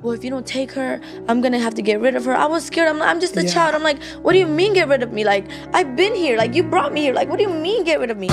well, if you don't take her, I'm gonna have to get rid of her. I was scared. I'm just a child. I'm like, what do you mean get rid of me? Like, I've been here. Like, you brought me here. Like, what do you mean get rid of me?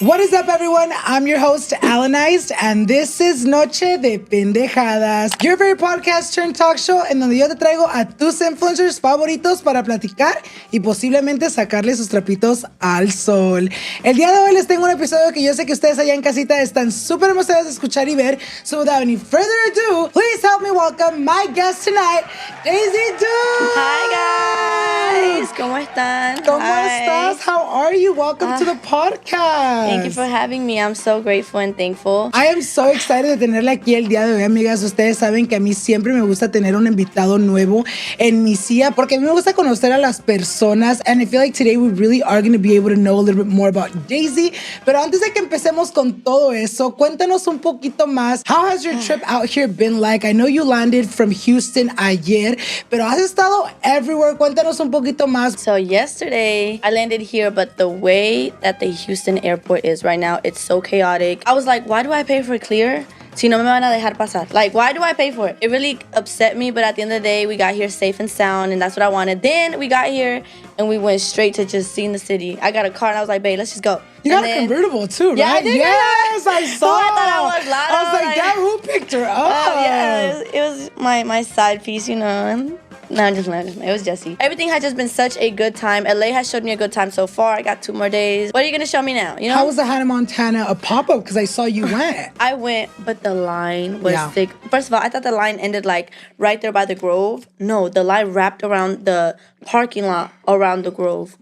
What is up, everyone? I'm your host, Alanized, and this is Noche de Pendejadas, your very podcast turned talk show en donde yo te traigo a tus influencers favoritos para platicar y posiblemente sacarle sus trapitos al sol. El día de hoy les tengo un episodio que yo sé que ustedes allá en casita están súper emocionados de escuchar y ver. So without any further ado, please help me welcome my guest tonight, Daysi Duke. Hi, guys. ¿Cómo están? ¿Cómo estás? How are you? Welcome to the podcast. Thank you for having me. I'm so grateful and thankful. I am so excited de tenerla aquí el día de hoy, amigas. Ustedes saben que a mí siempre me gusta tener un invitado nuevo en mi silla porque a mí me gusta conocer a las personas. And I feel like today we really are going to be able to know a little bit more about Daysi. Pero antes de que empecemos con todo eso, cuéntanos un poquito más. How has your trip out here been like? I know you landed from Houston ayer, pero has estado everywhere. Cuéntanos un poquito más. So yesterday, I landed here, but the way that the Houston airport is right now, it's so chaotic. I was like, why do I pay for Clear? Si no me van a dejar pasar. Like, why do I pay for it? It really upset me, but at the end of the day, we got here safe and sound, and that's what I wanted. Then we got here, and we went straight to just seeing the city. I got a car, and I was like, babe, let's just go. You got a convertible too, right? Yeah, I did. Yes, I saw. I thought I was loud. I was like, damn, who picked her up? Yeah, it was my side piece, you know. No, I'm just playing. It was Jesse. Everything has just been such a good time. LA has showed me a good time so far. I got 2 more days. What are you going to show me now? You know? How was the Hannah Montana a pop-up? Because I saw you went. I went, but the line was thick. First of all, I thought the line ended like right there by the Grove. No, the line wrapped around the parking lot around the Grove.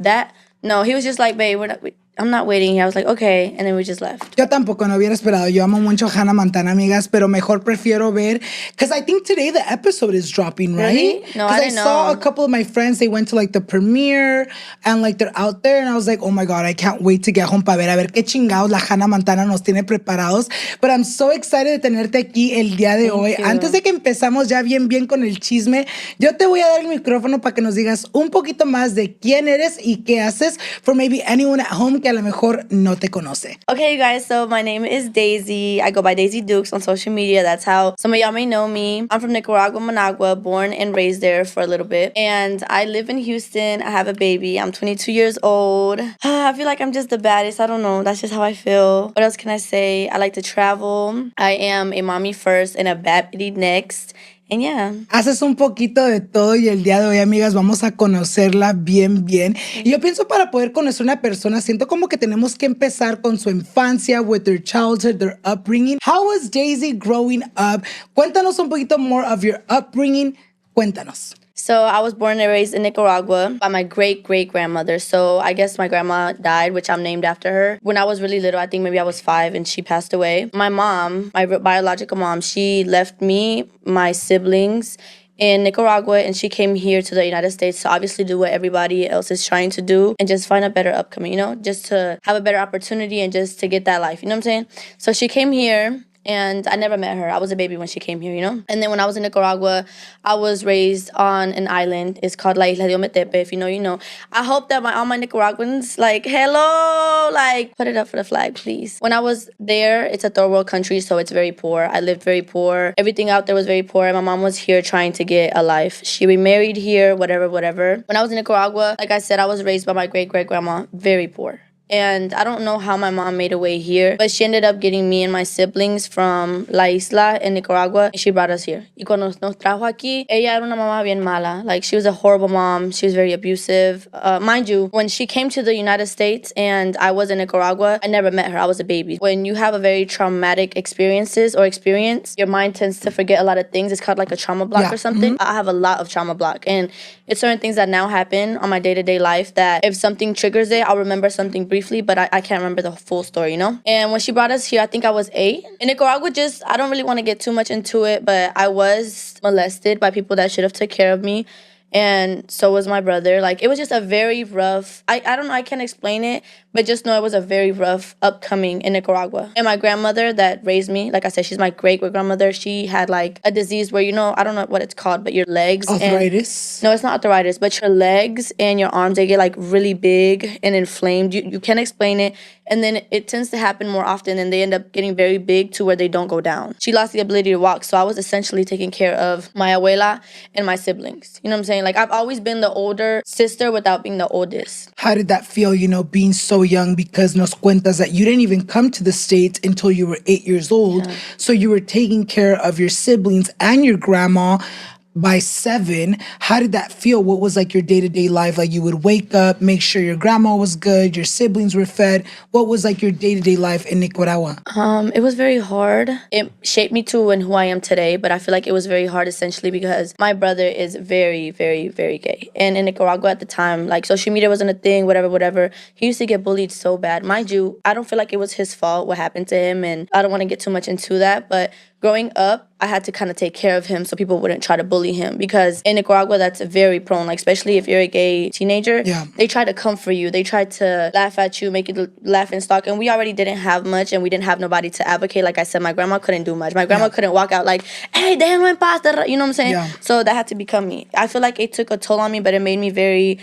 No, he was just like, babe, I'm not waiting here. I was like, okay. And then we just left. Yo tampoco no hubiera esperado. Yo amo mucho Hannah Montana, amigas, pero mejor prefiero ver. Because I think today the episode is dropping, right? Really? No, I didn't know. Because I saw a couple of my friends, they went to like the premiere and like they're out there. And I was like, oh my God, I can't wait to get home para ver a ver qué chingados la Hannah Montana nos tiene preparados. But I'm so excited de tenerte aquí el día de hoy. Antes de que empezamos ya bien con el chisme, yo te voy a dar el micrófono para que nos digas un poquito más de quién eres y qué haces for maybe anyone at home que a lo mejor no te conoce. Okay, you guys, so my name is Daysi. I go by Daysi Dukes on social media. That's how some of y'all may know me. I'm from Nicaragua, Managua, born and raised there for a little bit. And I live in Houston. I have a baby. I'm 22 years old. I feel like I'm just the baddest. I don't know. That's just how I feel. What else can I say? I like to travel. I am a mommy first and a baby next. And yeah. Haces un poquito de todo y el día de hoy, amigas, vamos a conocerla bien. Y yo pienso para poder conocer una persona, siento como que tenemos que empezar con su infancia, with their childhood, their upbringing. How was Daysi growing up? Cuéntanos un poquito more of your upbringing. Cuéntanos. So I was born and raised in Nicaragua by my great-great-grandmother. So I guess my grandma died, which I'm named after her. When I was really little, I think maybe I was 5 and she passed away. My mom, my biological mom, she left me, my siblings in Nicaragua, and she came here to the United States to obviously do what everybody else is trying to do and just find a better upcoming, you know, just to have a better opportunity and just to get that life, you know what I'm saying? So she came here. And I never met her. I was a baby when she came here, you know? And then when I was in Nicaragua, I was raised on an island. It's called La Isla de Ometepe. If you know, you know. I hope that all my Nicaraguans, like, hello, like, put it up for the flag, please. When I was there, it's a third world country, so it's very poor. I lived very poor. Everything out there was very poor. My mom was here trying to get a life. She remarried here, whatever. When I was in Nicaragua, like I said, I was raised by my great-great-grandma, very poor. And I don't know how my mom made a way here, but she ended up getting me and my siblings from La Isla in Nicaragua, and she brought us here. Y cuando nos trajo aquí, ella era una mamá bien mala. Like, she was a horrible mom. She was very abusive. Mind you, when she came to the United States and I was in Nicaragua, I never met her. I was a baby. When you have a very traumatic experience, your mind tends to forget a lot of things. It's called like a trauma block or something. I have a lot of trauma block. And it's certain things that now happen on my day-to-day life that if something triggers it, I'll remember something briefly, but I can't remember the full story, you know? And when she brought us here, I think I was 8. In Nicaragua, I don't really want to get too much into it, but I was molested by people that should have took care of me. And so was my brother. Like, it was just a very rough, I don't know, I can't explain it, But just know it was a very rough upcoming in Nicaragua. And my grandmother that raised me, like I said, she's my great-great-grandmother. She had like a disease where, I don't know what it's called, but your legs. Arthritis? No, it's not arthritis, but your legs and your arms, they get like really big and inflamed. You can't explain it. And then it tends to happen more often and they end up getting very big to where they don't go down. She lost the ability to walk. So I was essentially taking care of my abuela and my siblings. You know what I'm saying? Like I've always been the older sister without being the oldest. How did that feel, being so young? Because nos cuentas that you didn't even come to the States until you were 8 years old. Yeah. So you were taking care of your siblings and your grandma by 7. How did that feel? What was like your day-to-day life? Like you would wake up, make sure your grandma was good, your siblings were fed. What was like your day-to-day life in Nicaragua? It was very hard. It shaped me to and who I am today, but I feel like it was very hard essentially because my brother is very, very, very gay. And in Nicaragua at the time, like social media wasn't a thing, whatever. He used to get bullied so bad. Mind you, I don't feel like it was his fault what happened to him, and I don't want to get too much into that, but growing up, I had to kind of take care of him so people wouldn't try to bully him because in Nicaragua, that's very prone, like especially if you're a gay teenager, they try to come for you. They try to laugh at you, make you laughing stock. And we already didn't have much and we didn't have nobody to advocate. Like I said, my grandma couldn't do much. My grandma couldn't walk out like, hey, déjenlo en paz, you know what I'm saying? Yeah. So that had to become me. I feel like it took a toll on me, but it made me very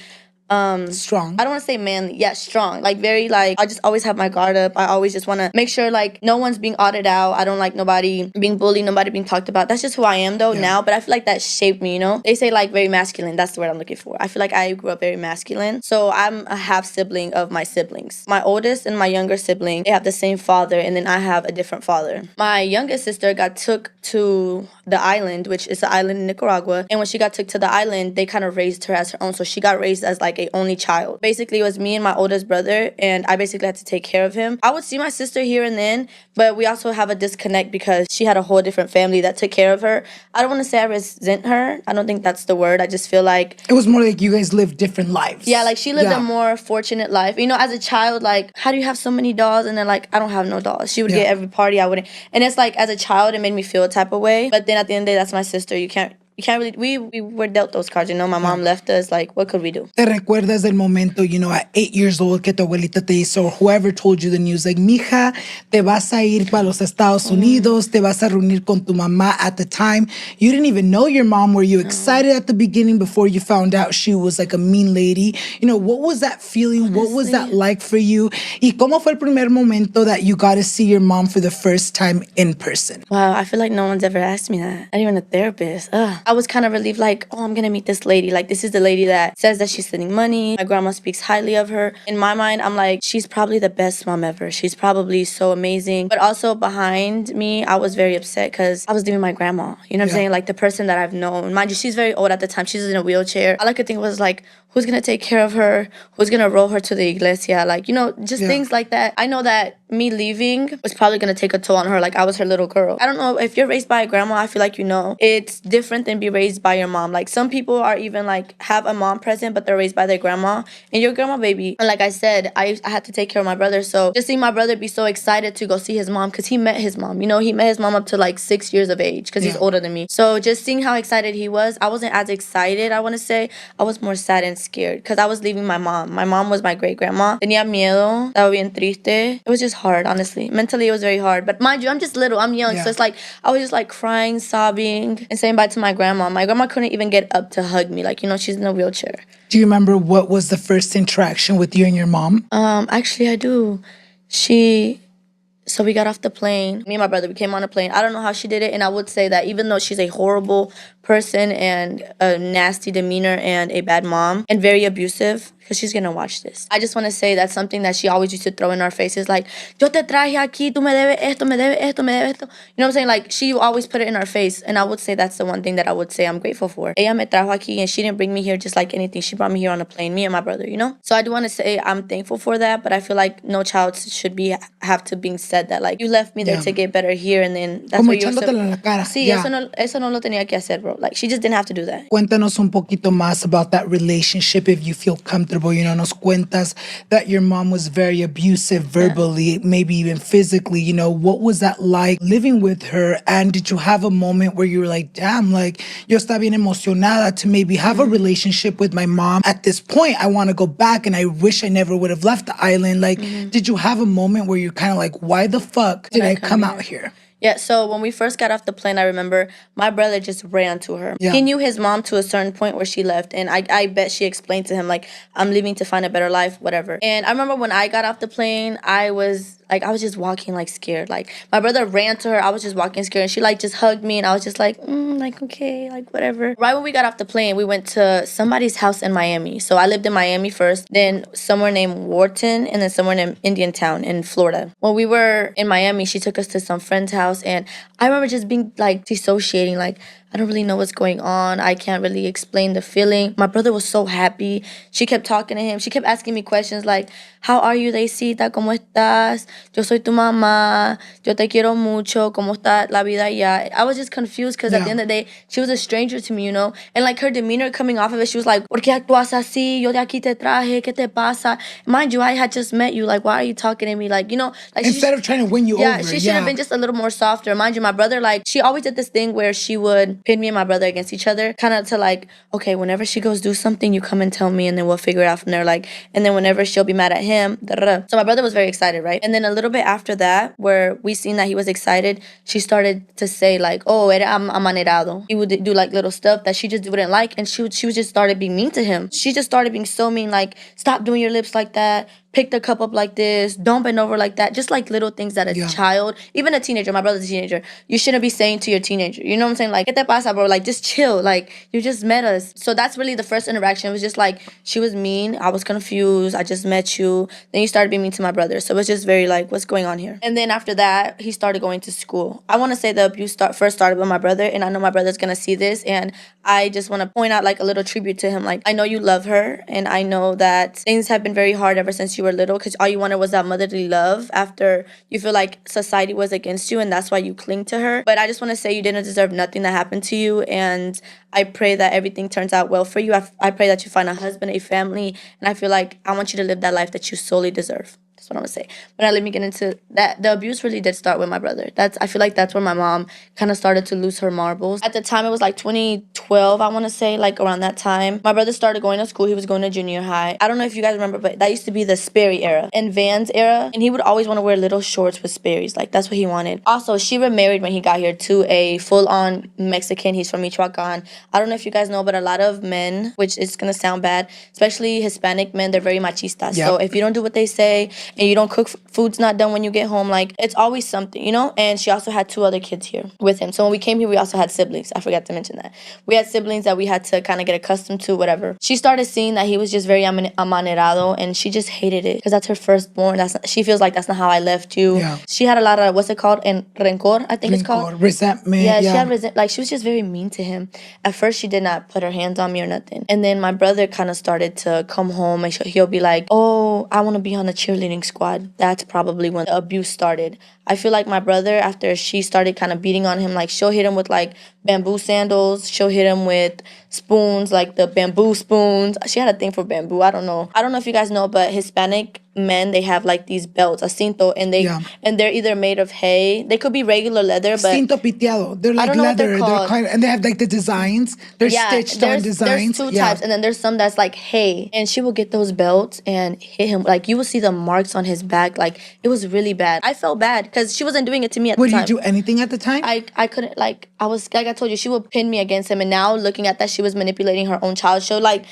strong. I don't want to say manly. Yeah, strong. Like very like I just always have my guard up. I always just want to make sure like no one's being audited out. I don't like nobody being bullied, nobody being talked about. That's just who I am though now. But I feel like that shaped me, They say like very masculine. That's the word I'm looking for. I feel like I grew up very masculine. So I'm a half sibling of my siblings. My oldest and my younger sibling, they have the same father, and then I have a different father. My youngest sister got took to the island, which is an island in Nicaragua. And when she got took to the island, they kind of raised her as her own. So she got raised as like a only child. Basically, it was me and my oldest brother, and I basically had to take care of him. I would see my sister here and then, but we also have a disconnect because she had a whole different family that took care of her. I don't want to say I resent her. I don't think that's the word. I just feel like it was more like you guys lived different lives. Yeah, like she lived a more fortunate life. As a child, like, how do you have so many dolls? And then like, I don't have no dolls. She would get every party, I wouldn't. And it's like, as a child, it made me feel a type of way. But then at the end of the day, that's my sister. You can't really, we were dealt those cards, My mom left us, like, what could we do? ¿Te recuerdas del momento, at 8 years old, que tu abuelita te hizo, or whoever told you the news, like, mija, te vas a ir para los Estados Unidos, te vas a reunir con tu mamá at the time. You didn't even know your mom. Were you excited at the beginning before you found out she was like a mean lady? What was that feeling? Honestly. What was that like for you? ¿Y cómo fue el primer momento that you got to see your mom for the first time in person? Wow, I feel like no one's ever asked me that. Not even a therapist. I was kind of relieved, like, oh, I'm gonna meet this lady. Like, this is the lady that says that she's sending money. My grandma speaks highly of her. In my mind, I'm like, she's probably the best mom ever. She's probably so amazing. But also behind me, I was very upset because I was leaving my grandma. You know what I'm saying? Like, the person that I've known. Mind you, she's very old at the time. She's in a wheelchair. All I could think was, like, who's gonna take care of her? Who's gonna roll her to the iglesia? Like, just things like that. I know that me leaving was probably gonna take a toll on her. Like, I was her little girl. I don't know, if you're raised by a grandma, I feel like it's different than be raised by your mom. Like, some people are even like have a mom present, but they're raised by their grandma. And your grandma, baby. And like I said, I had to take care of my brother. So just seeing my brother be so excited to go see his mom, because he met his mom. He met his mom up to like 6 years of age because he's older than me. So just seeing how excited he was, I wasn't as excited, I want to say. I was more sad and scared because I was leaving my mom. My mom was my great grandma. Tenía miedo. Estaba bien triste. It was just hard, honestly. Mentally, it was very hard. But mind you, I'm just little. I'm young. So it's like I was just like crying, sobbing, and saying bye to my grandma. My grandma couldn't even get up to hug me. Like, she's in a wheelchair. Do you remember what was the first interaction with you and your mom? Actually, I do. So we got off the plane. Me and my brother, we came on a plane. I don't know how she did it. And I would say that even though she's a horrible person and a nasty demeanor and a bad mom and very abusive, because she's going to watch this, I just want to say that's something that she always used to throw in our faces. Like, yo te traje aquí, tú me debes esto, me debes esto, me debes esto. You know what I'm saying? Like, she always put it in our face. And I would say that's the one thing that I would say I'm grateful for. Ella me trajo aquí, and she didn't bring me here just like anything. She brought me here on a plane, me and my brother, So I do want to say I'm thankful for that, but I feel like no child should have to being said that, like, you left me there to get better here, and then that's Como what you're echándotela en la cara. Sí, eso no lo tenía que hacer, bro. Like, she just didn't have to do that. Cuéntanos un poquito más about that relationship if you feel comfortable. You know, nos cuentas that your mom was very abusive verbally, maybe even physically. You know, what was that like living with her? And did you have a moment where you were like, damn, like, yo estaba bien emocionada to maybe have a relationship with my mom? At this point, I want to go back and I wish I never would have left the island. Like, did you have a moment where you're kind of like, why the fuck did I come out here? Yeah, so when we first got off the plane, I remember my brother just ran to her. Yeah. He knew his mom to a certain point where she left, and I bet she explained to him, like, I'm leaving to find a better life, whatever. And I remember when I got off the plane, I was just walking, like, scared. Like, my brother ran to her, I was just walking scared, and she, like, just hugged me, and I was just like, like, okay, like, whatever. Right when we got off the plane, we went to somebody's house in Miami. So I lived in Miami first, then somewhere named Wharton, and then somewhere named Indiantown in Florida. When we were in Miami, she took us to some friend's house, and I remember just being like dissociating, like, I don't really know what's going on. I can't really explain the feeling. My brother was so happy. She kept talking to him. She kept asking me questions like, how are you, Daysita? ¿Cómo estás? Yo soy tu mamá. Yo te quiero mucho. ¿Cómo está la vida allá? I was just confused because at the end of the day, she was a stranger to me, you know? And like her demeanor coming off of it, she was like, ¿por qué actúas así? Yo de aquí te traje. ¿Qué te pasa? Mind you, I had just met you. Like, why are you talking to me? Like, you know, like instead of trying to win you over. Yeah, she should have been just a little more softer. Mind you, my brother, like, she always did this thing where she would pit me and my brother against each other, kind of to like, okay, whenever she goes do something, you come and tell me, and then we'll figure it out from there. Like, and then whenever she'll be mad at him, so my brother was very excited, right? And then a little bit after that, where we seen that he was excited, she started to say like, oh, era amanerado. He would do like little stuff that she just wouldn't like, and she just started being mean to him. She just started being so mean, like, stop doing your lips like that. Pick the cup up like this. Don't bend over like that. Just like little things that a child, even a teenager, my brother's a teenager, you shouldn't be saying to your teenager. You know what I'm saying? Like, ¿qué te pasa, bro? Like, just chill. Like, you just met us. So that's really the first interaction. It was just like, she was mean. I was confused. I just met you. Then you started being mean to my brother. So it was just very like, what's going on here? And then after that, he started going to school. I want to say the abuse first started with my brother, and I know my brother's going to see this, and I just want to point out like a little tribute to him. Like, I know you love her, and I know that things have been very hard ever since you were little, because all you wanted was that motherly love after you feel like society was against you, and that's why you cling to her. But I just want to say you didn't deserve nothing that happened to you, and I pray that everything turns out well for you. I pray that you find a husband, a family, and I feel like I want you to live that life that you solely deserve. That's what I'm gonna say. But now let me get into that. The abuse really did start with my brother. I feel like that's where my mom kind of started to lose her marbles. At the time, it was like 2012, I want to say, like around that time. My brother started going to school. He was going to junior high. I don't know if you guys remember, but that used to be the Sperry era and Vans era. And he would always want to wear little shorts with Sperry's. Like, that's what he wanted. Also, she remarried when he got here to a full-on Mexican. He's from Michoacan. I don't know if you guys know, but a lot of men, which is going to sound bad, especially Hispanic men, they're very machistas. Yep. So if you don't do what they say, and you don't cook, food's not done when you get home, like, it's always something, you know? And she also had 2 other kids here with him. So when we came here, we also had siblings. I forgot to mention that. We had siblings that we had to kind of get accustomed to, whatever. She started seeing that he was just very amanerado, and she just hated it because that's her firstborn. She feels like that's not how I left you. Yeah. She had a lot of, what's it called? And rencor, I think it's called. Resentment. Yeah, she had like, she was just very mean to him. At first, she did not put her hands on me or nothing. And then my brother kind of started to come home, and he'll be like, oh, I want to be on the cheerleading squad. That's probably when the abuse started. I feel like my brother, after she started kind of beating on him, like, she'll hit him with like bamboo sandals. She'll hit him with spoons, like the bamboo spoons. She had a thing for bamboo. I don't know if you guys know, but Hispanic men, they have like these belts, a cinto, and they're either made of hay. They could be regular leather, but cinto piteado. They're like leather. They're kind of, and they have like the designs. They're stitched on designs. There's 2 types, and then there's some that's like hay. And she will get those belts and hit him. Like, you will see the marks on his back. Like, it was really bad. I felt bad because she wasn't doing it to me at the time. Would you do anything at the time? I couldn't, like, I was, like I told you, she would pin me against him. And now looking at that, she was manipulating her own child. So like,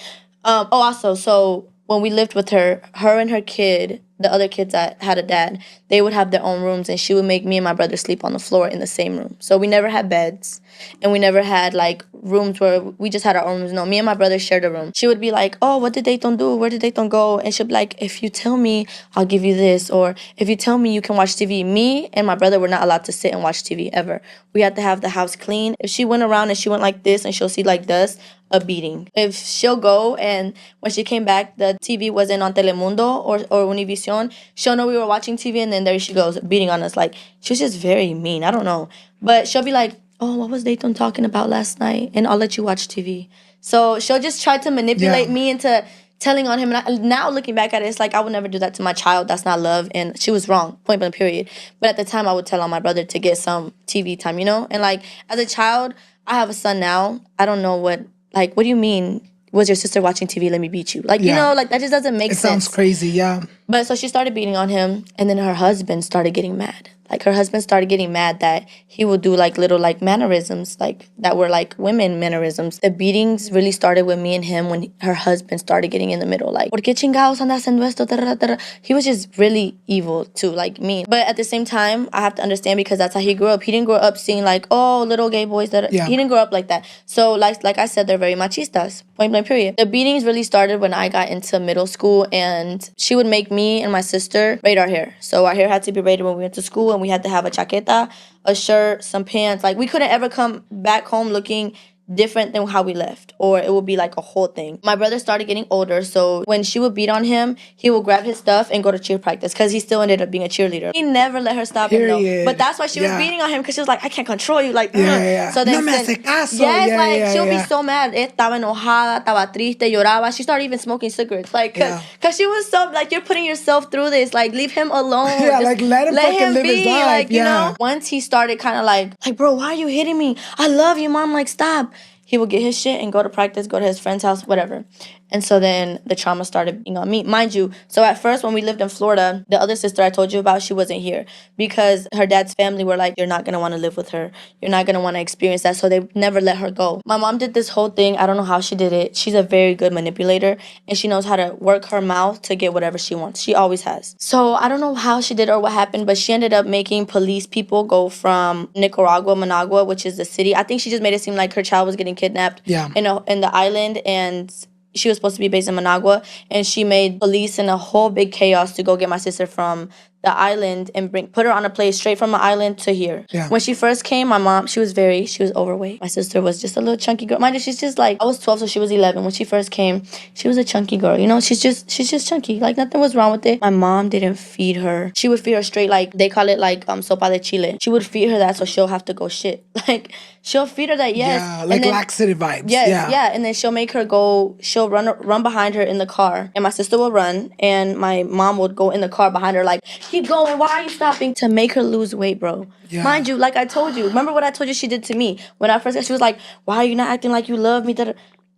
also, so when we lived with her and her kid, the other kids that had a dad, they would have their own rooms, and she would make me and my brother sleep on the floor in the same room. So we never had beds, and we never had like rooms where we just had our own rooms. No, me and my brother shared a room. She would be like, oh, what did Dayton do? Where did Dayton go? And she'd be like, if you tell me, I'll give you this. Or if you tell me, you can watch TV. Me and my brother were not allowed to sit and watch TV ever. We had to have the house clean. If she went around and she went like this and she'll see like dust, a beating. If she'll go and when she came back, the TV wasn't on Telemundo or Univision, she'll know we were watching TV, and then there she goes, beating on us. Like, she was just very mean. I don't know. But she'll be like, oh, what was Dayton talking about last night? And I'll let you watch TV. So she'll just try to manipulate me into telling on him. And now looking back at it, it's like I would never do that to my child. That's not love. And she was wrong, point blank, period. But at the time, I would tell on my brother to get some TV time, you know? And like as a child, I have a son now. I don't know what do you mean? Was your sister watching TV? Let me beat you. Like, you know, like that just doesn't make sense. It sounds crazy, yeah. But so she started beating on him, and then her husband started getting mad. Like her husband started getting mad that he would do like little like mannerisms, like that were like women mannerisms. The beatings really started with me and him when her husband started getting in the middle. Like, ¿por qué chingados andas haciendo esto? He was just really evil too, like mean. But at the same time, I have to understand because that's how he grew up. He didn't grow up seeing like, oh, little gay boys that he didn't grow up like that. So like I said, they're very machistas. Point blank, period. The beatings really started when I got into middle school, and she would make me and my sister braid our hair. So our hair had to be braided when we went to school, and we had to have a chaqueta, a shirt, some pants. Like we couldn't ever come back home looking different than how we left, or it would be like a whole thing. My brother started getting older, so when she would beat on him, he would grab his stuff and go to cheer practice because he still ended up being a cheerleader. He never let her stop him though. But that's why she was beating on him, because she was like, I can't control you. Like, So then, no me hace caso. She'll be so mad. Estaba enojada, estaba triste, lloraba. She started even smoking cigarettes. Like, cause she was so like, you're putting yourself through this. Like, leave him alone. Like let him fucking live his life. Like, you know. Once he started kind of like, bro, why are you hitting me? I love you, mom. Like, stop. He would get his shit and go to practice, go to his friend's house, whatever. And so then the trauma started being on me. Mind you, so at first when we lived in Florida, the other sister I told you about, she wasn't here because her dad's family were like, you're not going to want to live with her. You're not going to want to experience that. So they never let her go. My mom did this whole thing. I don't know how she did it. She's a very good manipulator, and she knows how to work her mouth to get whatever she wants. She always has. So I don't know how she did or what happened, but she ended up making police people go from Nicaragua, Managua, which is the city. I think she just made it seem like her child was getting kidnapped in the island, and she was supposed to be based in Managua, and she made police and a whole big chaos to go get my sister from the island and put her on a plane straight from the island to here. When she first came, my mom, she was overweight. My sister was just a little chunky girl. Mind you, she's just like, I was 12, so she was 11. When she first came, she was a chunky girl. You know, she's just chunky. Like, nothing was wrong with it. My mom didn't feed her. She would feed her straight, like, they call it like sopa de chile. She would feed her that so she'll have to go shit. Like, she'll feed her that, yes. Yeah, like then, laxative vibes. Yes, yeah. And then she'll make her go, she'll run behind her in the car. And my sister will run, and my mom would go in the car behind her like, keep going, why are you stopping? To make her lose weight, bro. Mind you, like I told you, remember what I told you she did to me? When I first got, she was like, why are you not acting like you love me?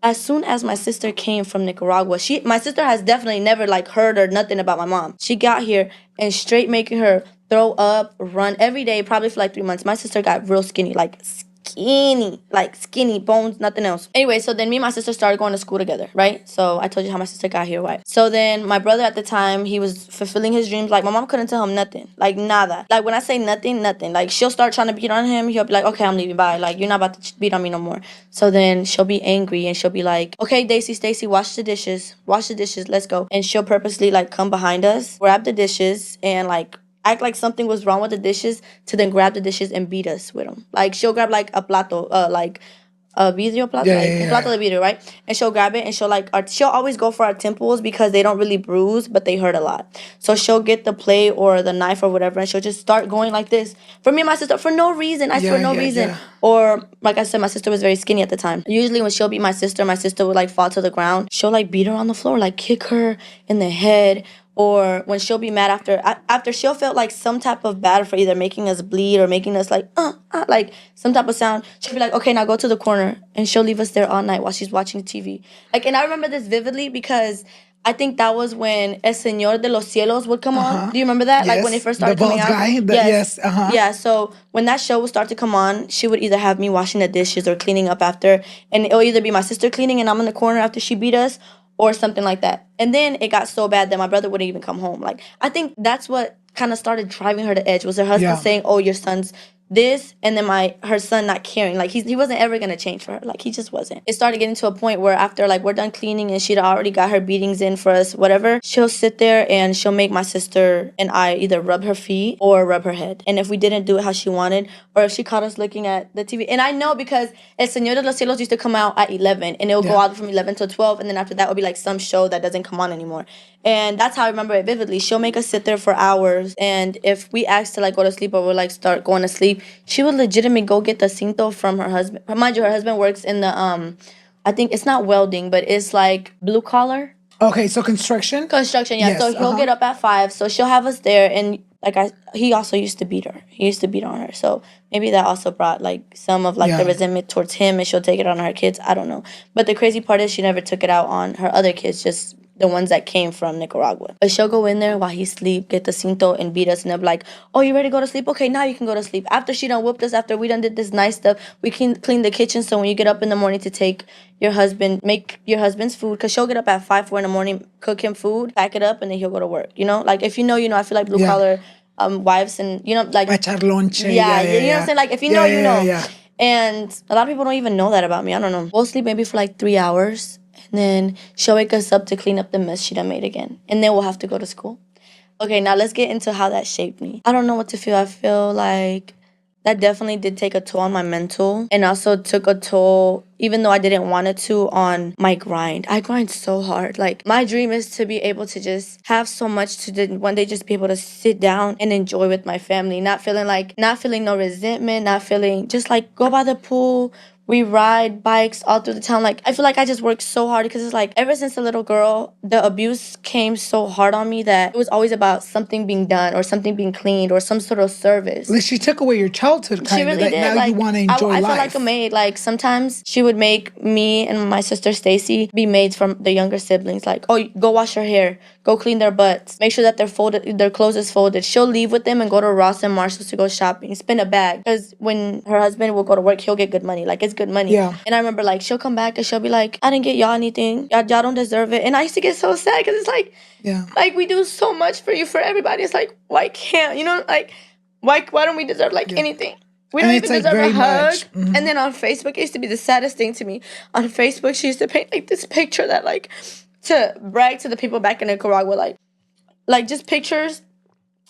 As soon as my sister came from Nicaragua, my sister has definitely never like heard or nothing about my mom. She got here and straight making her throw up, run every day, probably for like 3 months. My sister got real skinny, like skinny bones, nothing else. Anyway, so then me and my sister started going to school together, right? So I told you how my sister got here, right? So then my brother at the time, he was fulfilling his dreams. Like, my mom couldn't tell him nothing, like nada. Like, when I say nothing, like, she'll start trying to beat on him. He'll be like, okay, I'm leaving, bye. Like, you're not about to beat on me no more. So then she'll be angry, and she'll be like, okay, Daysi, Stacy, wash the dishes, let's go. And she'll purposely like come behind us, grab the dishes, and like act like something was wrong with the dishes, to then grab the dishes and beat us with them. Like, she'll grab like a plato, like a vidrio plato, un plato de vidrio, right? And she'll grab it, and she'll always go for our temples because they don't really bruise, but they hurt a lot. So she'll get the plate or the knife or whatever, and she'll just start going like this for me and my sister for no reason. I swear, no reason. Or like I said, my sister was very skinny at the time. Usually when she'll beat my sister would like fall to the ground. She'll like beat her on the floor, like kick her in the head. Or when she'll be mad after she'll felt like some type of battle for either making us bleed or making us like some type of sound, she'll be like, okay, now go to the corner, and she'll leave us there all night while she's watching TV. Like, and I remember this vividly because I think that was when El Señor de los Cielos would come on. Do you remember that? Yes. Like when it first started coming out? Yes. Yeah, so when that show would start to come on, she would either have me washing the dishes or cleaning up after, and it'll either be my sister cleaning and I'm in the corner after she beat us, or something like that. And then it got so bad that my brother wouldn't even come home. Like, I think that's what kind of started driving her to edge, was her husband saying, oh, your son's this, and then her son not caring. Like, he wasn't ever going to change for her. Like, he just wasn't. It started getting to a point where after, like, we're done cleaning and she'd already got her beatings in for us, whatever, she'll sit there and she'll make my sister and I either rub her feet or rub her head. And if we didn't do it how she wanted, or if she caught us looking at the TV. And I know because El Señor de los Cielos used to come out at 11, and it'll go out from 11 to 12, and then after that it'll be like some show that doesn't come on anymore. And that's how I remember it vividly. She'll make us sit there for hours, and if we ask to like go to sleep or we'll like start going to sleep, sleep, she would legitimately go get the cinto from her husband. Mind you, her husband works in the I think it's not welding, but it's like blue collar. Okay, so construction? Construction, yeah. Yes, So he'll get up at 5. So she'll have us there, and he also used to beat her. He used to beat on her. So maybe that also brought like some of like Yeah. the resentment towards him, and she'll take it on her kids. I don't know. But the crazy part is she never took it out on her other kids, just the ones that came from Nicaragua. But she'll go in there while he sleep, get the cinto, and beat us, and they'll be like, "Oh, you ready to go to sleep? Okay, now you can go to sleep." After she done whooped us, after we done did this nice stuff, we can clean the kitchen. So when you get up in the morning to take make your husband's food, because she'll get up at 5, 4 in the morning, cook him food, pack it up, and then he'll go to work. You know, like if you know, you know. I feel like blue collar wives, and you know, like Echar lonche. yeah, you know what I'm saying. Like if you know, you know. Yeah. And a lot of people don't even know that about me. I don't know. We'll sleep maybe for like 3 hours, and then she'll wake us up to clean up the mess she done made again, and then we'll have to go to school. Okay, now let's get into how that shaped me. I don't know what to feel. I feel like that definitely did take a toll on my mental, and also took a toll, even though I didn't want it to, on my grind. I grind so hard. Like, my dream is to be able to just have so much to one day just be able to sit down and enjoy with my family, not feeling no resentment, not feeling, just like go by the pool. We ride bikes all through the town. Like, I feel like I just worked so hard, because it's like, ever since a little girl, the abuse came so hard on me that it was always about something being done or something being cleaned or some sort of service. Like, she took away your childhood, kind She of. really Like, did. now Like, you want to enjoy I life. felt like a maid. Like, sometimes she would make me and my sister Stacy be maids from the younger siblings. Like, oh, go wash her hair, go clean their butts, make sure that their clothes is folded. She'll leave with them and go to Ross and Marshalls to go shopping, spin a bag. Because when her husband will go to work, he'll get good money. Like, it's good money. Yeah. And I remember, like, she'll come back and she'll be like, I didn't get y'all anything. Y'all don't deserve it. And I used to get so sad, because it's like, yeah, like, we do so much for you, for everybody. It's like, why can't, you know, like, why don't we deserve, like, anything? We don't even deserve a hug. Mm-hmm. And then on Facebook, it used to be the saddest thing to me. On Facebook, she used to paint, like, this picture that, like, to brag to the people back in Nicaragua, like just pictures.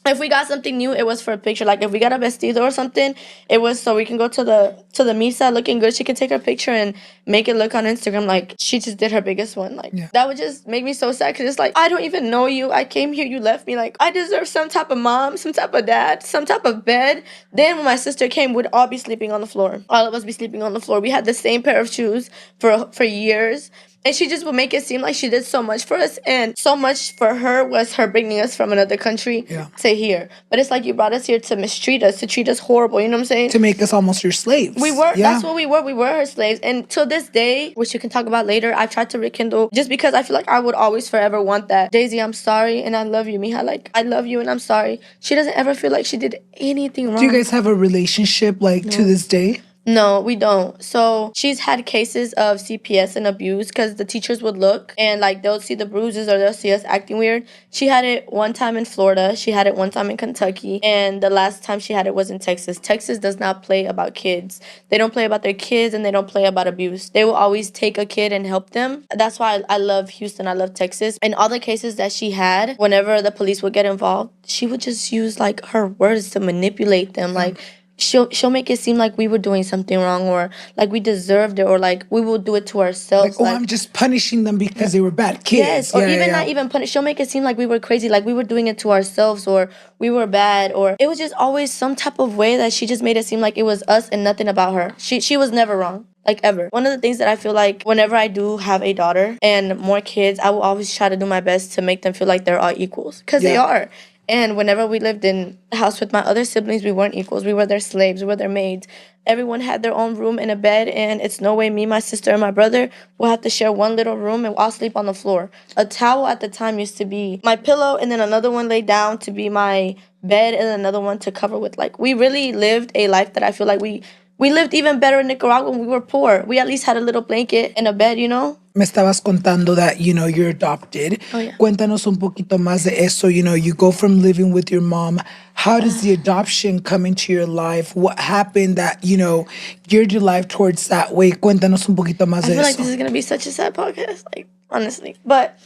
If we got something new, it was for a picture. Like, if we got a vestido or something, it was so we can go to the misa looking good. She can take her picture and make it look on Instagram like she just did her biggest one. Like, that would just make me so sad, because it's like, I don't even know you. I came here, you left me. Like, I deserve some type of mom, some type of dad, some type of bed. Then when my sister came, we'd all be sleeping on the floor. All of us be sleeping on the floor. We had the same pair of shoes for years. And she just would make it seem like she did so much for us. And so much for her was her bringing us from another country to here. But it's like, you brought us here to mistreat us, to treat us horrible. You know what I'm saying? To make us almost your slaves. We were. Yeah. That's what we were. We were her slaves. And till this day, which you can talk about later, I've tried to rekindle, just because I feel like I would always forever want that. Daisy, I'm sorry and I love you, mija. Like, I love you and I'm sorry. She doesn't ever feel like she did anything wrong. Do you guys have a relationship, like, to this day? No, we don't. So she's had cases of CPS and abuse, because the teachers would look and, like, they'll see the bruises or they'll see us acting weird. She had it one time in Florida. She had it one time in Kentucky. And the last time she had it was in Texas. Texas does not play about kids. They don't play about their kids, and they don't play about abuse. They will always take a kid and help them. That's why I love Houston. I love Texas. And all the cases that she had, whenever the police would get involved, she would just use, like, her words to manipulate them. Like, she'll make it seem like we were doing something wrong, or like we deserved it, or like we will do it to ourselves. Like, I'm just punishing them because they were bad kids. Yes, or not even punish. She'll make it seem like we were crazy, like we were doing it to ourselves, or we were bad, or it was just always some type of way that she just made it seem like it was us and nothing about her. She was never wrong. Like, ever. One of the things that I feel like whenever I do have a daughter and more kids, I will always try to do my best to make them feel like they're all equals, because they are. And whenever we lived in the house with my other siblings, we weren't equals. We were their slaves. We were their maids. Everyone had their own room and a bed, and it's no way me, my sister, and my brother will have to share one little room, and I'll sleep on the floor. A towel at the time used to be my pillow, and then another one laid down to be my bed, and another one to cover with. Like, we really lived a life that I feel like we lived even better in Nicaragua when we were poor. We at least had a little blanket and a bed, you know? Me estabas contando that, you know, you're adopted. Oh, yeah. Cuéntanos un poquito más de eso. You know, you go from living with your mom. How does the adoption come into your life? What happened that, you know, geared your life towards that way? Cuéntanos un poquito más de eso. I feel like this is going to be such a sad podcast, like, honestly. But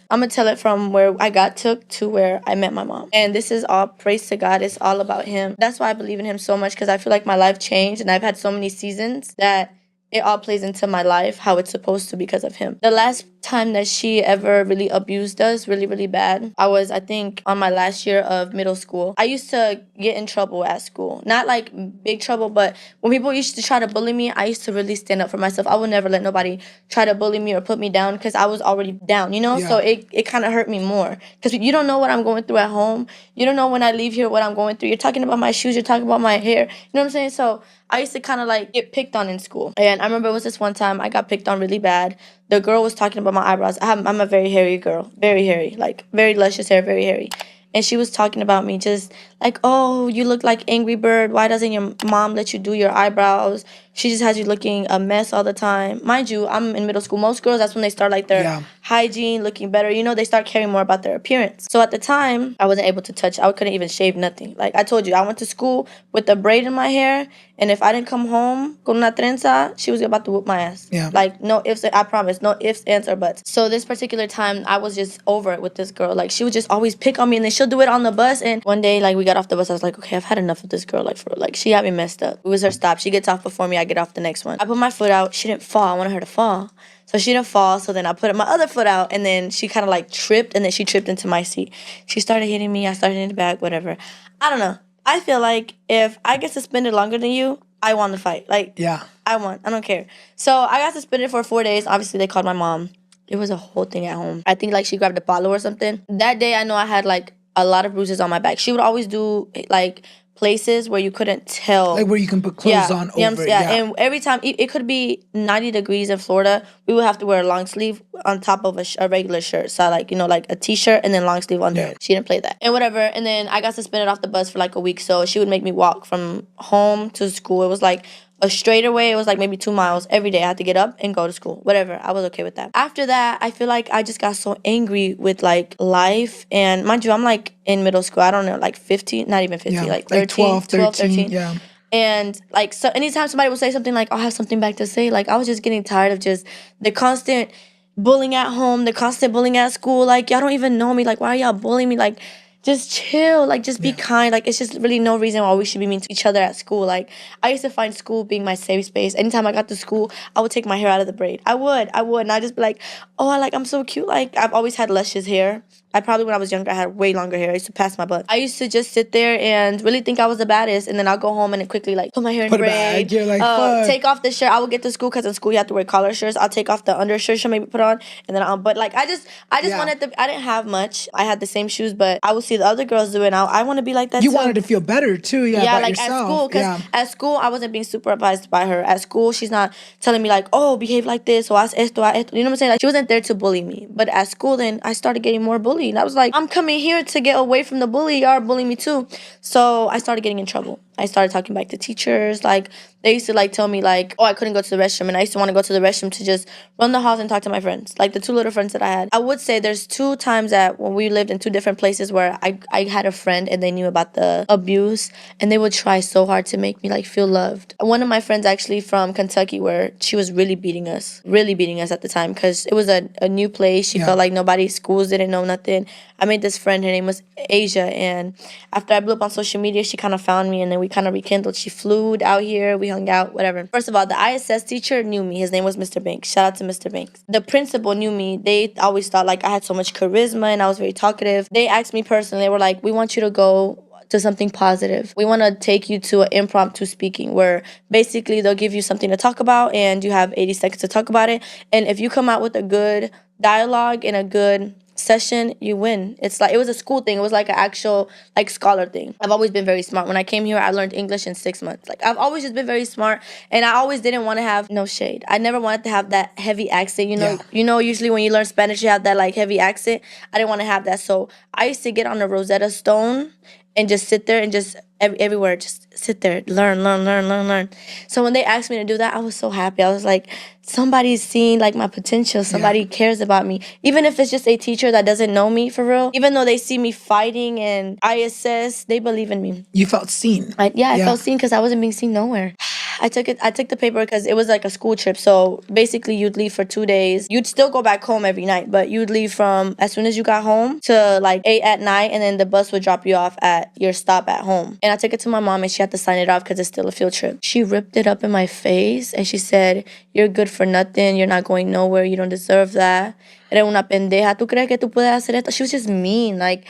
I'm going to tell it from where I got took to where I met my mom. And this is all praise to God. It's all about him. That's why I believe in him so much, because I feel like my life changed, and I've had so many seasons that it all plays into my life how it's supposed to because of him. The last time that she ever really abused us really, really bad, I was, I think, on my last year of middle school. I used to get in trouble at school. Not like big trouble, but when people used to try to bully me, I used to really stand up for myself. I would never let nobody try to bully me or put me down because I was already down, you know? Yeah. So it kind of hurt me more because you don't know what I'm going through at home. You don't know when I leave here what I'm going through. You're talking about my shoes, you're talking about my hair. You know what I'm saying? So I used to kind of like get picked on in school. And I remember it was this one time I got picked on really bad. The girl was talking about my eyebrows. I'm a very hairy girl. Very hairy. Like, very luscious hair, very hairy. And she was talking about me just like, oh, you look like Angry Bird. Why doesn't your mom let you do your eyebrows? She just has you looking a mess all the time. Mind you, I'm in middle school. Most girls, that's when they start like their hygiene, looking better. You know, they start caring more about their appearance. So at the time, I wasn't able to touch. I couldn't even shave nothing. Like I told you, I went to school with a braid in my hair. And if I didn't come home con una trenza, she was about to whoop my ass. Yeah. Like, no ifs, I promise, no ifs, ands, or buts. So this particular time, I was just over it with this girl. Like, she would just always pick on me, and then she'll do it on the bus. And one day, like, we got off the bus, I was like, okay, I've had enough of this girl. Like, for real. Like, she had me messed up. It was her stop. She gets off before me, I get off the next one. I put my foot out. She didn't fall. I wanted her to fall. So she didn't fall, so then I put my other foot out, and then she kind of, like, tripped, and then she tripped into my seat. She started hitting me. I started hitting the back, whatever. I don't know. I feel like if I get suspended longer than you, I won the fight. Like, yeah, I won. I don't care. So I got suspended for 4 days. Obviously, they called my mom. It was a whole thing at home. I think, like, she grabbed a palo or something. That day, I know I had, like, a lot of bruises on my back. She would always do, like, places where you couldn't tell. Like where you can put clothes on over. Yeah, and every time, it could be 90 degrees in Florida, we would have to wear a long sleeve on top of a regular shirt. So, like, you know, like a T-shirt and then long sleeve under it. She didn't play that. And whatever. And then I got suspended off the bus for, like, a week. So she would make me walk from home to school. It was, like, a straighter way. It was like maybe 2 miles every day. I had to get up and go to school. Whatever. I was okay with that. After that, I feel like I just got so angry with like life. And mind you, I'm like in middle school. I don't know, like 15, not even 15, like 13, 12, 13. Yeah. And like, so anytime somebody would say something like, I'll have something back to say, like I was just getting tired of just the constant bullying at home, the constant bullying at school. Like, y'all don't even know me. Like, why are y'all bullying me? Like, just chill, like, just be kind. Like, it's just really no reason why we should be mean to each other at school. Like, I used to find school being my safe space. Anytime I got to school, I would take my hair out of the braid. I would. And I'd just be like, oh, I'm so cute. Like, I've always had luscious hair. When I was younger, I had way longer hair. I used to pass my butt. I used to just sit there and really think I was the baddest. And then I'll go home and then quickly, like, put my hair in a braid. You're like, fuck. Take off the shirt. I would get to school because in school you have to wear collar shirts. I'll take off the undershirt she'll maybe put on. And then but like, I just wanted I didn't have much. I had the same shoes, but I would see the other girls do it. And I want to be like that you too. wanted to feel better too, about like yourself. at school, because at school I wasn't being supervised by her. At school, she's not telling me like, oh, behave like this, or haz esto, haz esto. You know what I'm saying? Like, she wasn't there to bully me. But at school, then I started getting more bullied. And I was like, I'm coming here to get away from the bully. Y'all are bullying me too. So I started getting in trouble. I started talking back to teachers. Like, they used to like tell me like, oh, I couldn't go to the restroom, and I used to want to go to the restroom to just run the halls and talk to my friends, like the 2 little friends that I had. I would say there's 2 times that when we lived in 2 different places where I had a friend and they knew about the abuse, and they would try so hard to make me like feel loved. One of my friends actually from Kentucky, where she was really beating us at the time, because it was a new place. She felt like schools didn't know nothing. I made this friend, her name was Asia, and after I blew up on social media, she kind of found me, and then we kind of rekindled. She flew out here, we hung out, whatever. First of all, the ISS teacher knew me. His name was Mr. Banks. Shout out to Mr. Banks. The principal knew me. They always thought like I had so much charisma and I was very talkative. They asked me personally, they were like, we want you to go to something positive. We want to take you to an impromptu speaking where basically they'll give you something to talk about and you have 80 seconds to talk about it. And if you come out with a good dialogue and a good session, you win. It was a school thing. It was like an actual like scholar thing. I've always been very smart. When I came here, I learned English in 6 months. Like, I've always just been very smart, and I always didn't want to have no shade. I never wanted to have that heavy accent. You know, usually when you learn Spanish, you have that like heavy accent. I didn't want to have that, so I used to get on the Rosetta Stone and just sit there and just everywhere, just sit there, learn. So when they asked me to do that, I was so happy. I was like, somebody's seeing like my potential. Somebody cares about me. Even if it's just a teacher that doesn't know me for real, even though they see me fighting and ISS, they believe in me. You felt seen. I felt seen because I wasn't being seen nowhere. I took the paper because it was like a school trip. So basically, you'd leave for 2 days. You'd still go back home every night, but you'd leave from as soon as you got home to like 8 at night, and then the bus would drop you off at your stop at home. And I took it to my mom, and she had to sign it off because it's still a field trip. She ripped it up in my face, and she said, "You're good for nothing. You're not going nowhere. You don't deserve that. Eres una pendeja. ¿Tú crees que tú puedes hacer esto?" She was just mean, like.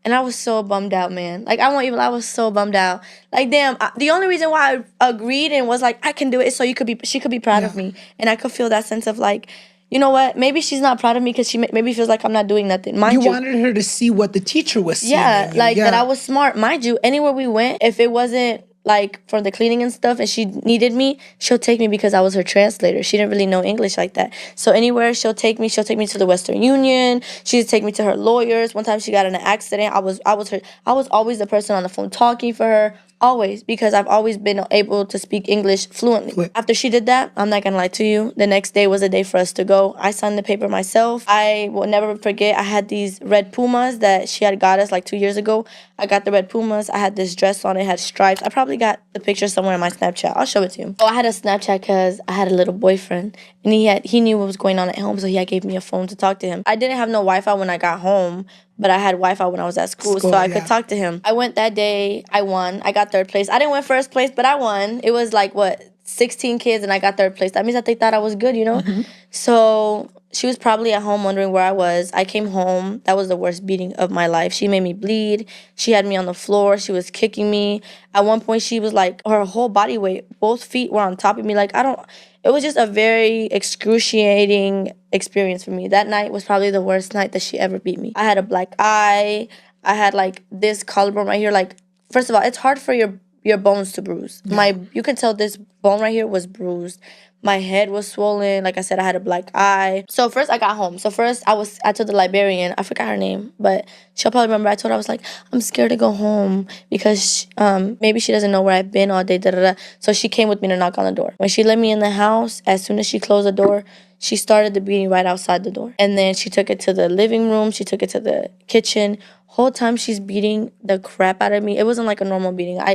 And I was so bummed out, man. Like, I won't even lie, I was so bummed out. Like, damn, the only reason why I agreed and was like, I can do it is so she could be proud of me. And I could feel that sense of like, you know what? Maybe she's not proud of me because she maybe feels like I'm not doing nothing. Mind you, wanted her to see what the teacher was seeing. yeah, like that I was smart. Mind you, anywhere we went, if it wasn't like for the cleaning and stuff and she needed me, she'll take me because I was her translator. She didn't really know English like that. So anywhere she'll take me to the Western Union. She'd take me to her lawyers. One time she got in an accident. I was always the person on the phone talking for her. Always, because I've always been able to speak English fluently. After she did that, I'm not gonna lie to you, the next day was the day for us to go. I signed the paper myself. I will never forget, I had these red Pumas that she had got us like 2 years ago. I got the red Pumas. I had this dress on. It had stripes. I probably got the picture somewhere in my Snapchat. I'll show it to you. Oh, I had a Snapchat because I had a little boyfriend, and he knew what was going on at home, so he gave me a phone to talk to him. I didn't have no Wi-Fi when I got home, but I had Wi-Fi when I was at school, so I could talk to him. I went that day. I won. I got 3rd place. I didn't win 1st place, but I won. It was like, 16 kids, and I got 3rd place. That means that they thought I was good, you know? Mm-hmm. So she was probably at home wondering where I was. I came home. That was the worst beating of my life. She made me bleed. She had me on the floor. She was kicking me. At one point, she was like, her whole body weight, both feet were on top of me. Like, it was just a very excruciating experience for me. That night was probably the worst night that she ever beat me. I had a black eye. I had like this collarbone right here. Like, first of all, it's hard for your bones to bruise. Yeah. You can tell this bone right here was bruised. My head was swollen. Like I said, I had a black eye. So first I got home. So first I told the librarian, I forgot her name, but she'll probably remember. I told her, I was like, I'm scared to go home because maybe she doesn't know where I've been all day. Da, da, da. So she came with me to knock on the door. When she let me in the house, as soon as she closed the door, she started the beating right outside the door. And then she took it to the living room. She took it to the kitchen. Whole time she's beating the crap out of me. It wasn't like a normal beating. I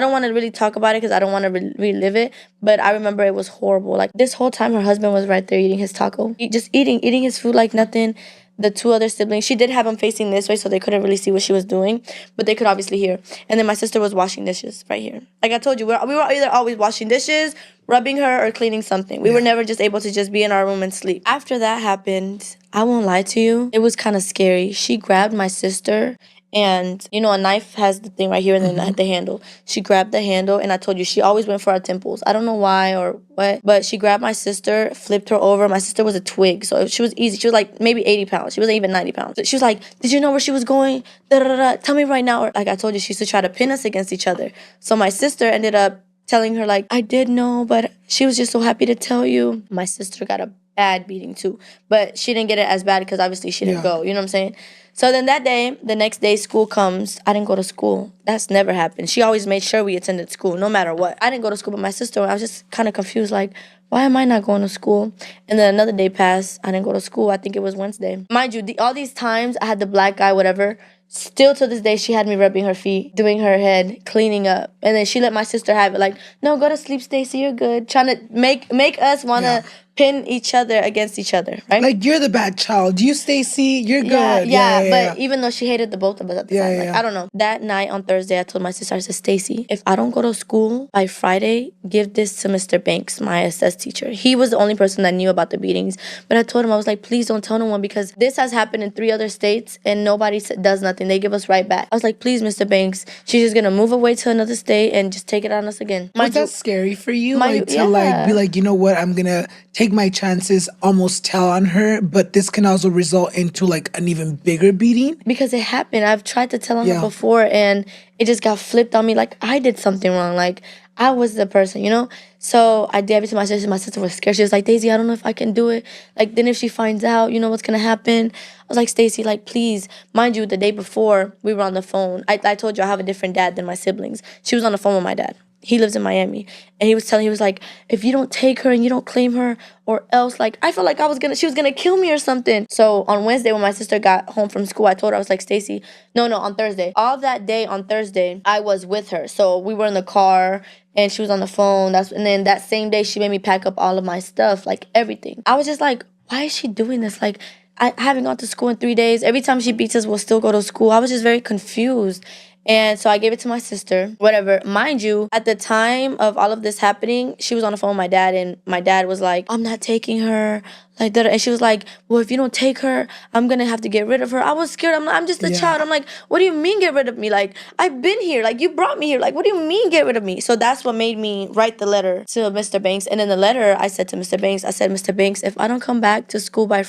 don't want to really talk about it because I don't want to relive it. But I remember it was horrible. Like this whole time her husband was right there eating his taco. Just eating his food like nothing. The 2 other siblings, she did have them facing this way so they couldn't really see what she was doing, but they could obviously hear. And then my sister was washing dishes right here. Like I told you, we were either always washing dishes, rubbing her, or cleaning something. We were never just able to just be in our room and sleep. After that happened, I won't lie to you, it was kind of scary. She grabbed my sister, and you know a knife has the thing right here and then the handle. She grabbed the handle, and I told you she always went for our temples. I don't know why or what, but she grabbed my sister, flipped her over. My sister was a twig, so she was easy. She was like maybe 80 pounds. She wasn't even 90 pounds. She was like, did you know where she was going? Da, da, da, da. Tell me right now. Or like I told you, she used to try to pin us against each other. So my sister ended up telling her like, I did know, but she was just so happy to tell you. My sister got a bad beating too, but she didn't get it as bad because obviously she didn't go. You know what I'm saying? So then the next day school comes. I didn't go to school. That's never happened. She always made sure we attended school no matter what. I didn't go to school, but my sister, I was just kind of confused, like, why am I not going to school? And then another day passed. I didn't go to school. I think it was Wednesday. Mind you, all these times I had the black eye, whatever. Still to this day, she had me rubbing her feet, doing her head, cleaning up. And then she let my sister have it. Like, no, go to sleep, Stacey. You're good. Trying to make us want to pin each other against each other, right? Like, you're the bad child. You, Stacey, you're good. Yeah, but even though she hated the both of us at the time. Like, I don't know. That night on Thursday, I told my sister, I said, Stacey, if I don't go to school by Friday, give this to Mr. Banks, my SS teacher. He was the only person that knew about the beatings. But I told him, I was like, please don't tell no one because this has happened in 3 other states and nobody does nothing. They give us right back. I was like, please, Mr. Banks, she's just going to move away to another state and just take it on us again. Was that scary for you? Like, to like be like, you know what, I'm going to take my chances, almost tell on her, but this can also result into like an even bigger beating? Because it happened. I've tried to tell on her before and it just got flipped on me like I did something wrong. Like I was the person, you know? So I gave it to my sister. My sister was scared. She was like, Daisy, I don't know if I can do it. Like, then if she finds out, you know what's going to happen? I was like, Stacey, like, please. Mind you, the day before, we were on the phone. I told you I have a different dad than my siblings. She was on the phone with my dad. He lives in Miami. And he was like, if you don't take her and you don't claim her or else, like, I felt like she was going to kill me or something. So on Wednesday, when my sister got home from school, I told her, I was like, Stacey, no, on Thursday. All that day on Thursday, I was with her. So we were in the car and she was on the phone. And then that same day, she made me pack up all of my stuff, like everything. I was just like, why is she doing this? Like, I haven't gone to school in 3 days. Every time she beats us, we'll still go to school. I was just very confused. And so I gave it to my sister, whatever. Mind you, at the time of all of this happening, she was on the phone with my dad, and my dad was like, I'm not taking her. Like that. And she was like, well, if you don't take her, I'm going to have to get rid of her. I was scared. I'm just a child. I'm like, what do you mean get rid of me? Like, I've been here. Like, you brought me here. Like, what do you mean get rid of me? So that's what made me write the letter to Mr. Banks. And in the letter, I said to Mr. Banks, Mr. Banks, if I don't come back to school by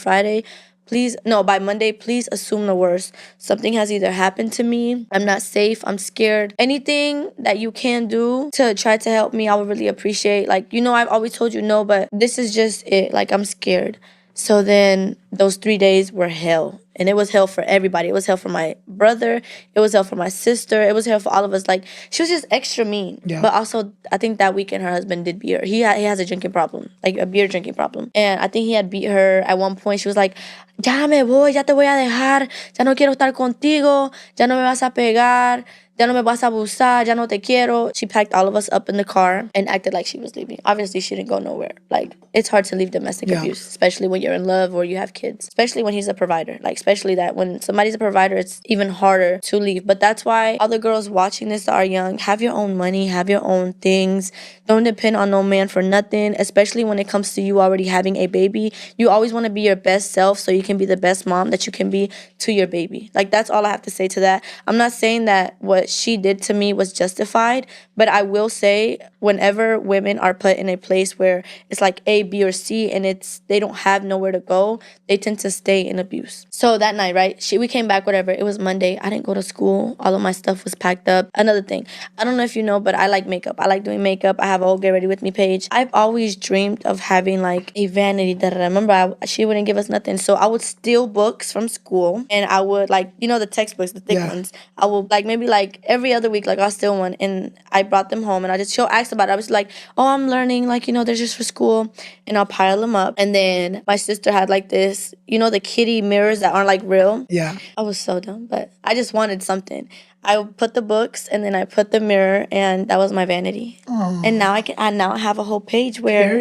by Monday, please assume the worst. Something has either happened to me. I'm not safe. I'm scared. Anything that you can do to try to help me, I would really appreciate. Like, I've always told you no, but this is just it. Like, I'm scared. So then those 3 days were hell. And it was hell for everybody. It was hell for my brother. It was hell for my sister. It was hell for all of us. Like, she was just extra mean. Yeah. But also, I think that weekend her husband did beat her. He has a drinking problem, like a beer drinking problem. And I think he had beat her at one point. She was like, ya me voy, ya te voy a dejar. Ya no quiero estar contigo. Ya no me vas a pegar. Ya no me vas a abusar, ya no te quiero. She packed all of us up in the car and acted like she was leaving. Obviously, she didn't go nowhere. Like, it's hard to leave domestic abuse, especially when you're in love or you have kids, especially when he's a provider. Like, especially that when somebody's a provider, it's even harder to leave. But that's why all the girls watching this that are young, have your own money, have your own things. Don't depend on no man for nothing, especially when it comes to you already having a baby. You always want to be your best self so you can be the best mom that you can be to your baby. Like, that's all I have to say to that. I'm not saying that what she did to me was justified, but I will say whenever women are put in a place where it's like A, B, or C and they don't have nowhere to go, they tend to stay in abuse. So that night, right, we came back, whatever, it was Monday. I didn't go to school. All of my stuff was packed up. Another thing, I don't know if you know, but I like makeup. I like doing makeup. I have a whole Get Ready With Me page. I've always dreamed of having like a vanity that I remember she wouldn't give us nothing. So I would steal books from school and I would like, the textbooks, the thick ones. I would like maybe like every other week, like I'll steal one and I brought them home and she'll ask about it. I was like, oh, I'm learning, like, they're just for school, and I'll pile them up. And then my sister had like this, the kitty mirrors that aren't like real. Yeah. I was so dumb, but I just wanted something. I put the books and then I put the mirror and that was my vanity. Aww. And now I now have a whole page where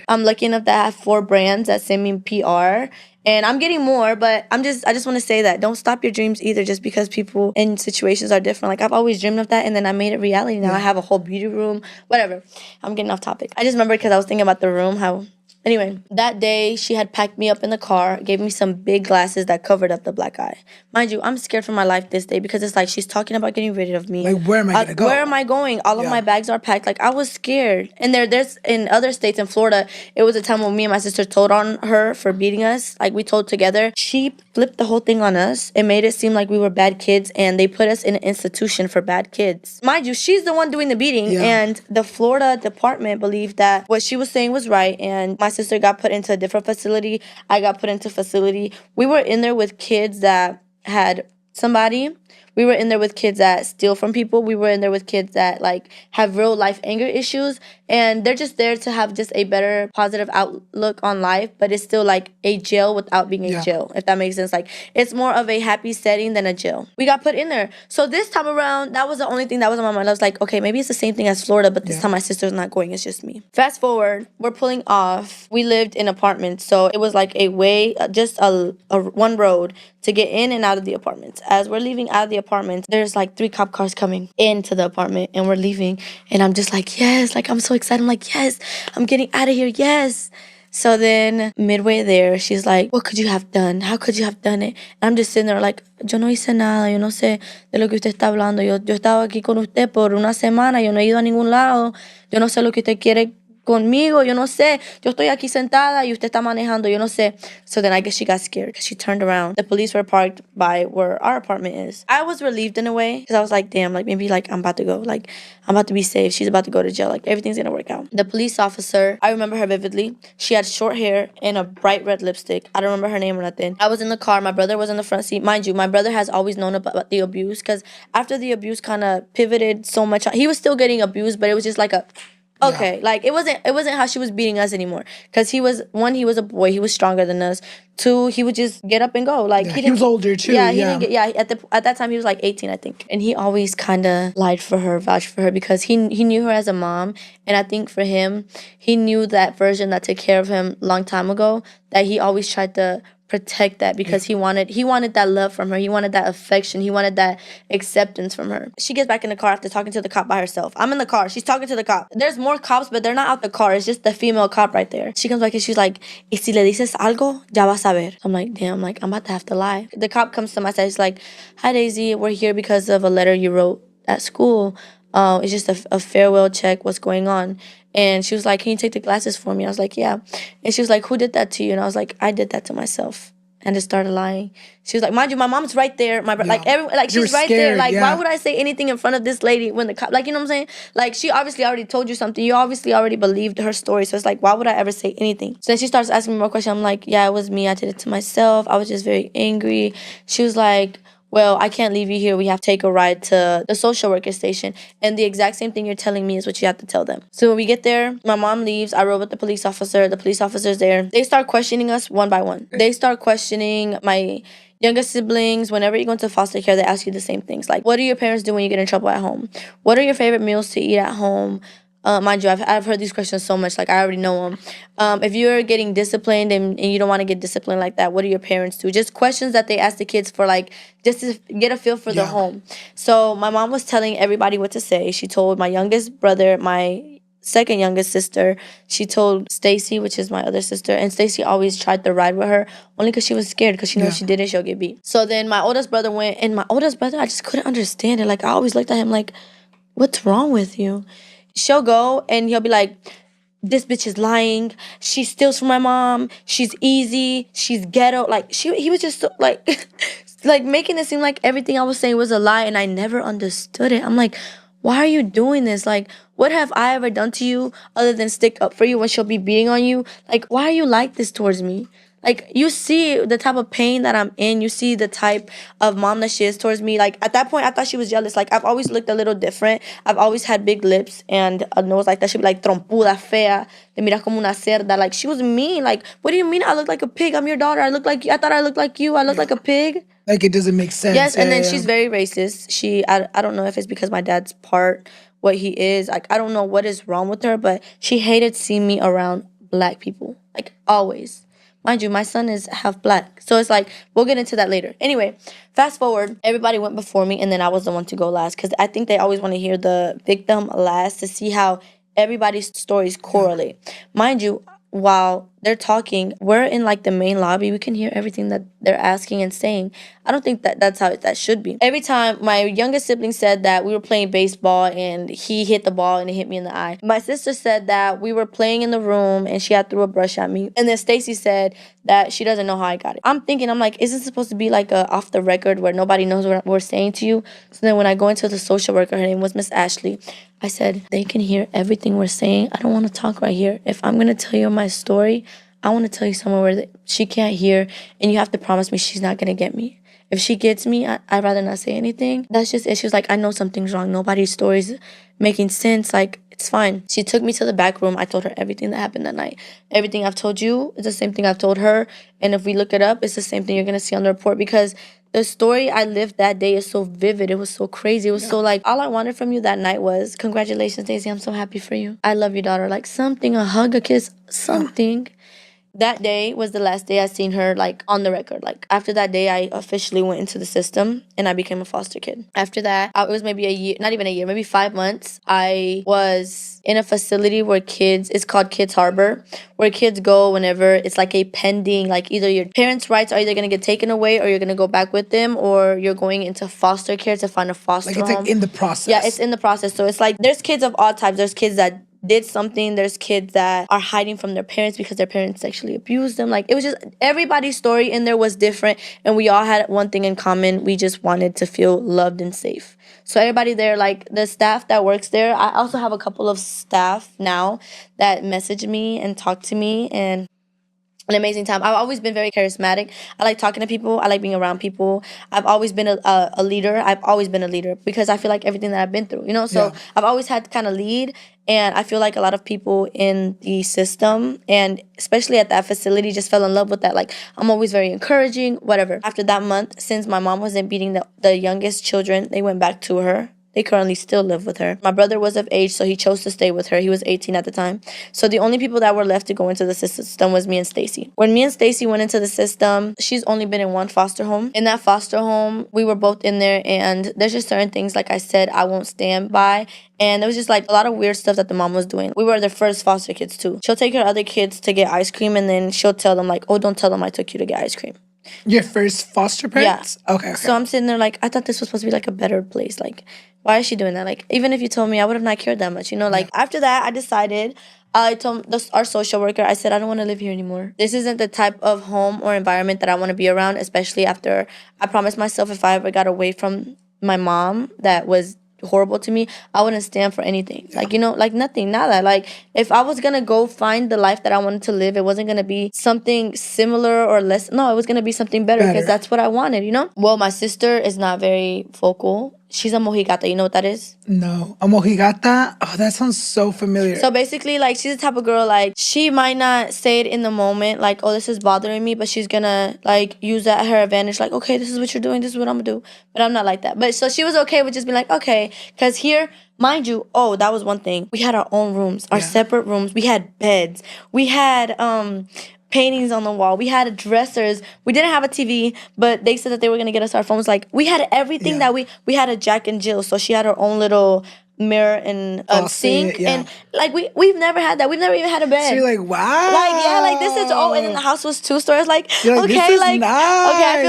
I'm lucky enough to have 4 brands that send me PR. And I'm getting more, but I just want to say that don't stop your dreams either just because people in situations are different. Like, I've always dreamed of that, and then I made it reality. Now I have a whole beauty room, whatever. I'm getting off topic. I just remember because I was thinking about the room, how... Anyway, that day, she had packed me up in the car, gave me some big glasses that covered up the black eye. Mind you, I'm scared for my life this day because it's like she's talking about getting rid of me. Like, where am I going to go? Where am I going? All of my bags are packed. Like, I was scared. And there's in other states, in Florida, it was a time when me and my sister told on her for beating us. Like, we told together. She flipped the whole thing on us and made it seem like we were bad kids, and they put us in an institution for bad kids. Mind you, she's the one doing the beating, and the Florida department believed that what she was saying was right, and my sister got put into a different facility. I got put into facility. We were in there with kids that had somebody. We were in there with kids that steal from people. We were in there with kids that like have real life anger issues, and they're just there to have just a better positive outlook on life, but it's still like a jail without being a jail, if that makes sense. Like, it's more of a happy setting than a jail. We got put in there. So this time around, that was the only thing that was on my mind. I was like, okay, maybe it's the same thing as Florida, but this time my sister's not going. It's just me. Fast forward, we're pulling off. We lived in apartments, so it was like a way, just a one road to get in and out of the apartments. As we're leaving out of the apartments, there's like 3 cop cars coming into the apartment, and we're leaving. And I'm just like, yes, like I'm so excited. I'm like, yes, I'm getting out of here, yes. So then midway there, she's like, what could you have done? How could you have done it? And I'm just sitting there like, yo no hice nada, yo no sé de lo que usted está hablando. Yo estaba aquí con usted por una semana, yo no he ido a ningún lado, yo no sé lo que usted quiere conmigo, yo no sé, yo estoy aquí sentada y usted está manejando, yo no sé. So then I guess she got scared because she turned around. The police were parked by where our apartment is. I was relieved in a way because I was like, damn, like maybe like I'm about to go, like I'm about to be safe. She's about to go to jail, like everything's gonna work out. The police officer, I remember her vividly. She had short hair and a bright red lipstick. I don't remember her name or nothing. I was in the car, my brother was in the front seat. Mind you, my brother has always known about the abuse because after the abuse kind of pivoted so much, he was still getting abused, but it was just like a Okay, like it wasn't how she was beating us anymore. Cause he was a boy. He was stronger than us. Two, he would just get up and go. Like Yeah, he he didn't. was older too, Yeah, he yeah. didn't get. Yeah, at that time he was like 18, I think. And he always kind of lied for her, vouched for her because he knew her as a mom. And I think for him, he knew that version that took care of him long time ago. That he always tried to protect that because he wanted that love from her. He wanted that affection. He wanted that acceptance from her. She gets back in the car after talking to the cop by herself. I'm in the car. She's talking to the cop. There's more cops, but they're not out the car. It's just the female cop right there. She comes back and she's like, "Y si le dices algo, ya vas a ver." I'm like, damn, like I'm about to have to lie. The cop comes to my side. He's like, "Hi Daisy, we're here because of a letter you wrote at school. It's just a farewell check. What's going on?" And she was like, "Can you take the glasses for me?" I was like, "Yeah." And she was like, "Who did that to you?" And I was like, "I did that to myself." And just started lying. She was like, "Mind you, my mom's right there. Like everyone, like You were she's right there. scared, Like yeah. why would I say anything in front of this lady when the cop, like you know what I'm saying? Like she obviously already told you something. You obviously already believed her story. So it's like, why would I ever say anything?" So then she starts asking me more questions. I'm like, "Yeah, it was me. I did it to myself. I was just very angry." She was like, "Well, I can't leave you here. We have to take a ride to the social worker station." And the exact same thing you're telling me is what you have to tell them. So when we get there, my mom leaves. I rode with the police officer. The police officer's there. They start questioning us one by one. They start questioning my younger siblings. Whenever you go into foster care, they ask you the same things. Like, what do your parents do when you get in trouble at home? What are your favorite meals to eat at home? Mind you, I've heard these questions so much, like I already know them. If you're getting disciplined and you don't want to get disciplined like that, what do your parents do? Just questions that they ask the kids for, like, just to get a feel for the home. So my mom was telling everybody what to say. She told my youngest brother, my second youngest sister, she told Stacy, which is my other sister, and Stacy always tried to ride with her only because she was scared because she knows if she didn't, she'll get beat. So then my oldest brother went, and my oldest brother, I just couldn't understand it. Like I always looked at him like, what's wrong with you? She'll go and he'll be like, "This bitch is lying. She steals from my mom. She's easy. She's ghetto." Like he was just so, like, like making it seem like everything I was saying was a lie, and I never understood it. I'm like, why are you doing this? Like, what have I ever done to you other than stick up for you when she'll be beating on you? Like, why are you like this towards me? Like, you see the type of pain that I'm in. You see the type of mom that she is towards me. Like, at that point, I thought she was jealous. Like, I've always looked a little different. I've always had big lips and a nose like that. She'd be like, "Trompuda, fea, te miras como una cerda." Like, she was mean. Like, what do you mean I look like a pig? I'm your daughter. I look like you. I thought I looked like you. I look like a pig. Like it doesn't make sense. Yes, and then she's very racist. I don't know if it's because my dad's part, what he is. Like, I don't know what is wrong with her, but she hated seeing me around black people. Like, always. Mind you, my son is half black. So it's like, we'll get into that later. Anyway, fast forward, everybody went before me, and then I was the one to go last. Because I think they always want to hear the victim last to see how everybody's stories correlate. Mind you, while they're talking, we're in like the main lobby. We can hear everything that they're asking and saying. I don't think that's how that should be. Every time my youngest sibling said that we were playing baseball and he hit the ball and it hit me in the eye. My sister said that we were playing in the room and she had threw a brush at me. And then Stacy said that she doesn't know how I got it. I'm like, is this supposed to be like a off the record where nobody knows what we're saying to you? So then when I go into the social worker, her name was Miss Ashley, I said, they can hear everything we're saying. I don't want to talk right here. If I'm going to tell you my story, I want to tell you somewhere where she can't hear, and you have to promise me she's not going to get me. If she gets me, I'd rather not say anything. That's just it. She was like, "I know something's wrong. Nobody's story's making sense. Like, it's fine." She took me to the back room. I told her everything that happened that night. Everything I've told you is the same thing I've told her. And if we look it up, it's the same thing you're going to see on the report because the story I lived that day is so vivid. It was so crazy. It was so like, all I wanted from you that night was, "Congratulations, Daisy. I'm so happy for you. I love you, daughter." Like something, a hug, a kiss, something. That day was the last day I seen her, like, on the record. Like, after that day, I officially went into the system and I became a foster kid. After that, it was maybe a year, not even a year, maybe 5 months. I was in a facility where it's called Kids Harbor, where kids go whenever it's like a pending, like either your parents' rights are either going to get taken away or you're going to go back with them or you're going into foster care to find a foster home. Like, it's like in the process. Yeah, it's in the process. So it's like, there's kids of all types. There's kids that did something. There's kids that are hiding from their parents because their parents sexually abused them. Like, it was just, everybody's story in there was different, and we all had one thing in common. We just wanted to feel loved and safe. So everybody there, like the staff that works there, I also have a couple of staff now that message me and talk to me, and an amazing time. I've always been very charismatic. I like talking to people. I like being around people. I've always been a leader. I've always been a leader because I feel like everything that I've been through, you know? So I've always had to kind of lead. And I feel like a lot of people in the system and especially at that facility just fell in love with that. Like, I'm always very encouraging, whatever. After that month, since my mom wasn't beating the youngest children, they went back to her. They currently still live with her. My brother was of age, so he chose to stay with her. He was 18 at the time. So the only people that were left to go into the system was me and Stacy. When me and Stacy went into the system, she's only been in one foster home. In that foster home, we were both in there, and there's just certain things, like I said, I won't stand by. And there was just like a lot of weird stuff that the mom was doing. We were their first foster kids too. She'll take her other kids to get ice cream, and then she'll tell them like, oh, don't tell them I took you to get ice cream. Your first foster parents? Yeah. Okay. So I'm sitting there like, I thought this was supposed to be like a better place. Like, why is she doing that? Like, even if you told me, I would have not cared that much, you know? Like, after that, I decided, I told our social worker, I said, I don't want to live here anymore. This isn't the type of home or environment that I want to be around, especially after I promised myself if I ever got away from my mom that was horrible to me, I wouldn't stand for anything. Like, you know, like nothing, nada. Like, if I was gonna go find the life that I wanted to live, it wasn't gonna be something similar or less. No, it was gonna be something better because that's what I wanted, you know? Well, my sister is not very vocal. She's a mojigata. You know what that is? No. A mojigata? Oh, that sounds so familiar. So basically, like, she's the type of girl, like, she might not say it in the moment, like, oh, this is bothering me, but she's gonna, like, use that at her advantage, like, okay, this is what you're doing, this is what I'm gonna do. But I'm not like that. But so she was okay with just being like, okay, because here, mind you, oh, that was one thing. We had our own rooms, our separate rooms. We had beds. We had, paintings on the wall. We had dressers. We didn't have a TV, but they said that they were gonna get us our phones. Like, we had everything that we had a Jack and Jill, so she had her own little mirror and sink, and like we've never had that. We've never even had a bed. So you're like, wow. Like, yeah, like this is and then the house was 2 stories. Like, you're like, okay, this is like nice. Okay,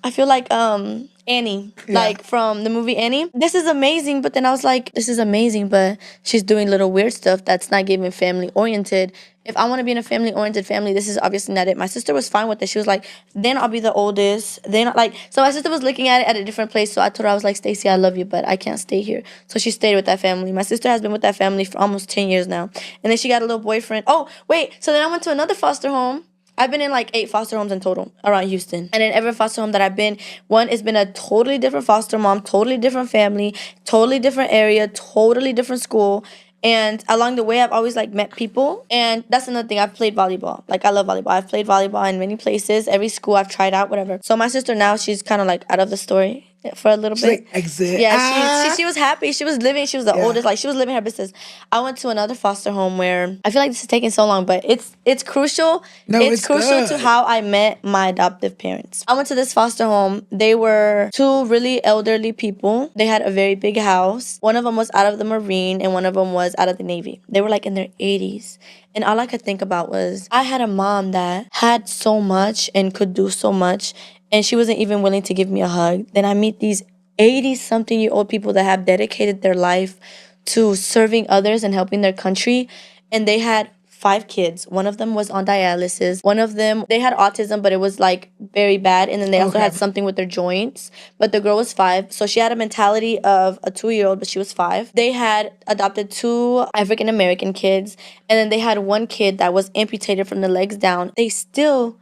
I feel like Annie, like from the movie Annie. This is amazing, but then I was like, this is amazing, but she's doing little weird stuff that's not giving family oriented. If I want to be in a family-oriented family, this is obviously not it. My sister was fine with it. She was like, then I'll be the oldest. Then, like, so my sister was looking at it at a different place. So I told her, I was like, Stacey, I love you, but I can't stay here. So she stayed with that family. My sister has been with that family for almost 10 years now. And then she got a little boyfriend. Oh, wait. So then I went to another foster home. I've been in like 8 foster homes in total around Houston. And in every foster home that I've been, one has been a totally different foster mom, totally different family, totally different area, totally different school. And along the way, I've always like met people. And that's another thing. I've played volleyball. Like, I love volleyball. I've played volleyball in many places. Every school I've tried out, whatever. So my sister now, she's kind of like out of the story for a little bit. Like, exit. Yeah, she was happy. She was living. She was the oldest. Like, she was living her business. I went to another foster home where I feel like this is taking so long, but it's crucial. No, it's crucial good. to how I met my adoptive parents. I went to this foster home. They were 2 really elderly people. They had a very big house. One of them was out of the Marine, and one of them was out of the Navy. They were like in their 80s. And all I could think about was, I had a mom that had so much and could do so much, and she wasn't even willing to give me a hug. Then I meet these 80-something-year-old people that have dedicated their life to serving others and helping their country. And they had 5 kids. One of them was on dialysis. One of them, they had autism, but it was like very bad. And then they also had something with their joints. But the girl was 5. So she had a mentality of a 2-year-old, but she was 5. They had adopted 2 African-American kids. And then they had 1 kid that was amputated from the legs down. They still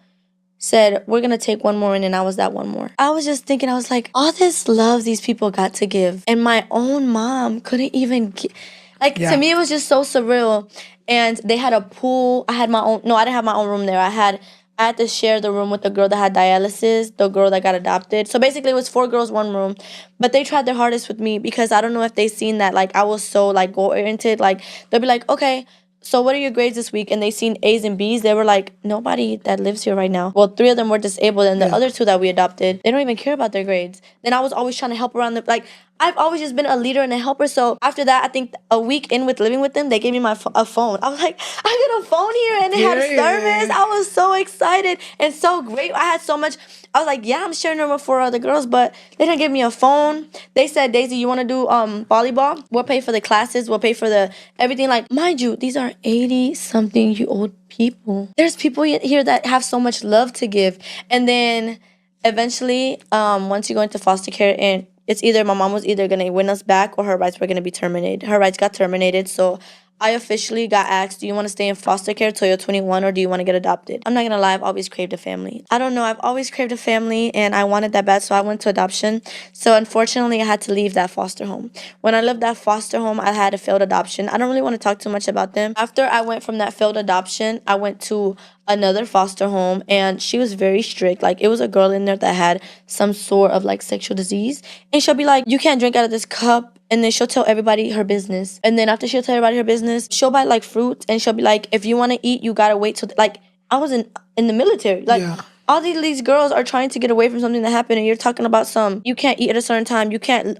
said, we're going to take 1 more in, and I was that 1 more. I was just thinking, I was like, all this love these people got to give, and my own mom couldn't even give. Like, to me, it was just so surreal. And they had a pool. I had my own, no, I didn't have my own room there. I had to share the room with the girl that had dialysis, the girl that got adopted. So basically, it was 4 girls, 1 room. But they tried their hardest with me because I don't know if they seen that, like, I was so, like, goal-oriented. Like, they'll be like, okay, so what are your grades this week? And they seen A's and B's. They were like, nobody that lives here right now. Well, 3 of them were disabled, and the other 2 that we adopted, they don't even care about their grades. Then I was always trying to help around them. Like, I've always just been a leader and a helper. So after that, I think a week in with living with them, they gave me a phone. I was like, I got a phone here, and it had service. I was so excited and so great. I had so much. I was like, yeah, I'm sharing a room with 4 other girls, but they didn't give me a phone. They said, Daisy, you want to do volleyball? We'll pay for the classes. We'll pay for the everything. Like, mind you, these are 80-something-year-old people. There's people here that have so much love to give. And then eventually, once you go into foster care, and it's either my mom was either going to win us back or her rights were going to be terminated. Her rights got terminated, so I officially got asked, do you want to stay in foster care till you're 21 or do you want to get adopted? I'm not going to lie, I've always craved a family. I don't know, I've always craved a family and I wanted that bad, so I went to adoption. So unfortunately, I had to leave that foster home. When I left that foster home, I had a failed adoption. I don't really want to talk too much about them. After I went from that failed adoption, I went to another foster home and she was very strict. Like, it was a girl in there that had some sort of like sexual disease, and she'll be like, you can't drink out of this cup, and then she'll tell everybody her business, and then after she'll tell everybody her business, she'll buy like fruit and she'll be like, if you want to eat, you gotta wait till like, I was in the military, like, all these girls are trying to get away from something that happened, and you're talking about you can't eat at a certain time, you can't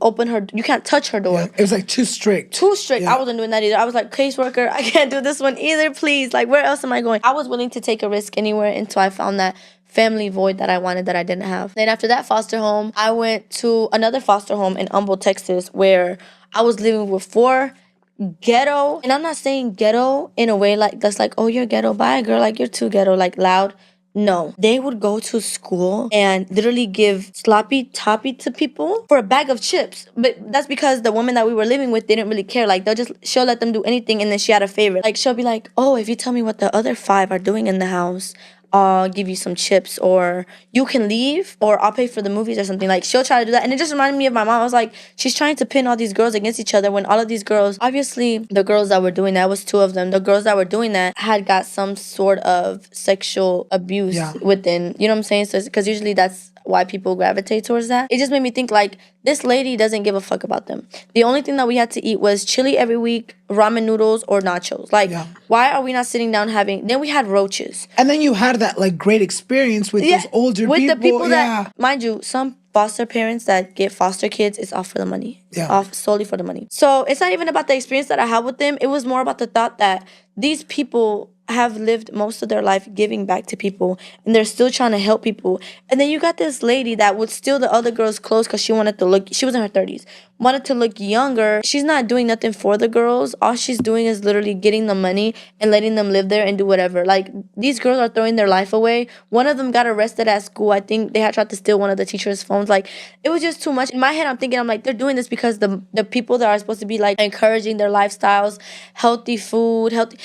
you can't touch her door. Yeah, it was like too strict. Too strict. Yeah. I wasn't doing that either. I was like, caseworker, I can't do this one either, please. Like, where else am I going? I was willing to take a risk anywhere until I found that family void that I wanted that I didn't have. Then after that foster home, I went to another foster home in Humble, Texas, where I was living with 4 ghetto, and I'm not saying ghetto in a way like that's like, oh, you're ghetto, bye girl, like you're too ghetto, like loud. No, they would go to school and literally give sloppy toppy to people for a bag of chips. But that's because the woman that we were living with didn't really care. Like, she'll let them do anything, and then she had a favorite. Like, she'll be like, oh, if you tell me what the other 5 are doing in the house, I'll give you some chips, or you can leave, or I'll pay for the movies or something. Like, she'll try to do that. And it just reminded me of my mom. I was like, she's trying to pin all these girls against each other when all of these girls, obviously the girls that were doing that, was 2 of them. The girls that were doing that had got some sort of sexual abuse within, you know what I'm saying? So, because usually that's why people gravitate towards that. It just made me think, like, this lady doesn't give a fuck about them. The only thing that we had to eat was chili every week, ramen noodles, or nachos. Like, why are we not sitting down having... Then we had roaches. And then you had that, like, great experience with those older people. With the people that... Mind you, some foster parents that get foster kids, it's off for the money. It's off solely for the money. So it's not even about the experience that I had with them. It was more about the thought that these people have lived most of their life giving back to people, and they're still trying to help people. And then you got this lady that would steal the other girls' clothes because she wanted to look... She was in her 30s. Wanted to look younger. She's not doing nothing for the girls. All she's doing is literally getting the money and letting them live there and do whatever. Like, these girls are throwing their life away. One of them got arrested at school. I think they had tried to steal one of the teachers' phones. Like, it was just too much. In my head, I'm thinking, I'm like, they're doing this because the people that are supposed to be, like, encouraging their lifestyles, healthy food, healthy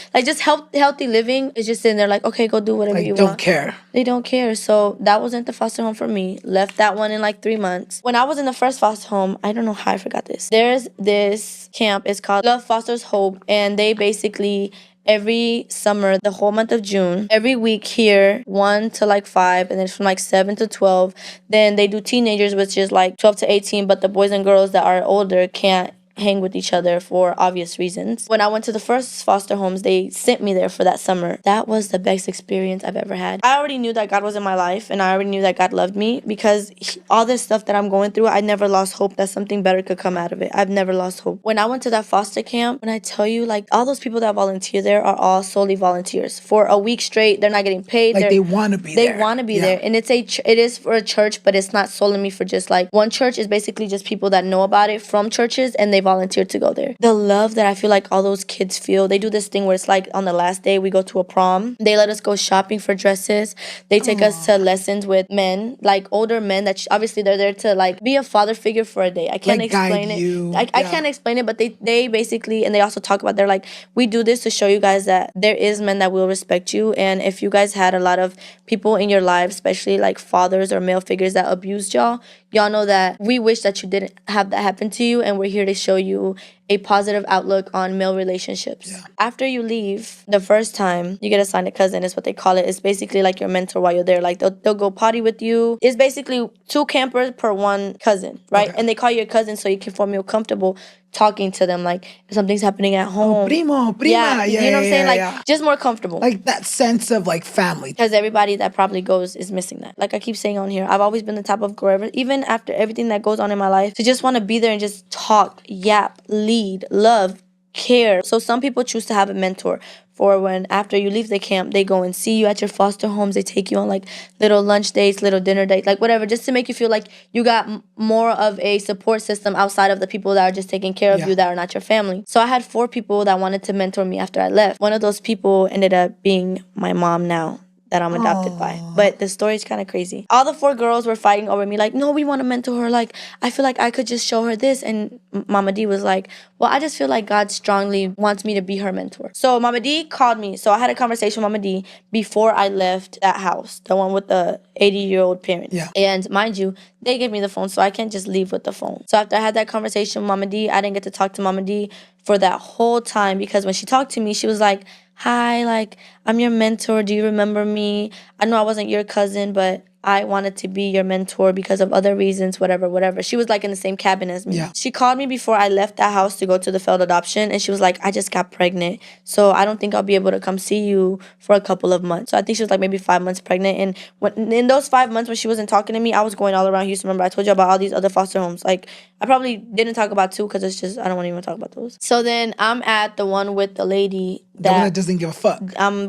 living, is just sitting there like, okay, go do whatever you want. They don't care. They don't care. So that wasn't the foster home for me. Left that one in like 3 months. When I was in the first foster home, I don't know how I forgot this. There's this camp. It's called Love Fosters Hope. And they basically, every summer, the whole month of June, every week here, 1 to like 5, and then from like 7 to 12. Then they do teenagers, which is like 12 to 18. But the boys and girls that are older can't hang with each other for obvious reasons. When I went to the first foster homes, they sent me there for that summer. That was the best experience I've ever had. I already knew that God was in my life, and I already knew that God loved me, because all this stuff that I'm going through, I never lost hope that something better could come out of it. I've never lost hope. When I went to that foster camp, when I tell you, like, all those people that volunteer there are all solely volunteers. For a week straight, they're not getting paid. Like, they want to be there. They want to be there. And it is for a church, but it's not solely for just like one church. Is basically just people that know about it from churches, and they volunteered to go there. The love that I feel like all those kids feel. They do this thing where it's like on the last day we go to a prom. They let us go shopping for dresses. They take us to lessons with men, like older men that obviously they're there to like be a father figure for a day. I can't explain it. I can't explain it, but they basically, and they also talk about, they're like, we do this to show you guys that there is men that will respect you, and if you guys had a lot of people in your lives, especially like fathers or male figures that abused y'all know that we wish that you didn't have that happen to you, and we're here to show you a positive outlook on male relationships. Yeah. After you leave, the first time you get assigned a cousin is what they call it. It's basically like your mentor while you're there. Like they'll go potty with you. It's basically 2 campers per 1 cousin, right? Okay. And they call you your cousin so you can feel comfortable talking to them, like if something's happening at home. Oh, primo, prima. Yeah, you know what I'm saying? Like just more comfortable. Like that sense of like family. Because everybody that probably goes is missing that. Like I keep saying on here, I've always been the type of girl, even after everything that goes on in my life, to just want to be there and just talk, yap, lead, love, care. So some people choose to have a mentor for when after you leave the camp, they go and see you at your foster homes. They take you on like little lunch dates, little dinner dates, like whatever, just to make you feel like you got more of a support system outside of the people that are just taking care of you that are not your family. So I had 4 people that wanted to mentor me after I left. One of those people ended up being my mom now. that I'm adopted by. But the story's kind of crazy. All the 4 girls were fighting over me, like, no, we want to mentor her. Like, I feel like I could just show her this. And Mama D was like, well, I just feel like God strongly wants me to be her mentor. So Mama D called me. So I had a conversation with Mama D before I left that house, the one with the 80-year-old parents. Yeah. And mind you, they gave me the phone, so I can't just leave with the phone. So after I had that conversation with Mama D, I didn't get to talk to Mama D for that whole time, because when she talked to me, she was like, hi, like, I'm your mentor. Do you remember me? I know I wasn't your cousin, but I wanted to be your mentor because of other reasons, whatever. She was like in the same cabin as me. Yeah. She called me before I left that house to go to the failed adoption, and she was like, I just got pregnant, so I don't think I'll be able to come see you for a couple of months. So I think she was like maybe 5 months pregnant. And in those 5 months when she wasn't talking to me, I was going all around Houston. Remember, I told you about all these other foster homes. Like, I probably didn't talk about 2 because it's just, I don't want to even talk about those. So then I'm at the one with the lady The one that doesn't give a fuck.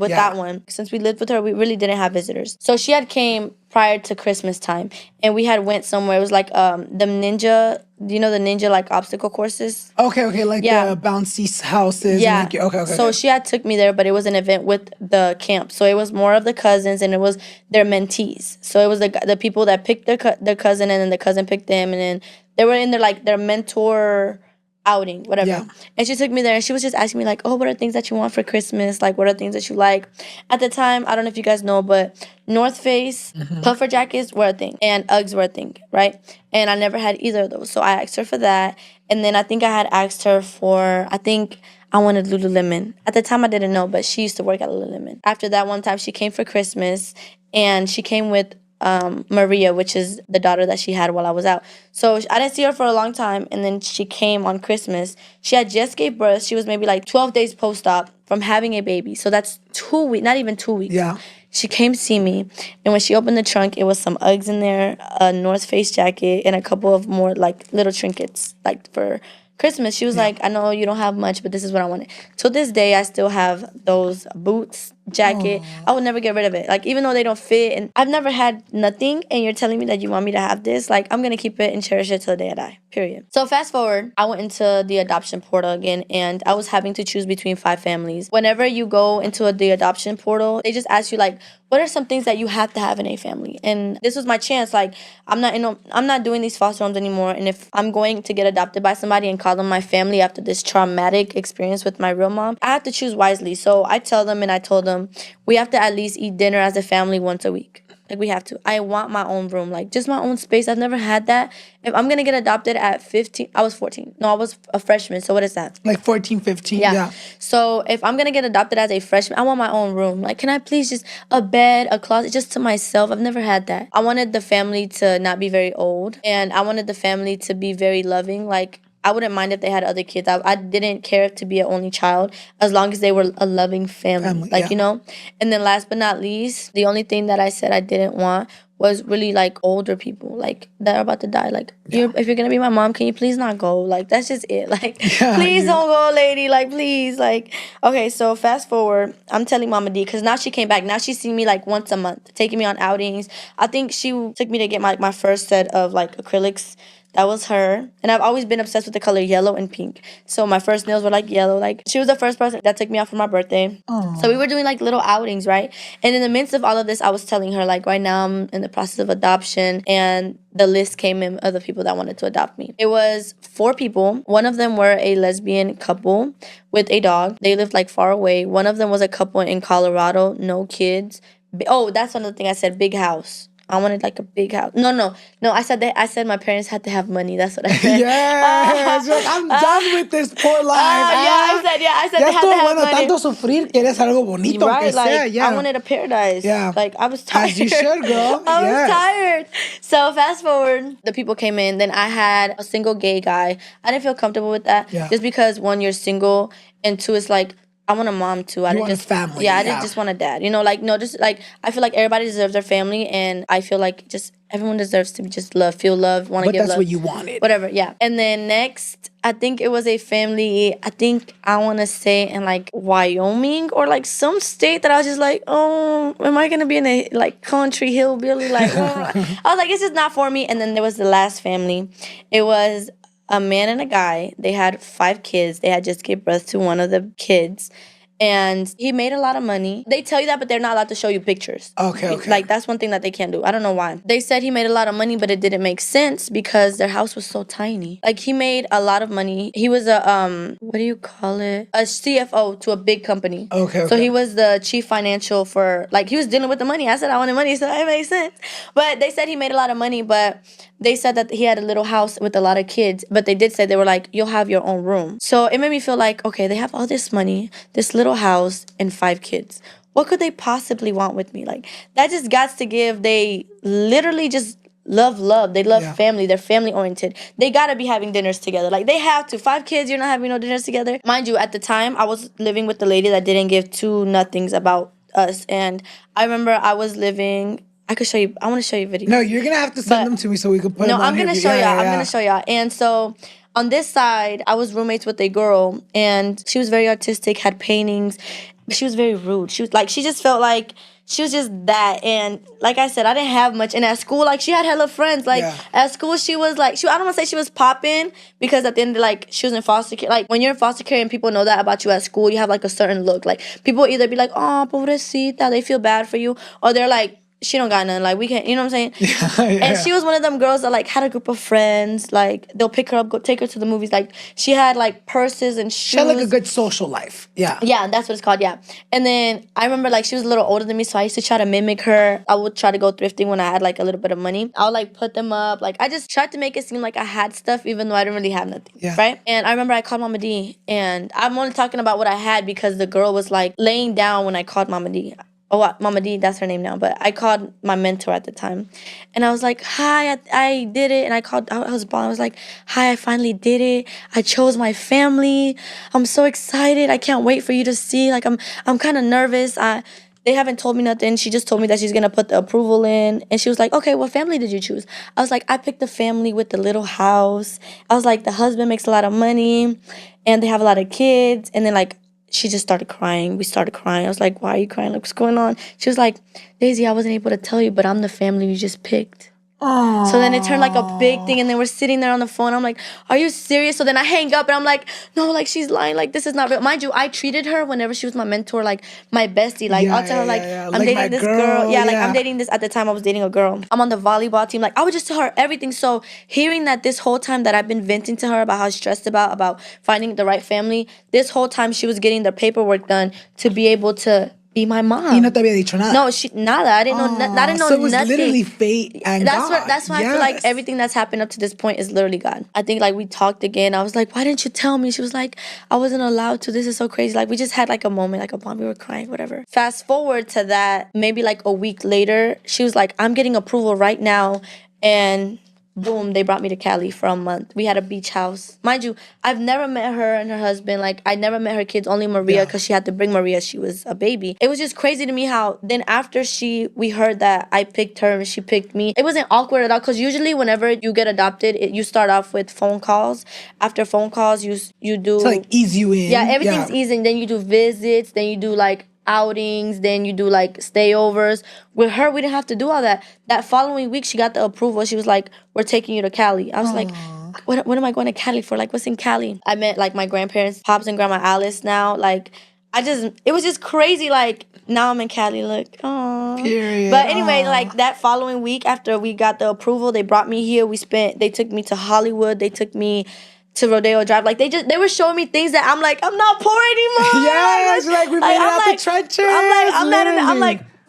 with that one. Since we lived with her, we really didn't have visitors. So she had came prior to Christmas time, and we had went somewhere. It was like the ninja, you know, the ninja like obstacle courses. Okay, like the bouncy houses. Yeah. And like, okay. So she had took me there, but it was an event with the camp. So it was more of the cousins, and it was their mentees. So it was the people that picked their cousin, and then the cousin picked them, and then they were in their mentor outing, whatever. Yeah. And she took me there, and she was just asking me like, oh, what are things that you want for Christmas? Like, what are things that you like? At the time, I don't know if you guys know, but North Face puffer jackets were a thing, and Uggs were a thing, right? And I never had either of those. So I asked her for that. And then I think I had asked her for, I wanted Lululemon. At the time, I didn't know, but she used to work at Lululemon. After that one time, she came for Christmas, and she came with Maria, which is the daughter that she had while I was out. So I didn't see her for a long time, and then she came on Christmas. She had just gave birth. She was maybe like 12 days post-op from having a baby. So that's 2 weeks, not even 2 weeks. Yeah. She came see me, and when she opened the trunk, it was some Uggs in there, a North Face jacket, and a couple of more like little trinkets, like for Christmas. She was like, I know you don't have much, but this is what I wanted. To this day, I still have those boots, jacket. I would never get rid of it. Like, even though they don't fit, and I've never had nothing, and you're telling me that you want me to have this, like, I'm gonna keep it and cherish it till the day I die, period. So fast forward, I went into the adoption portal again, and I was having to choose between 5 families. Whenever you go into the adoption portal, they just ask you like, what are some things that you have to have in a family? And this was my chance. Like, I'm not doing these foster homes anymore. And if I'm going to get adopted by somebody and call them my family after this traumatic experience with my real mom, I have to choose wisely. So I tell them, and I told them, we have to at least eat dinner as a family once a week. Like, we have to. I want my own room, like just my own space. I've never had that. If I'm gonna get adopted at 15, I was 14. No, I was a freshman. So what is that? Like 14, 15. Yeah. So if I'm gonna get adopted as a freshman, I want my own room. Like, can I please just a bed, a closet, just to myself? I've never had that. I wanted the family to not be very old, and I wanted the family to be very loving. Like, I wouldn't mind if they had other kids. I didn't care to be an only child as long as they were a loving family. Like, you know? And then last but not least, the only thing that I said I didn't want was really like older people, like that are about to die. Like, if you're gonna be my mom, can you please not go? Like, that's just it. Like, please don't go, lady. Like, please. Like, okay, so fast forward, I'm telling Mama D, because now she came back. Now she's seeing me like once a month, taking me on outings. I think she took me to get my first set of like acrylics. That was her. And I've always been obsessed with the color yellow and pink. So my first nails were like yellow. Like, she was the first person that took me out for my birthday. Aww. So we were doing like little outings, right? And in the midst of all of this, I was telling her like, right now I'm in the process of adoption, and the list came in of the people that wanted to adopt me. It was 4 people. One of them were a lesbian couple with a dog. They lived like far away. One of them was a couple in Colorado, no kids. Oh, that's another thing I said, big house. I wanted like a big house. No. I said my parents had to have money. That's what I said. Yes. Like, I'm done with this poor life. I said they had to have money. Tanto sufrir, quieres algo bonito, right, like, sea. Yeah. I wanted a paradise. Yeah. Like, I was tired. As you should, girl. I was tired. So fast forward, the people came in. Then I had a single gay guy. I didn't feel comfortable with that. Yeah. Just because 1, you're single, and 2, it's like, I want a mom too. I didn't just family. Yeah, I didn't just want a dad. You know, like, no, just like, I feel like everybody deserves their family, and I feel like just everyone deserves to be just loved, feel loved, want to give love. But that's what you wanted. Whatever, yeah. And then next, I think it was a family, I want to say in like Wyoming or like some state that I was just like, oh, am I going to be in a like country hillbilly? Like, oh. I was like, this is not for me. And then there was the last family. It was a man and a guy. They had 5 kids. They had just gave birth to one of the kids. And he made a lot of money. They tell you that, but they're not allowed to show you pictures. Okay. Like, that's one thing that they can't do. I don't know why. They said he made a lot of money, but it didn't make sense because their house was so tiny. Like, he made a lot of money. He was a, what do you call it? A CFO to a big company. Okay. So he was the chief financial for, like, he was dealing with the money. I said I wanted money, so that makes sense. But they said he made a lot of money, but they said that he had a little house with a lot of kids. But they did say, they were like, you'll have your own room. So it made me feel like, okay, they have all this money, this little house, and 5 kids. What could they possibly want with me? Like, that just got to give. They literally just love. They love family. They're family oriented. They gotta be having dinners together. Like, they have to. 5 kids, you're not having no dinners together. Mind you, at the time, I was living with the lady that didn't give 2 nothings about us. And I remember I was living... I could show you. I want to show you videos. No, you're gonna have to send them to me so we can put them on I'm gonna here. show y'all. I'm gonna show y'all. And so on this side, I was roommates with a girl, and she was very artistic, had paintings, but she was very rude. She was like, she just felt like she was just that. And like I said, I didn't have much. And at school, like, she had hella friends. Like, at school, she was like, I don't want to say she was popping, because at the end, like, she was in foster care. Like, when you're in foster care and people know that about you at school, you have like a certain look. Like, people either be like, oh, pobrecita, they feel bad for you, or they're like, she don't got nothing. Like, we can't, you know what I'm saying? And she was one of them girls that, like, had a group of friends. Like, they'll pick her up, go take her to the movies. Like, she had, like, purses and shoes. She had, like, a good social life. Yeah, that's what it's called, And then I remember, like, she was a little older than me, so I used to try to mimic her. I would try to go thrifting when I had, like, a little bit of money. I would, like, put them up. Like, I just tried to make it seem like I had stuff, even though I didn't really have nothing, right? And I remember I called Mama D, and I'm only talking about what I had because the girl was, like, laying down when I called Mama D. Oh, Mama D, that's her name now. But I called my mentor at the time. And I was like, hi, I did it. And I was bawling. I was like, hi, I finally did it. I chose my family. I'm so excited. I can't wait for you to see. Like, I'm kind of nervous. They haven't told me nothing. She just told me that she's going to put the approval in. And she was like, okay, what family did you choose? I was like, I picked the family with the little house. I was like, the husband makes a lot of money. And they have a lot of kids. And then, like, she just started crying. We started crying. I was like, why are you crying? Like, what's going on? She was like, Daisy, I wasn't able to tell you, but I'm the family you just picked. Aww. So then it turned like a big thing, and then we're sitting there on the phone. I'm like, are you serious? So then I hang up, and I'm like, no, like, she's lying. Like, this is not real. Mind you, I treated her whenever she was my mentor, like, my bestie. Like, I'll tell her, like, I'm like dating this girl. Yeah, like, I'm dating this. At the time, I was dating a girl. I'm on the volleyball team. Like, I would just tell her everything. So hearing that this whole time that I've been venting to her about how stressed about finding the right family, this whole time she was getting the paperwork done to be able to be my mom. Y no te había dicho nada. No, nada. I didn't know. I didn't know so it was nothing. Literally fate and God. That's why I feel like everything that's happened up to this point is literally God. I think, like, we talked again. I was like, why didn't you tell me? She was like, I wasn't allowed to. This is so crazy. Like, we just had like a moment, like a bond. We were crying, whatever. Fast forward to that, maybe like a week later, she was like, I'm getting approval right now, and boom, they brought me to Cali for a month. We had a beach house. Mind you, I've never met her and her husband. Like, I never met her kids, only Maria, because she had to bring Maria. She was a baby. It was just crazy to me how then after we heard that I picked her and she picked me, it wasn't awkward at all, because usually whenever you get adopted, you start off with phone calls. After phone calls, you do... To, like, ease you in. Yeah, everything's easy. And then you do visits. Then you do, like, outings, then you do like stayovers. With her, we didn't have to do all that. That following week, she got the approval. She was like, we're taking you to Cali. I was like, what am I going to Cali for? Like, what's in Cali? I met like my grandparents, Pops and Grandma Alice now. Like, it was just crazy. Like, now I'm in Cali, look. Aww. Period. But anyway, like, that following week after we got the approval, they brought me here. They took me to Hollywood. They took me to Rodeo Drive. Like, they were showing me things that I'm like, I'm not poor anymore. Yeah, it's like we made it out the trenches.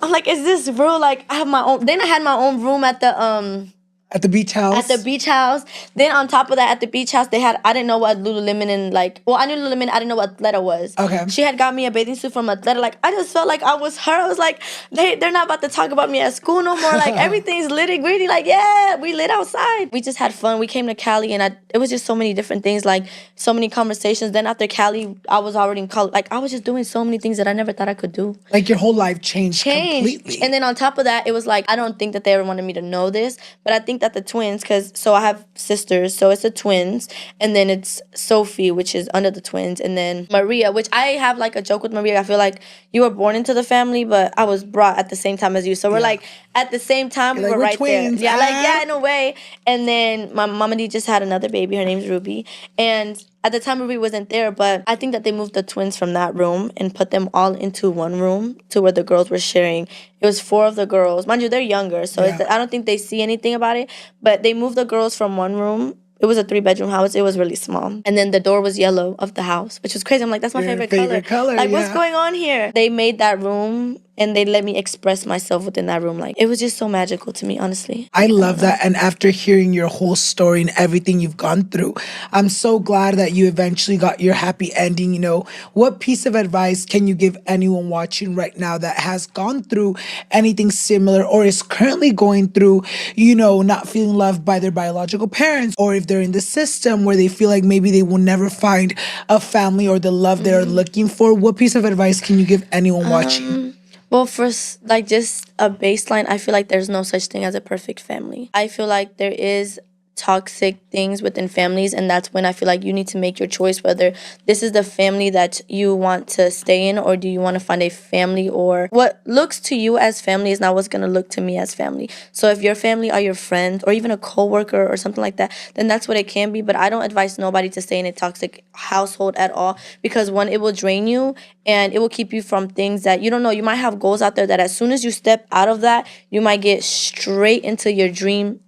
I'm like, is this real? Like, I have my own. Then I had my own room at the beach house. At the beach house. Then on top of that, at the beach house, I didn't know what Lululemon I knew Lululemon, I didn't know what Athleta was. Okay. She had got me a bathing suit from Athleta. Like, I just felt like I was her. I was like, they're not about to talk about me at school no more. Like, everything's litty gritty. Like, yeah, we lit outside. We just had fun. We came to Cali, and it was just so many different things. Like, so many conversations. Then after Cali, I was already in college. Like, I was just doing so many things that I never thought I could do. Like, your whole life changed completely. And then on top of that, it was like, I don't think that they ever wanted me to know this, but I think that the twins, so I have sisters, so it's the twins, and then it's Sophie, which is under the twins, and then Maria, which I have like a joke with Maria. I feel like you were born into the family, but I was brought at the same time as you. So we're like, at the same time, we're right twins, there. Yeah, in a way. And then my mama D just had another baby. Her name's Ruby. And At the time, Ruby wasn't there, but I think that they moved the twins from that room and put them all into one room to where the girls were sharing. It was 4 of the girls. Mind you, they're younger, so I don't think they see anything about it. But they moved the girls from one room. It was a 3-bedroom house. It was really small. And then the door was yellow of the house, which was crazy. I'm like, that's my favorite color. Like, what's going on here? They made that room and they let me express myself within that room. Like, it was just so magical to me, honestly. I love that. And after hearing your whole story and everything you've gone through, I'm so glad that you eventually got your happy ending. You know, what piece of advice can you give anyone watching right now that has gone through anything similar or is currently going through, you know, not feeling loved by their biological parents, or if they're in the system where they feel like maybe they will never find a family or the love they're looking for? What piece of advice can you give anyone watching? Well, first, like, just a baseline, I feel like there's no such thing as a perfect family. I feel like there is toxic things within families, and that's when I feel like you need to make your choice whether this is the family that you want to stay in, or do you want to find a family, or what looks to you as family is not what's going to look to me as family. So if your family are your friends or even a coworker or something like that, then that's what it can be. But I don't advise nobody to stay in a toxic household at all, because one, it will drain you and it will keep you from things that you don't know. You might have goals out there that as soon as you step out of that, you might get straight into your dream,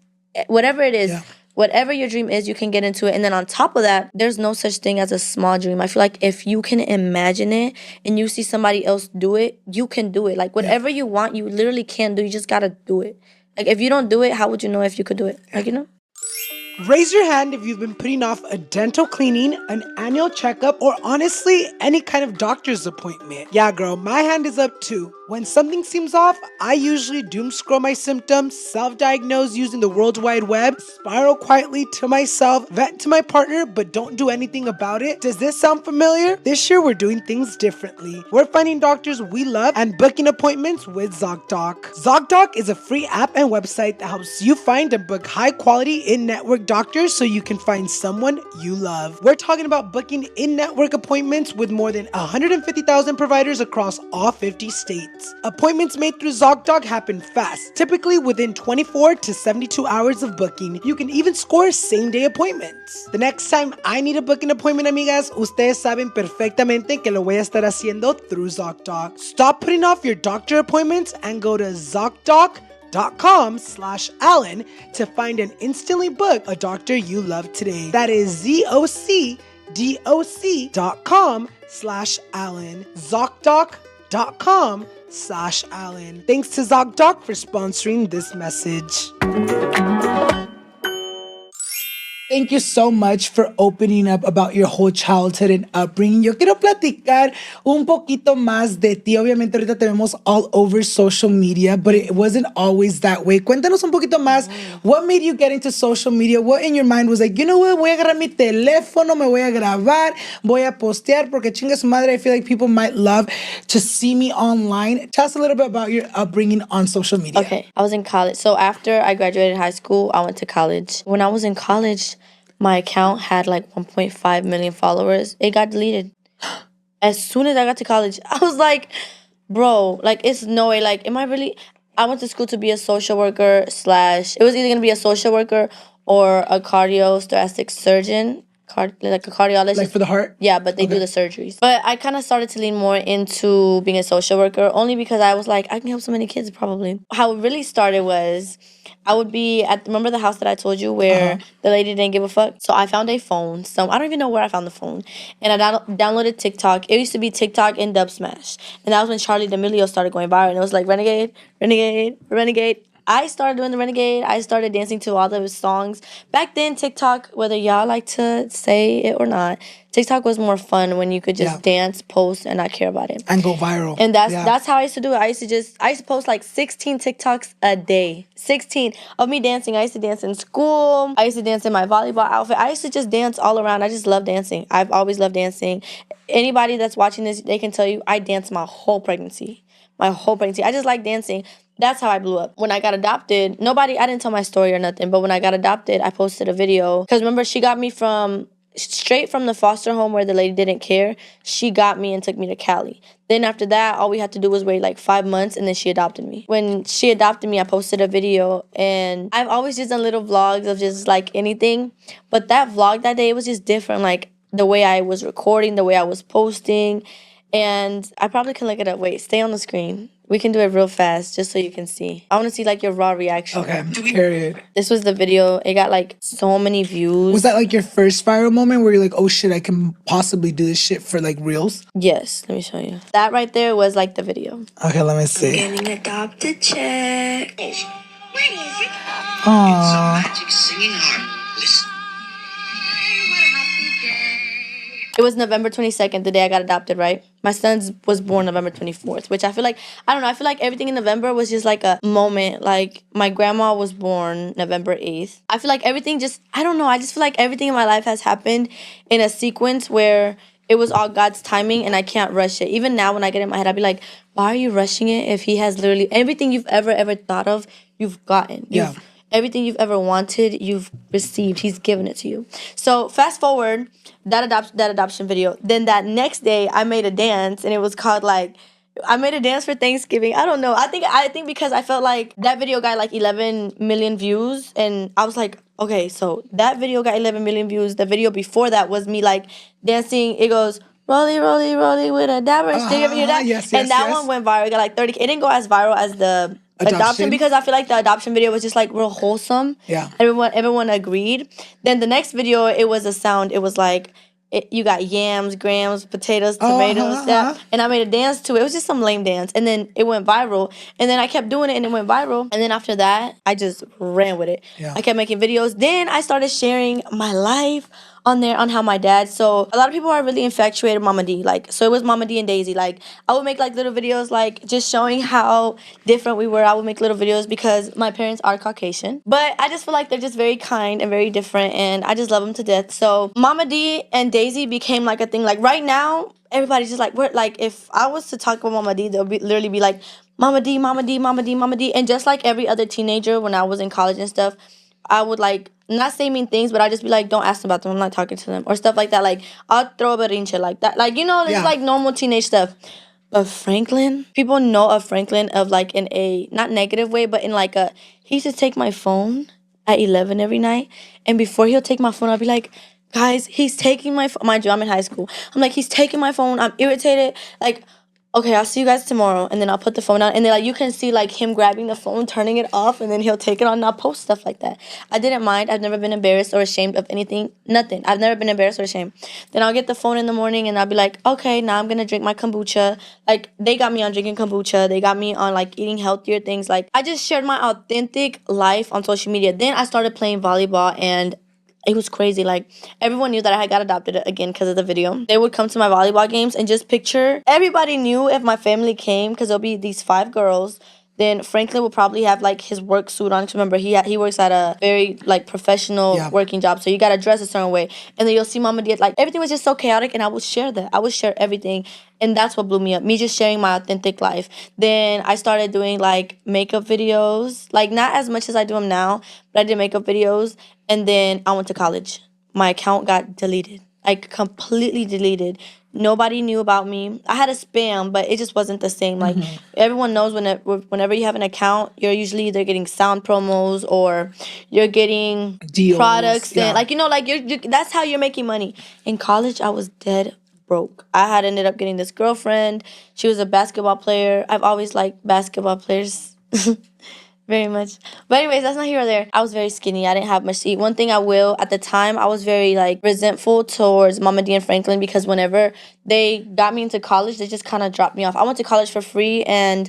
whatever it is. Whatever your dream is, you can get into it. And then on top of that, there's no such thing as a small dream. I feel like if you can imagine it and you see somebody else do it, you can do it. Like, whatever you want, you literally can do. You just got to do it. Like, if you don't do it, how would you know if you could do it? Like, you know? Raise your hand if you've been putting off a dental cleaning, an annual checkup, or honestly, any kind of doctor's appointment. Yeah, girl, my hand is up too. When something seems off, I usually doom scroll my symptoms, self-diagnose using the World Wide Web, spiral quietly to myself, vent to my partner, but don't do anything about it. Does this sound familiar? This year, we're doing things differently. We're finding doctors we love and booking appointments with ZocDoc. ZocDoc is a free app and website that helps you find and book high-quality in-network doctors so you can find someone you love. We're talking about booking in-network appointments with more than 150,000 providers across all 50 states. Appointments made through ZocDoc happen fast, typically within 24 to 72 hours of booking. You can even score same-day appointments. The next time I need to book an appointment, amigas, ustedes saben perfectamente que lo voy a estar haciendo through ZocDoc. Stop putting off your doctor appointments and go to ZocDoc.com/Alan to find and instantly book a doctor you love today. That is ZocDoc.com/Alan. ZocDoc.com/Alan. Thanks to ZocDoc for sponsoring this message. Thank you so much for opening up about your whole childhood and upbringing. Yo quiero platicar un poquito más de ti. Obviamente ahorita te vemos all over social media, but it wasn't always that way. Cuéntanos un poquito más. What made you get into social media? What in your mind was like, you know what, voy a agarrar mi teléfono, me voy a grabar, voy a postear, porque chinga su madre, I feel like people might love to see me online. Tell us a little bit about your upbringing on social media. Okay, I was in college. So after I graduated high school, I went to college. When I was in college, my account had like 1.5 million followers. It got deleted. As soon as I got to college, I was like, bro, like, it's no way. Like, am I really? I went to school to be a social worker / it was either going to be a social worker or a cardiothoracic surgeon. Like a cardiologist. Like for the heart? Yeah, but they do the surgeries. But I kind of started to lean more into being a social worker only because I was like, I can help so many kids probably. How it really started was I would be remember the house that I told you where the lady didn't give a fuck? So I found a phone. So I don't even know where I found the phone. And I downloaded TikTok. It used to be TikTok and Dub Smash. And that was when Charlie D'Amelio started going viral. And it was like, Renegade, Renegade, Renegade. I started doing the Renegade. I started dancing to all of his songs. Back then, TikTok, whether y'all like to say it or not, TikTok was more fun when you could just dance, post, and not care about it. And go viral. And that's how I used to do it. I used to post like 16 TikToks a day. 16 of me dancing. I used to dance in school. I used to dance in my volleyball outfit. I used to just dance all around. I just love dancing. I've always loved dancing. Anybody that's watching this, they can tell you I danced my whole pregnancy. I just like dancing. That's how I blew up. When I got adopted, I didn't tell my story or nothing, but when I got adopted, I posted a video. Because remember, she got me straight from the foster home where the lady didn't care. She got me and took me to Cali. Then after that, all we had to do was wait like 5 months, and then she adopted me. When she adopted me, I posted a video, and I've always just done little vlogs of just like anything. But that vlog that day, it was just different. Like, the way I was recording, the way I was posting. And I probably can look it up. Wait, stay on the screen. We can do it real fast just so you can see. I want to see like your raw reaction. Okay, period. This was the video. It got like so many views. Was that like your first viral moment where you're like, oh shit, I can possibly do this shit for like reals? Yes, let me show you. That right there was like the video. Okay, let me see. Getting adopted check. What is it? Aww. It's a magic singing harp. Listen. What a happy day. It was November 22nd, the day I got adopted, right? My son was born November 24th, which I feel like, I don't know, I feel like everything in November was just like a moment. Like, my grandma was born November 8th. I feel like everything just, I don't know, I just feel like everything in my life has happened in a sequence where it was all God's timing and I can't rush it. Even now when I get in my head, I'd be like, why are you rushing it if he has literally everything you've ever thought of, you've gotten. Yeah. Everything you've ever wanted, you've received. He's given it to you. So fast forward, that adoption video. Then that next day, I made a dance, and it was called like, I made a dance for Thanksgiving. I don't know. I think because I felt like that video got like 11 million views, and I was like, okay, so that video got 11 million views. The video before that was me like dancing. It goes, rolly, rolly, rolly with a dabber. Yes, and that yes. one went viral. It got like 30. It didn't go as viral as the adoption because I feel like the adoption video was just like real wholesome. Yeah. Everyone agreed. Then the next video, it was a sound. It was like, you got yams, grams, potatoes, tomatoes. Yeah. And I made a dance to it. It was just some lame dance. And then it went viral. And then I kept doing it and it went viral. And then after that, I just ran with it. Yeah. I kept making videos. Then I started sharing my life on there on how my dad. So a lot of people are really infatuated with Mama D. Like, so it was Mama D and Daysi. Like, I would make like little videos like just showing how different we were. I would make little videos because my parents are Caucasian. But I just feel like they're just very kind and very different, and I just love them to death. So Mama D and Daysi became like a thing. Like right now, everybody's just like, we're like, if I was to talk about Mama D, they'll literally be like, Mama D, Mama D, Mama D, Mama D. And just like every other teenager when I was in college and stuff, I would like not say mean things, but I just be like, don't ask about them. I'm not talking to them or stuff like that. Like I'll throw a berrinche like that. Like, you know, it's like normal teenage stuff. But Franklin, people know of Franklin of like in a not negative way, but in like a, he used to take my phone at 11 every night, and before he'll take my phone, I'll be like, guys, he's taking my phone. Mind you, I'm in high school. I'm like, he's taking my phone. I'm irritated. Like, okay, I'll see you guys tomorrow. And then I'll put the phone down. And then like you can see like him grabbing the phone, turning it off, and then he'll take it on and I'll post stuff like that. I didn't mind. I've never been embarrassed or ashamed of anything. Nothing. I've never been embarrassed or ashamed. Then I'll get the phone in the morning and I'll be like, okay, now I'm going to drink my kombucha. Like they got me on drinking kombucha. They got me on like eating healthier things. Like I just shared my authentic life on social media. Then I started playing volleyball, and it was crazy. Like, everyone knew that I had got adopted again because of the video. They would come to my volleyball games and just picture. Everybody knew if my family came because there'll be these 5 girls. Then Franklin will probably have, like, his work suit on. Because remember, he works at a very, like, professional working job. So you got to dress a certain way. And then you'll see Mama D. Like, everything was just so chaotic. And I would share that. I would share everything. And that's what blew me up. Me just sharing my authentic life. Then I started doing, like, makeup videos. Like, not as much as I do them now. But I did makeup videos. And then I went to college. My account got deleted. Like, completely deleted. Nobody knew about me. I had a spam, but it just wasn't the same. Like, everyone knows whenever you have an account, you're usually either getting sound promos or you're getting deals, products. And, like, you know, like, that's how you're making money. In college, I was dead broke. I had ended up getting this girlfriend. She was a basketball player. I've always liked basketball players. Very much. But anyways, that's not here or there. I was very skinny. I didn't have much to eat. One thing I will, at the time, I was very, like, resentful towards Mama D and Franklin because whenever they got me into college, they just kind of dropped me off. I went to college for free, and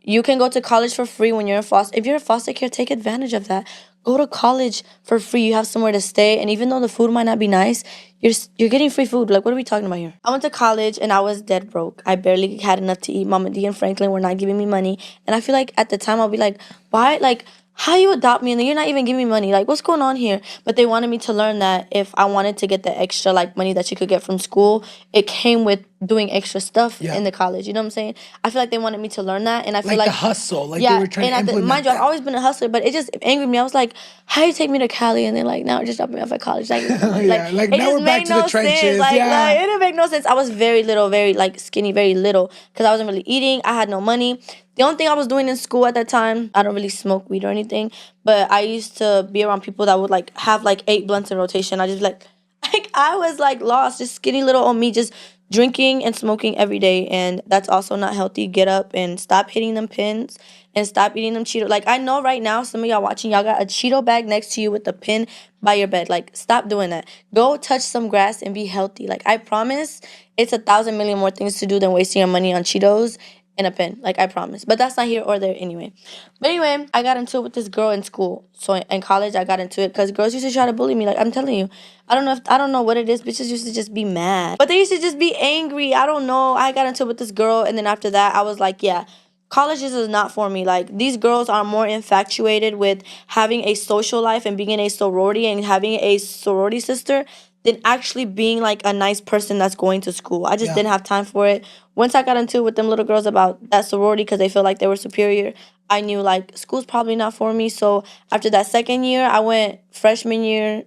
you can go to college for free when you're in foster. If you're in foster care, take advantage of that. Go to college for free. You have somewhere to stay, and even though the food might not be nice, you're getting free food. Like, what are we talking about here? I went to college, and I was dead broke. I barely had enough to eat. Mama D and Franklin were not giving me money, and I feel like at the time I'll be like, why? Like, how you adopt me and then you're not even giving me money? Like, what's going on here? But they wanted me to learn that if I wanted to get the extra, like, money that you could get from school, it came with doing extra stuff in the college. You know what I'm saying? I feel like they wanted me to learn that, and I feel like the hustle. Like, they were trying to implement mind you, I've that. always been a hustler, but it just angered me. I was like, how you take me to Cali and then, like, now just drop me off at college? Like, like it now just we're back made to the no trenches. sense. Like, it didn't make no sense. I was very little, very, like, skinny, very little, because I wasn't really eating. I had no money. The only thing I was doing in school at that time, I don't really smoke weed or anything, but I used to be around people that would, like, have, like, 8 blunts in rotation. I just be like, Like, I was like lost, just skinny little old me, just drinking and smoking every day. And that's also not healthy. Get up and stop hitting them pins and stop eating them Cheetos. Like, I know right now, some of y'all watching, y'all got a Cheeto bag next to you with a pin by your bed. Like, stop doing that. Go touch some grass and be healthy. Like, I promise it's 1,000 million more things to do than wasting your money on Cheetos and a pen. Like, I promise. But that's not here or there anyway. But anyway, I got into it with this girl in school. So in college, I got into it because girls used to try to bully me. Like, I'm telling you, I don't know what it is. Bitches used to just be mad, but they used to just be angry. I don't know. I got into it with this girl, and then after that, I was like, yeah, college is not for me. Like, these girls are more infatuated with having a social life and being in a sorority and having a sorority sister than actually being like a nice person that's going to school. I just didn't have time for it. Once I got into it with them little girls about that sorority because they feel like they were superior, I knew like school's probably not for me. So after that second year, I went freshman year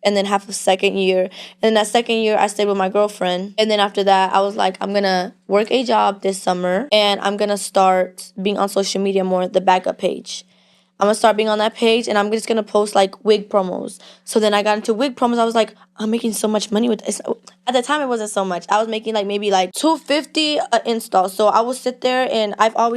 and then half of second year. And then that second year, I stayed with my girlfriend. And then after that, I was like, I'm going to work a job this summer and I'm going to start being on social media more, the backup page. I'm gonna start being on that page and I'm just gonna post like wig promos. So then I got into wig promos. I was like, I'm making so much money with this. At the time, it wasn't so much. I was making like maybe like $250 an install. So I would sit there and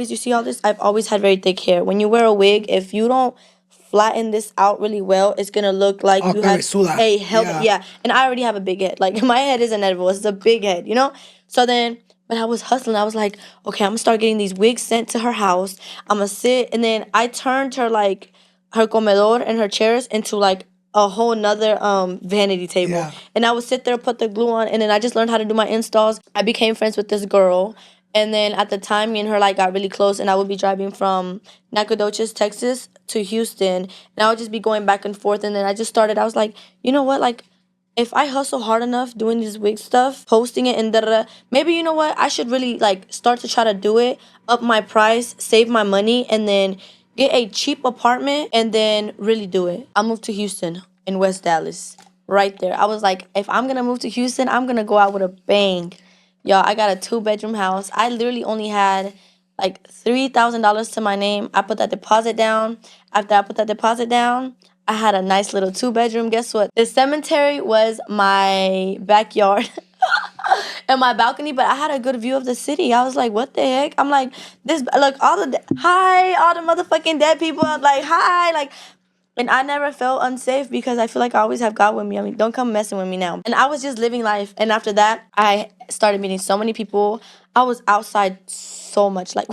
you see all this? I've always had very thick hair. When you wear a wig, if you don't flatten this out really well, it's gonna look like you have a healthy, And I already have a big head. Like, my head isn't edible. It's a big head, you know? So then, but I was hustling. I was like, okay, I'm gonna start getting these wigs sent to her house. I'm gonna sit, and then I turned her like her comedor and her chairs into like a whole nother vanity table. Yeah. And I would sit there, put the glue on, and then I just learned how to do my installs. I became friends with this girl. And then at the time, me and her like got really close, and I would be driving from Nacogdoches, Texas to Houston, and I would just be going back and forth. And then I was like, you know what, like, if I hustle hard enough doing this wig stuff, posting it and maybe, you know what, I should really like start to try to do it, up my price, save my money, and then get a cheap apartment and then really do it. I moved to Houston in West Dallas, right there. I was like, if I'm gonna move to Houston, I'm gonna go out with a bang. Y'all, I got a 2-bedroom house. I literally only had like $3,000 to my name. I put that deposit down. After I put that deposit down, I had a nice little 2-bedroom. Guess what? The cemetery was my backyard and my balcony, but I had a good view of the city. I was like, what the heck? I'm like, look, all the motherfucking dead people. I'm like, hi, like, and I never felt unsafe because I feel like I always have God with me. I mean, don't come messing with me now. And I was just living life. And after that, I started meeting so many people. I was outside so much. Like,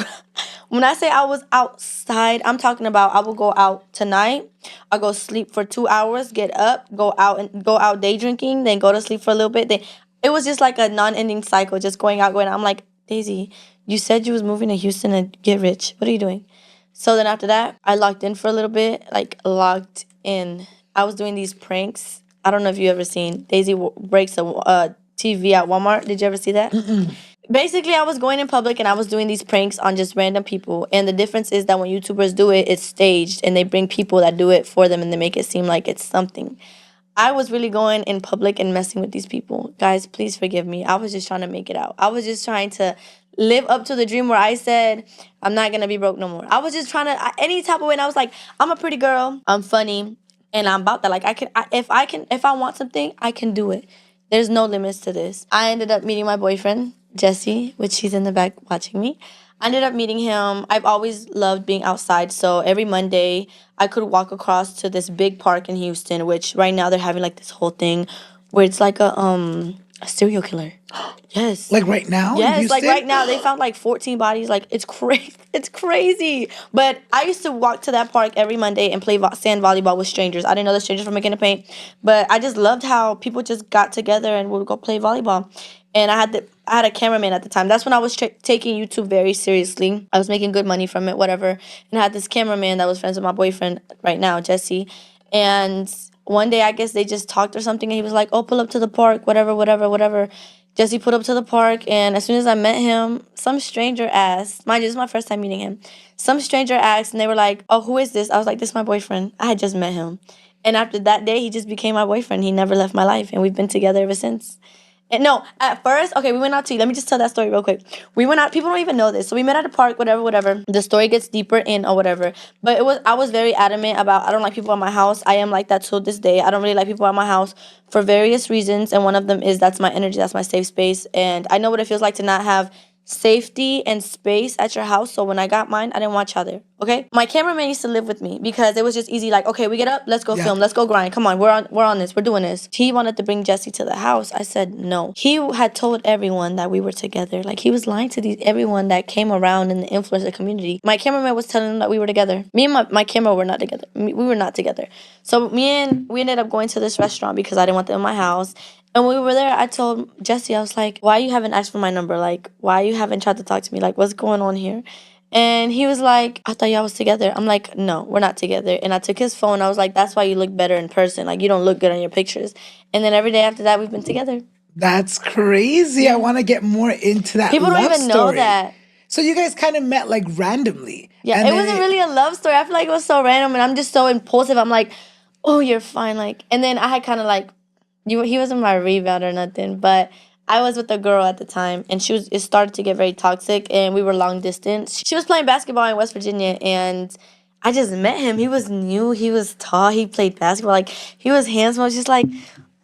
when I say I was outside, I'm talking about I will go out tonight. I'll go sleep for 2 hours, get up, go out day drinking, then go to sleep for a little bit. Then it was just like a non-ending cycle, just going out. I'm like, Daisy, you said you was moving to Houston and get rich. What are you doing? So then after that, I locked in for a little bit, like locked in. I was doing these pranks. I don't know if you ever seen Daisy breaks a TV at Walmart. Did you ever see that? Mm-mm. Basically, I was going in public and I was doing these pranks on just random people. And the difference is that when YouTubers do it, it's staged and they bring people that do it for them and they make it seem like it's something. I was really going in public and messing with these people. Guys, please forgive me. I was just trying to make it out. I was just trying to live up to the dream where I said, I'm not going to be broke no more. I was just trying to, any type of way, and I was like, I'm a pretty girl, I'm funny, and I'm about that. Like, if I want something, I can do it. There's no limits to this. I ended up meeting my boyfriend, Jesse, which he's in the back watching me. I ended up meeting him. I've always loved being outside, so every Monday, I could walk across to this big park in Houston, which right now they're having like this whole thing where it's like a serial killer. Yes. Like right now? Yes, like right now they found like 14 bodies. Like, it's crazy. It's crazy. But I used to walk to that park every Monday and play sand volleyball with strangers. I didn't know the strangers were making a paint, but I just loved how people just got together and would go play volleyball. And I had a cameraman at the time. That's when I was taking YouTube very seriously. I was making good money from it, whatever. And I had this cameraman that was friends with my boyfriend right now, Jesse. And one day, I guess they just talked or something, and he was like, oh, pull up to the park, whatever. Jesse put up to the park, and as soon as I met him, some stranger asked, mind you, this is my first time meeting him. Some stranger asked, and they were like, oh, who is this? I was like, this is my boyfriend. I had just met him. And after that day, he just became my boyfriend. He never left my life, and we've been together ever since. And no, at first, okay, we went out to eat. Let me just tell that story real quick. We went out. People don't even know this. So we met at a park, whatever. The story gets deeper in or whatever. But I was very adamant about I don't like people at my house. I am like that till this day. I don't really like people at my house for various reasons. And one of them is that's my energy, that's my safe space. And I know what it feels like to not have safety and space at your house. So when I got mine, I didn't want y'all there. Okay? My cameraman used to live with me because it was just easy, like, okay, we get up, let's go film, let's go grind. Come on, we're on this, we're doing this. He wanted to bring Jesse to the house. I said no. He had told everyone that we were together. Like he was lying to everyone that came around in the influencer community. My cameraman was telling them that we were together. Me and my camera were not together. We were not together. So we ended up going to this restaurant because I didn't want them in my house. And when we were there, I told Jesse, I was like, why you haven't asked for my number? Like, why you haven't tried to talk to me? Like, what's going on here? And he was like, I thought y'all was together. I'm like, no, we're not together. And I took his phone. I was like, that's why you look better in person. Like, you don't look good on your pictures. And then every day after that, we've been together. That's crazy. Yeah. I want to get more into that. People don't even know that. So you guys kind of met like randomly. Yeah, it wasn't really a love story. I feel like it was so random, and I'm just so impulsive. I'm like, oh, you're fine. Like, and then I had kind of like, he wasn't my rebound or nothing, but I was with a girl at the time, and it started to get very toxic, and we were long distance. She was playing basketball in West Virginia, and I just met him. He was new, he was tall, he played basketball, like, he was handsome. I was just like,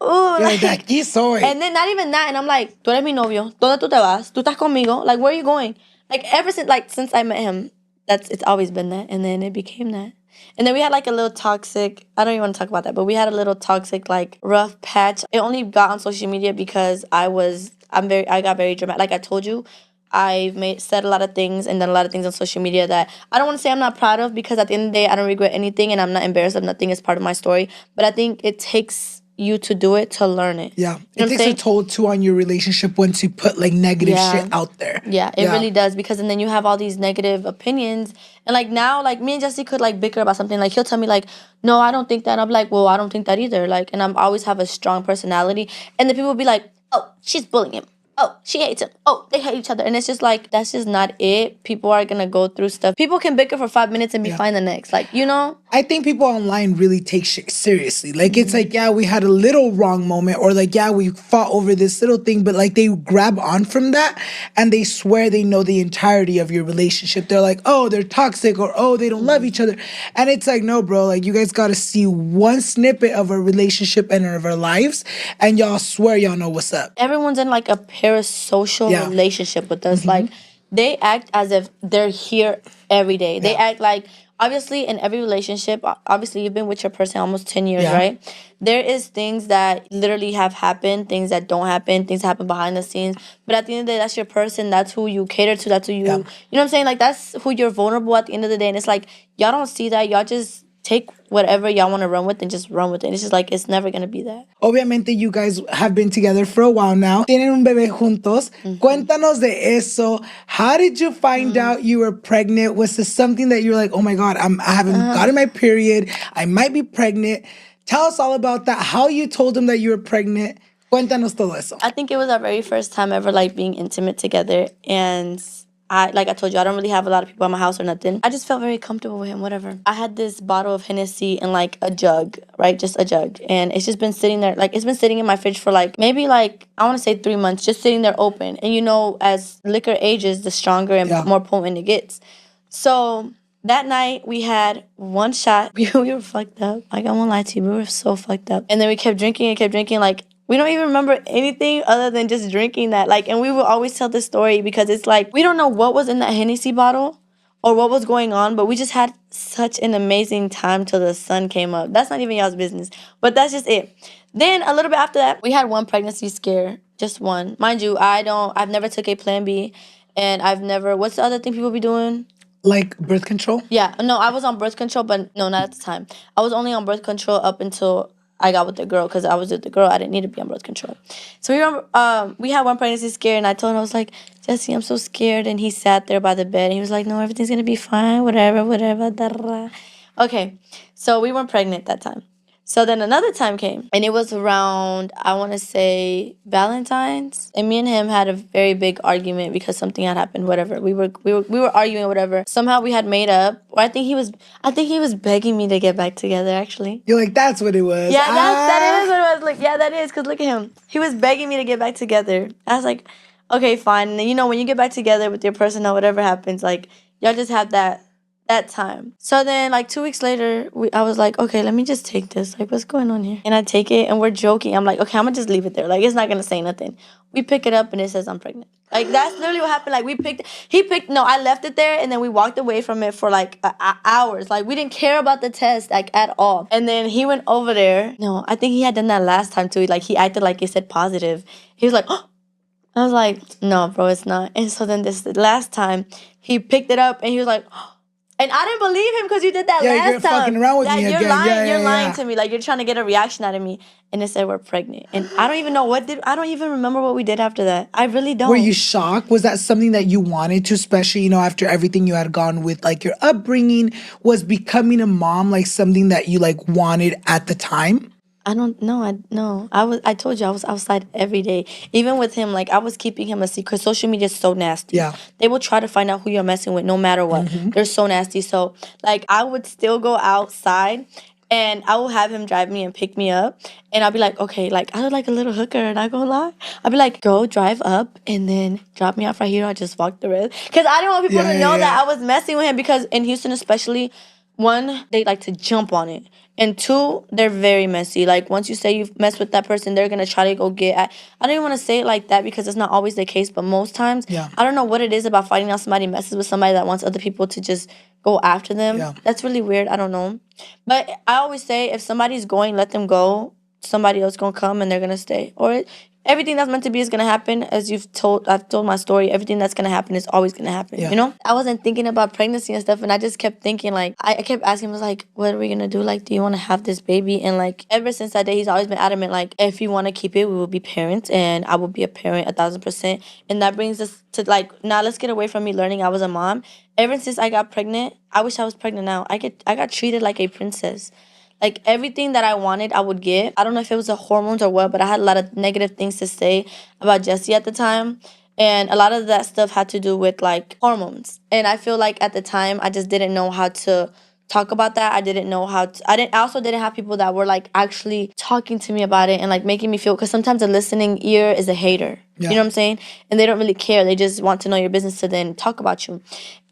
ooh. Like, aquí soy. And then not even that, and I'm like, tú eres mi novio, ¿dónde tú te vas? ¿Tú estás conmigo? Like, where are you going? Like, ever since I met him, it's always been that, and then it became that. And then we had like a little toxic, I don't even want to talk about that, but we had a little toxic, like, rough patch. It only got on social media because I got very dramatic. Like I told you, said a lot of things and done a lot of things on social media that I don't want to say I'm not proud of, because at the end of the day, I don't regret anything and I'm not embarrassed of nothing. It's part of my story. But I think it takes you to do it to learn it. Yeah. You know it takes a toll too on your relationship once you put like negative shit out there. Yeah, it really does, because and then you have all these negative opinions. And like now, like me and Jesse could like bicker about something. Like he'll tell me like, no, I don't think that. And I'm like, well, I don't think that either. Like, and I'm always have a strong personality. And then people will be like, oh, she's bullying him. Oh, she hates him. Oh, they hate each other. And it's just like, that's just not it. People are going to go through stuff. People can bicker for 5 minutes and be fine the next. Like, you know? I think people online really take shit seriously. Like, it's like, yeah, we had a little wrong moment, or like, yeah, we fought over this little thing, but like they grab on from that and they swear they know the entirety of your relationship. They're like, oh, they're toxic, or oh, they don't love each other. And it's like, no, bro, like you guys got to see one snippet of a relationship and of our lives, and y'all swear y'all know what's up. Everyone's in like a parasocial relationship with us. Like, they act as if they're here every day. They act like, obviously, in every relationship, obviously, you've been with your person almost 10 years, right? There is things that literally have happened, things that don't happen, things that happen behind the scenes. But at the end of the day, that's your person. That's who you cater to. That's who you, you know what I'm saying? Like, that's who you're vulnerable at the end of the day. And it's like, y'all don't see that. Y'all just take whatever y'all want to run with and just run with it. It's just like, it's never going to be that. Obviamente, you guys have been together for a while now. Tienen un bebé juntos. Cuéntanos de eso. How did you find out you were pregnant? Was this something that you're like, oh my God, I haven't gotten my period. I might be pregnant. Tell us all about that. How you told him that you were pregnant. Cuéntanos todo eso. I think it was our very first time ever like being intimate together. And like I told you, I don't really have a lot of people at my house or nothing. I just felt very comfortable with him, whatever. I had this bottle of Hennessy in like a jug, right? Just a jug. And it's just been sitting there. Like, it's been sitting in my fridge for like, maybe like, I want to say 3 months, just sitting there open. And you know, as liquor ages, the stronger and more potent it gets. So that night we had one shot. We were fucked up. Like, I won't lie to you, we were so fucked up. And then we kept drinking and kept drinking. Like, we don't even remember anything other than just drinking that. Like, and we will always tell this story because it's like, we don't know what was in that Hennessy bottle or what was going on, but we just had such an amazing time till the sun came up. That's not even y'all's business, but that's just it. Then a little bit after that, we had one pregnancy scare, just one. Mind you, I've never took a Plan B, and what's the other thing people be doing? Like birth control? Yeah, no, I was on birth control, but no, not at the time. I was only on birth control up until I got with the girl, because I was with the girl. I didn't need to be on birth control. So we had one pregnancy scare, and I told him, I was like, Jesse, I'm so scared. And he sat there by the bed, and he was like, no, everything's going to be fine, whatever. Da, da, da. Okay, so we weren't pregnant that time. So then another time came, and it was around, I want to say, Valentine's, and me and him had a very big argument because something had happened. Whatever, we were arguing, whatever. Somehow we had made up, or I think he was begging me to get back together. Actually, You're like, that's what it was. yeah, that is what it was. Like, yeah, that is, cause look at him. He was begging me to get back together. I was like, okay, fine. And then, you know, when you get back together with your person or whatever happens, like, y'all just have that time. So then, like 2 weeks later, I was like, okay, let me just take this. Like, what's going on here? And I take it, and we're joking. I'm like, okay, I'm gonna just leave it there. Like, it's not gonna say nothing. We pick it up, and it says I'm pregnant. Like, that's literally what happened. Like, I left it there, and then we walked away from it for like hours. Like, we didn't care about the test, like, at all. And then he went over there. No, I think he had done that last time too. Like, he acted like it said positive. He was like, oh. I was like, no, bro, it's not. And so then the last time, he picked it up, and he was like, oh. And I didn't believe him because you did that Yeah, last you're time. fucking around with me You're again. lying. Yeah, You're lying yeah. to me. Like, you're trying to get a reaction out of me. And it said we're pregnant. And I don't even know I don't even remember what we did after that. I really don't. Were you shocked? Was that something that you wanted to, especially, you know, after everything you had gone with, like your upbringing? Was becoming a mom like something that you like wanted at the time? I don't know. I told you I was outside every day. Even with him, like, I was keeping him a secret. Social media is so nasty. Yeah. They will try to find out who you're messing with no matter what. They're so nasty. So, like, I would still go outside, and I will have him drive me and pick me up. And I'll be like, okay, like, I look like a little hooker, not gonna lie. I'll be like, go drive up and then drop me off right here. I'll just walk the rest. Because I didn't want people to know that I was messing with him, because in Houston especially, one, they like to jump on it. And two, they're very messy. Like, once you say you've messed with that person, they're going to try to go get at. I don't even want to say it like that because it's not always the case, but most times, Yeah. I don't know what it is about finding out somebody messes with somebody that wants other people to just go after them. Yeah. That's really weird. I don't know. But I always say, if somebody's going, let them go. Somebody else going to come and they're going to stay. Or everything that's meant to be is going to happen. As I've told my story, everything that's going to happen is always going to happen. Yeah. You know? I wasn't thinking about pregnancy and stuff, and I just kept thinking, like, I kept asking him, I was like, what are we going to do? Like, do you want to have this baby? And, like, ever since that day, he's always been adamant, like, if you want to keep it, we will be parents, and I will be a parent 1,000%. And that brings us to, like, now let's get away from me learning I was a mom. Ever since I got pregnant, I wish I was pregnant now. I got treated like a princess. Like, everything that I wanted, I would get. I don't know if it was the hormones or what, but I had a lot of negative things to say about Jesse at the time. And a lot of that stuff had to do with, like, hormones. And I feel like at the time, I just didn't know how to talk about that. I didn't know how to. I also didn't have people that were, like, actually talking to me about it and, like, making me feel. Because sometimes a listening ear is a hater. Yeah. You know what I'm saying? And they don't really care. They just want to know your business to then talk about you.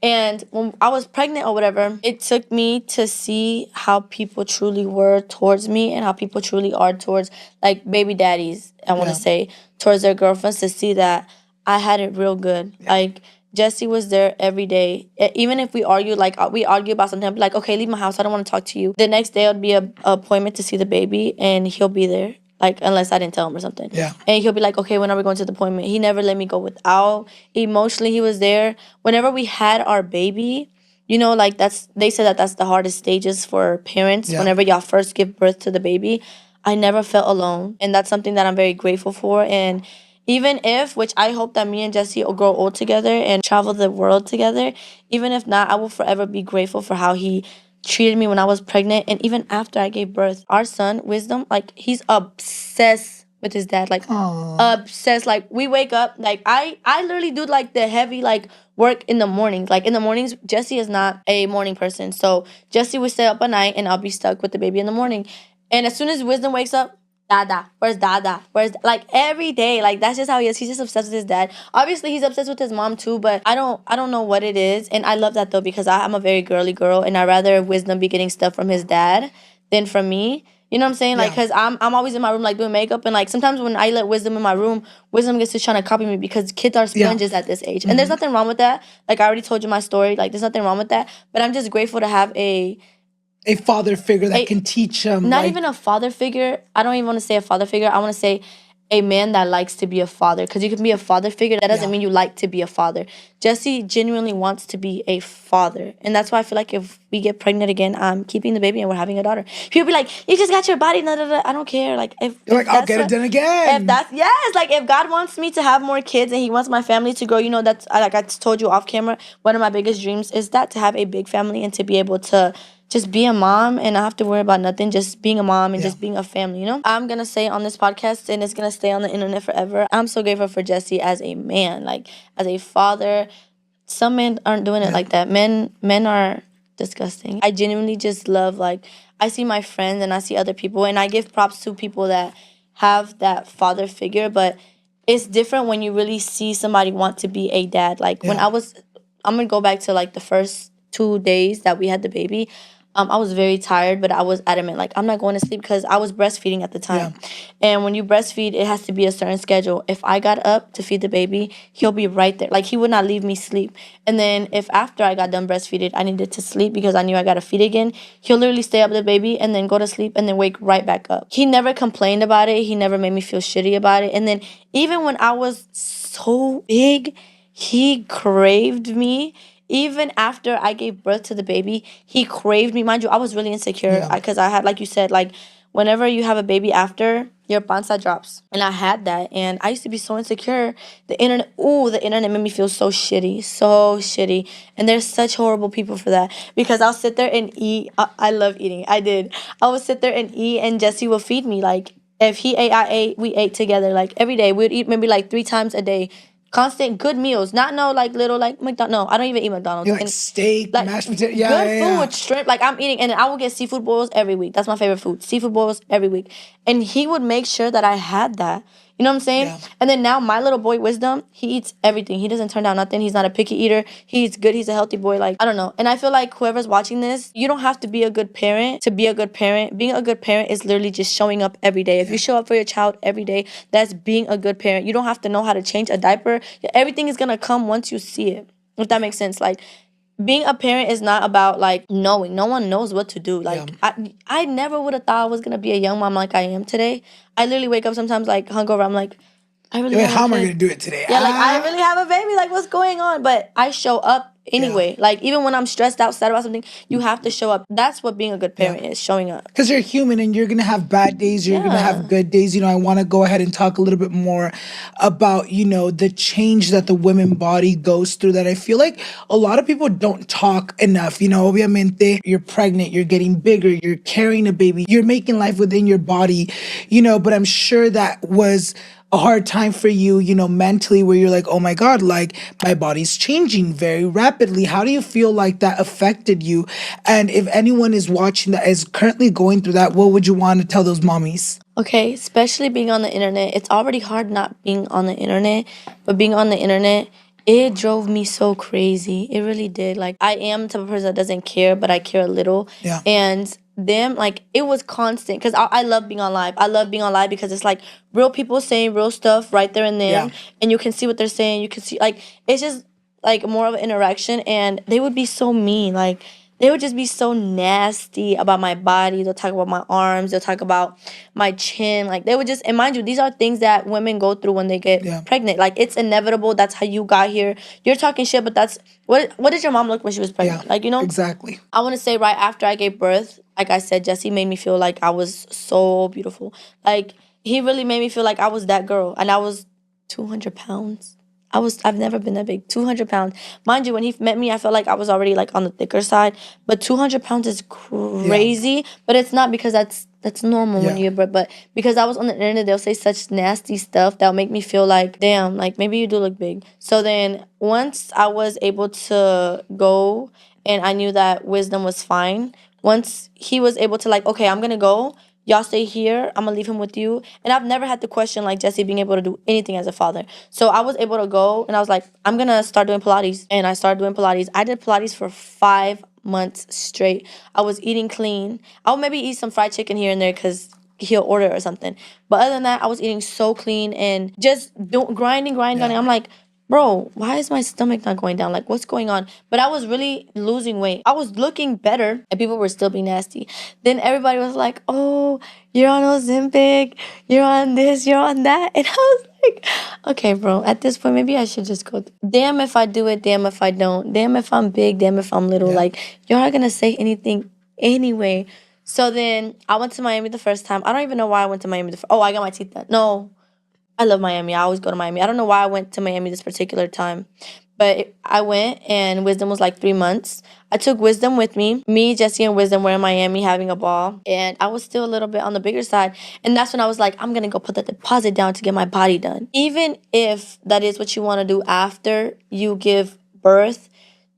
And when I was pregnant or whatever, it took me to see how people truly were towards me and how people truly are towards, like, baby daddies, I want to say, towards their girlfriends, to see that I had it real good. Yeah. Like, Jesse was there every day. Even if we argue, like, we argue about something, I'd be like, okay, leave my house. I don't want to talk to you. The next day, it would be a appointment to see the baby, and he'll be there. Like, unless I didn't tell him or something. Yeah. And he'll be like, okay, when are we going to the appointment? He never let me go without. Emotionally, he was there. Whenever we had our baby, you know, like, they said that's the hardest stages for parents. Yeah. Whenever y'all first give birth to the baby, I never felt alone. And that's something that I'm very grateful for. And even if, which I hope that me and Jesse will grow old together and travel the world together, even if not, I will forever be grateful for how he treated me when I was pregnant, and even after I gave birth. Our son, Wisdom, like, he's obsessed with his dad. Like, obsessed. Like, we wake up, like, I literally do, like, the heavy, like, work in the mornings. Like, in the mornings, Jesse is not a morning person. So Jesse would stay up at night, and I'll be stuck with the baby in the morning. And as soon as Wisdom wakes up, Dada, where's Dada? Like, every day, like, that's just how he is. He's just obsessed with his dad. Obviously, he's obsessed with his mom too, but I don't know what it is. And I love that though, because I'm a very girly girl, and I'd rather Wisdom be getting stuff from his dad than from me. You know what I'm saying? Like, because I'm always in my room, like, doing makeup, and, like, sometimes when I let Wisdom in my room, Wisdom gets to trying to copy me, because kids are sponges at this age. And there's nothing wrong with that. Like, I already told you my story. Like, there's nothing wrong with that. But I'm just grateful to have a father figure that can teach him. Not even a father figure. I don't even want to say a father figure. I want to say a man that likes to be a father. Because you can be a father figure. That doesn't mean you like to be a father. Jesse genuinely wants to be a father. And that's why I feel like if we get pregnant again, I'm keeping the baby and we're having a daughter. People be like, you just got your body. Nah, nah, nah. I don't care. Like, if I'll get it done again. Like, if God wants me to have more kids and he wants my family to grow, you know, that's, like I told you off camera, one of my biggest dreams is that, to have a big family and to be able to just be a mom and not have to worry about nothing, just being a mom and just being a family, you know? I'm gonna say on this podcast, and it's gonna stay on the internet forever, I'm so grateful for Jesse as a man, like as a father. Some men aren't doing it like that. Men are disgusting. I genuinely just love, like, I see my friends and I see other people, and I give props to people that have that father figure, but it's different when you really see somebody want to be a dad. Like when I'm gonna go back to like the first 2 days that we had the baby. I was very tired, but I was adamant, like, I'm not going to sleep because I was breastfeeding at the time. And when you breastfeed, it has to be a certain schedule. If I got up to feed the baby, he'll be right there. Like, he would not leave me sleep. And then if after I got done breastfeeding, I needed to sleep because I knew I got to feed again, he'll literally stay up with the baby and then go to sleep and then wake right back up. He never complained about it. He never made me feel shitty about it. And then even when I was so big, he craved me. Even after I gave birth to the baby, he craved me. Mind you, I was really insecure because I had, like you said, like whenever you have a baby after, your panza drops. And I had that. And I used to be so insecure. The internet made me feel so shitty. So shitty. And there's such horrible people for that. Because I'll sit there and eat. I love eating. I did. I would sit there and eat, and Jesse will feed me. Like, if he ate, I ate. We ate together. Like, every day. We would eat maybe like 3 times a day. Constant good meals, not no like little like McDonald's. No, I don't even eat McDonald's. You like steak, Like mashed potato. good food, shrimp. Like I'm eating, and I will get seafood boils every week. That's my favorite food, seafood boils every week. And he would make sure that I had that. You know what I'm saying? Yeah. And then now my little boy Wisdom, he eats everything. He doesn't turn down nothing. He's not a picky eater. He eats good. He's a healthy boy. Like, I don't know. And I feel like whoever's watching this, you don't have to be a good parent to be a good parent. Being a good parent is literally just showing up every day. If you show up for your child every day, that's being a good parent. You don't have to know how to change a diaper. Everything is gonna come once you see it. If that makes sense. Like, being a parent is not about like knowing. No one knows what to do. Like I never would have thought I was gonna be a young mom like I am today. I literally wake up sometimes like hungover. I'm like, I really have how a am I kid. gonna do it today? Yeah, like I really have a baby. Like, what's going on? But I show up anyway. Like, even when I'm stressed out, sad about something, you have to show up. That's what being a good parent is, showing up. Because you're human and you're gonna have bad days, you're gonna have good days. You know, I want to go ahead and talk a little bit more about, you know, the change that the women body goes through that I feel like a lot of people don't talk enough. You know, obviamente, you're pregnant, you're getting bigger, you're carrying a baby, you're making life within your body, you know, but I'm sure that was a hard time for you, you know, mentally, where you're like, oh my God, like my body's changing very rapidly. How do you feel like that affected you? And if anyone is watching that is currently going through that, what would you want to tell those mommies? Okay, especially being on the internet. It's already hard not being on the internet, but being on the internet, it drove me so crazy. It really did. Like, I am the type of person that doesn't care, but I care a little. Yeah. And them, like, it was constant. Because I love being on live. I love being on live because it's, like, real people saying real stuff right there and then. Yeah. And you can see what they're saying. You can see, like, it's just, like, more of an interaction. And they would be so mean. Like, they would just be so nasty about my body. They'll talk about my arms. They'll talk about my chin. Like, they would just, and mind you, these are things that women go through when they get pregnant. Like, it's inevitable. That's how you got here. You're talking shit, but that's, what did your mom look when she was pregnant? Like, you know? Exactly. I want to say right after I gave birth, like I said, Jesse made me feel like I was so beautiful. Like, he really made me feel like I was that girl. And I was 200 pounds. I've never been that big. 200 pounds. Mind you, when he met me, I felt like I was already like on the thicker side. But 200 pounds is crazy. But it's not because that's normal when you give birth. But because I was on the internet, they'll say such nasty stuff that'll make me feel like, damn, like maybe you do look big. So then once I was able to go and I knew that Wisdom was fine, once he was able to like, okay, I'm going to go. Y'all stay here. I'm going to leave him with you. And I've never had to question, like, Jesse being able to do anything as a father. So I was able to go, and I was like, I'm going to start doing Pilates. And I started doing Pilates. I did Pilates for 5 months straight. I was eating clean. I would maybe eat some fried chicken here and there because he'll order or something. But other than that, I was eating so clean and just grinding. I'm like, bro, why is my stomach not going down? Like, what's going on? But I was really losing weight. I was looking better, and people were still being nasty. Then everybody was like, oh, you're on Ozempic, you're on this, you're on that. And I was like, okay, bro, at this point, maybe I should just go. Damn if I do it, damn if I don't. Damn if I'm big, damn if I'm little. Like, you're not going to say anything anyway. So then I went to Miami the first time. I don't even know why I went to Miami. I got my teeth done. No. I love Miami. I always go to Miami. I don't know why I went to Miami this particular time. But I went, and Wisdom was like 3 months. I took Wisdom with me. Me, Jesse, and Wisdom were in Miami having a ball. And I was still a little bit on the bigger side. And that's when I was like, I'm going to go put the deposit down to get my body done. Even if that is what you want to do after you give birth,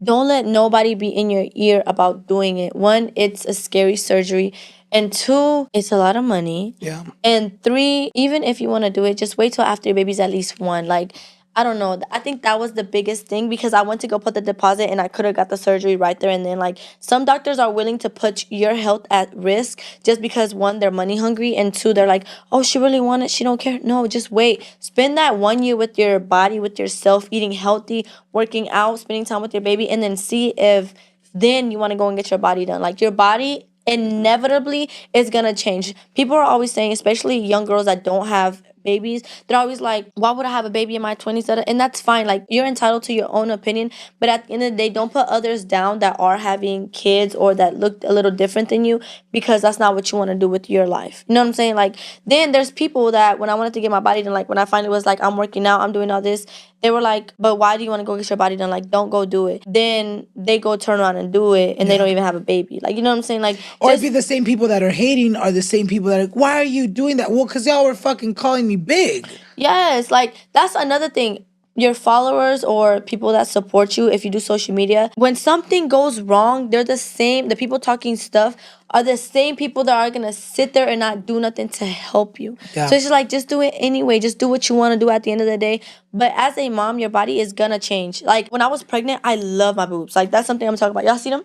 don't let nobody be in your ear about doing it. One, it's a scary surgery. And two, it's a lot of money. Yeah. And three, even if you want to do it, just wait till after your baby's at least one. Like, I don't know. I think that was the biggest thing because I went to go put the deposit and I could have got the surgery right there and then. Like, some doctors are willing to put your health at risk just because, one, they're money hungry, and two, they're like, oh, she really wanted, she don't care. No, just wait. Spend that 1 year with your body, with yourself, eating healthy, working out, spending time with your baby, and then see if then you want to go and get your body done. Like, your body inevitably is gonna change. People are always saying, especially young girls that don't have babies, they're always like, why would I have a baby in my 20s? And that's fine. Like, you're entitled to your own opinion, but at the end of the day, don't put others down that are having kids or that look a little different than you, because that's not what you want to do with your life. You know what I'm saying? Like, then there's people that when I wanted to get my body done, like when I finally was like, I'm working out, I'm doing all this, they were like, but why do you want to go get your body done? Like, don't go do it. Then they go turn around and do it, and they don't even have a baby. Like, you know what I'm saying? Like, Or it'd be the same people that are hating are the same people that are like, why are you doing that? Well, because y'all were fucking calling me big. yes, like, that's another thing. Your followers or people that support you, if you do social media, when something goes wrong, they're the people talking stuff are the same people that are gonna sit there and not do nothing to help you. Yeah. So it's just like, just do it anyway. Just do what you want to do at the end of the day. But as a mom, your body is gonna change. Like, when I was pregnant, I love my boobs. Like, that's something I'm talking about. Y'all see them?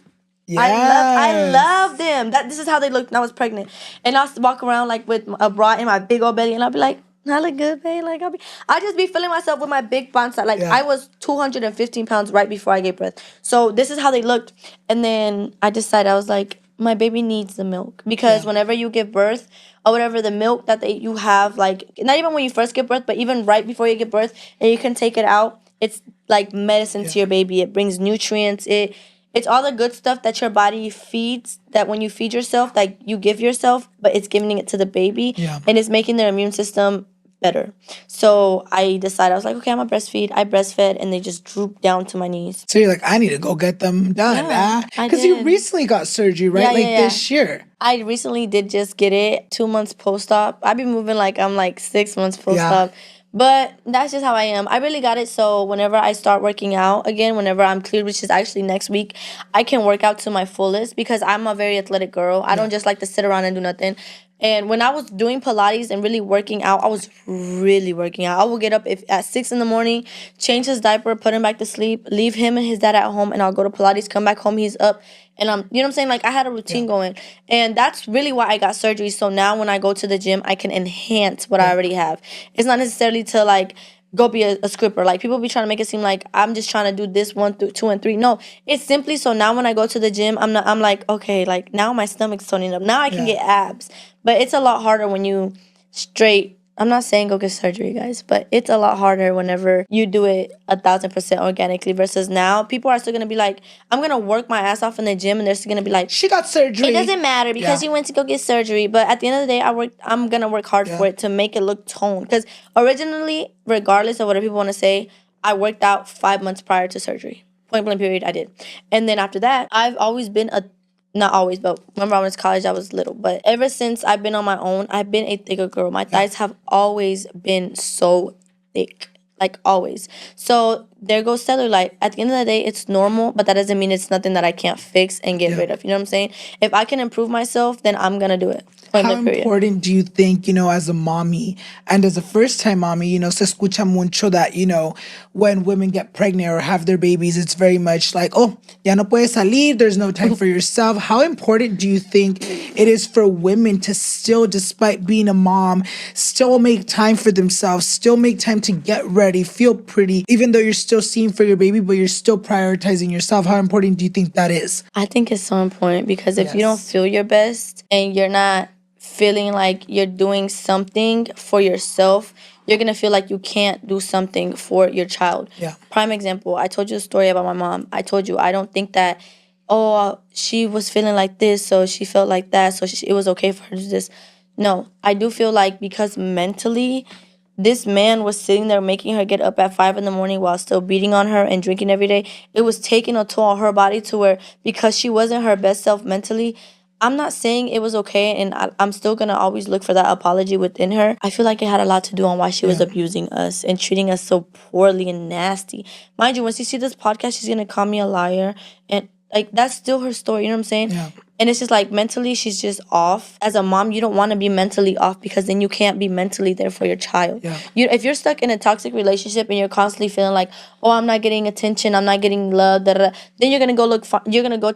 I love them. This is how they looked when I was pregnant. And I'll walk around like with a bra in my big old belly, and I'll be like, I look good, babe. Like, I just be feeling myself with my big panza. Like, I was 215 pounds right before I gave birth. So this is how they looked. And then I decided, I was like, my baby needs the milk, because whenever you give birth or whatever, the milk that you have, like, not even when you first give birth, but even right before you give birth, and you can take it out, it's like medicine to your baby. It brings nutrients. It's all the good stuff that your body feeds, that when you feed yourself, like, you give yourself, but it's giving it to the baby. Yeah. And it's making their immune system better. So I decided, I was like, okay, I'm gonna breastfeed. I breastfed, and they just drooped down to my knees. So you're like, I need to go get them done. Yeah, I Because you did. recently got surgery, right? Yeah. This year. I recently did just get it 2 months post-op. I've been moving like I'm like 6 months post-op. But that's just how I am. I really got it so whenever I start working out again, whenever I'm cleared, which is actually next week, I can work out to my fullest because I'm a very athletic girl. I don't just like to sit around and do nothing. And when I was doing Pilates and really working out, I was really working out. I would get up at 6 in the morning, change his diaper, put him back to sleep, leave him and his dad at home, and I'll go to Pilates, come back home, he's up. And I'm, you know what I'm saying? Like, I had a routine going. And that's really why I got surgery. So now when I go to the gym, I can enhance what I already have. It's not necessarily to, like, go be a scripper. Like, people be trying to make it seem like I'm just trying to do this 1 through 2 and 3. No, it's simply so now when I go to the gym, I'm like, okay, like, now my stomach's toning up. Now I can get abs. But it's a lot harder when you I'm not saying go get surgery, guys, but it's a lot harder whenever you do it 1,000% organically versus now. People are still gonna be like, I'm gonna work my ass off in the gym, and they're still gonna be like, She got surgery. it doesn't matter because you went to go get surgery. But at the end of the day, I'm gonna work hard for it to make it look toned. Because originally, regardless of what people want to say, I worked out 5 months prior to surgery. Point blank period, I did. And then after that, I've always been not always, but remember I went to college, I was little. But ever since I've been on my own, I've been a thicker girl. My thighs have always been so thick. Like, always. So there goes cellulite. At the end of the day, it's normal, but that doesn't mean it's nothing that I can't fix and get rid of. You know what I'm saying? If I can improve myself, then I'm going to do it. How important do you think, as a mommy and as a first-time mommy, se escucha mucho that, when women get pregnant or have their babies, it's very much like, oh, ya no puedes salir, there's no time for yourself. How important do you think it is for women to still, despite being a mom, still make time for themselves, still make time to get ready, feel pretty, even though you're still seeing for your baby, but you're still prioritizing yourself? How important do you think that is? I think it's so important because if you don't feel your best and you're not feeling like you're doing something for yourself, you're going to feel like you can't do something for your child. Yeah. Prime example, I told you a story about my mom. I told you I don't think that, she was feeling like this, so she felt like that, so it was okay for her to do this. No, I do feel like because mentally this man was sitting there making her get up at 5 in the morning while still beating on her and drinking every day. It was taking a toll on her body to where, because she wasn't her best self mentally, I'm not saying it was okay, and I'm still gonna always look for that apology within her. I feel like it had a lot to do on why she was abusing us and treating us so poorly and nasty. Mind you, once you see this podcast, she's gonna call me a liar, and like that's still her story. You know what I'm saying? Yeah. And it's just like mentally, she's just off. As a mom, you don't want to be mentally off because then you can't be mentally there for your child. Yeah. If you're stuck in a toxic relationship and you're constantly feeling like, oh, I'm not getting attention, I'm not getting love, da, da, da, then you're gonna go you're gonna go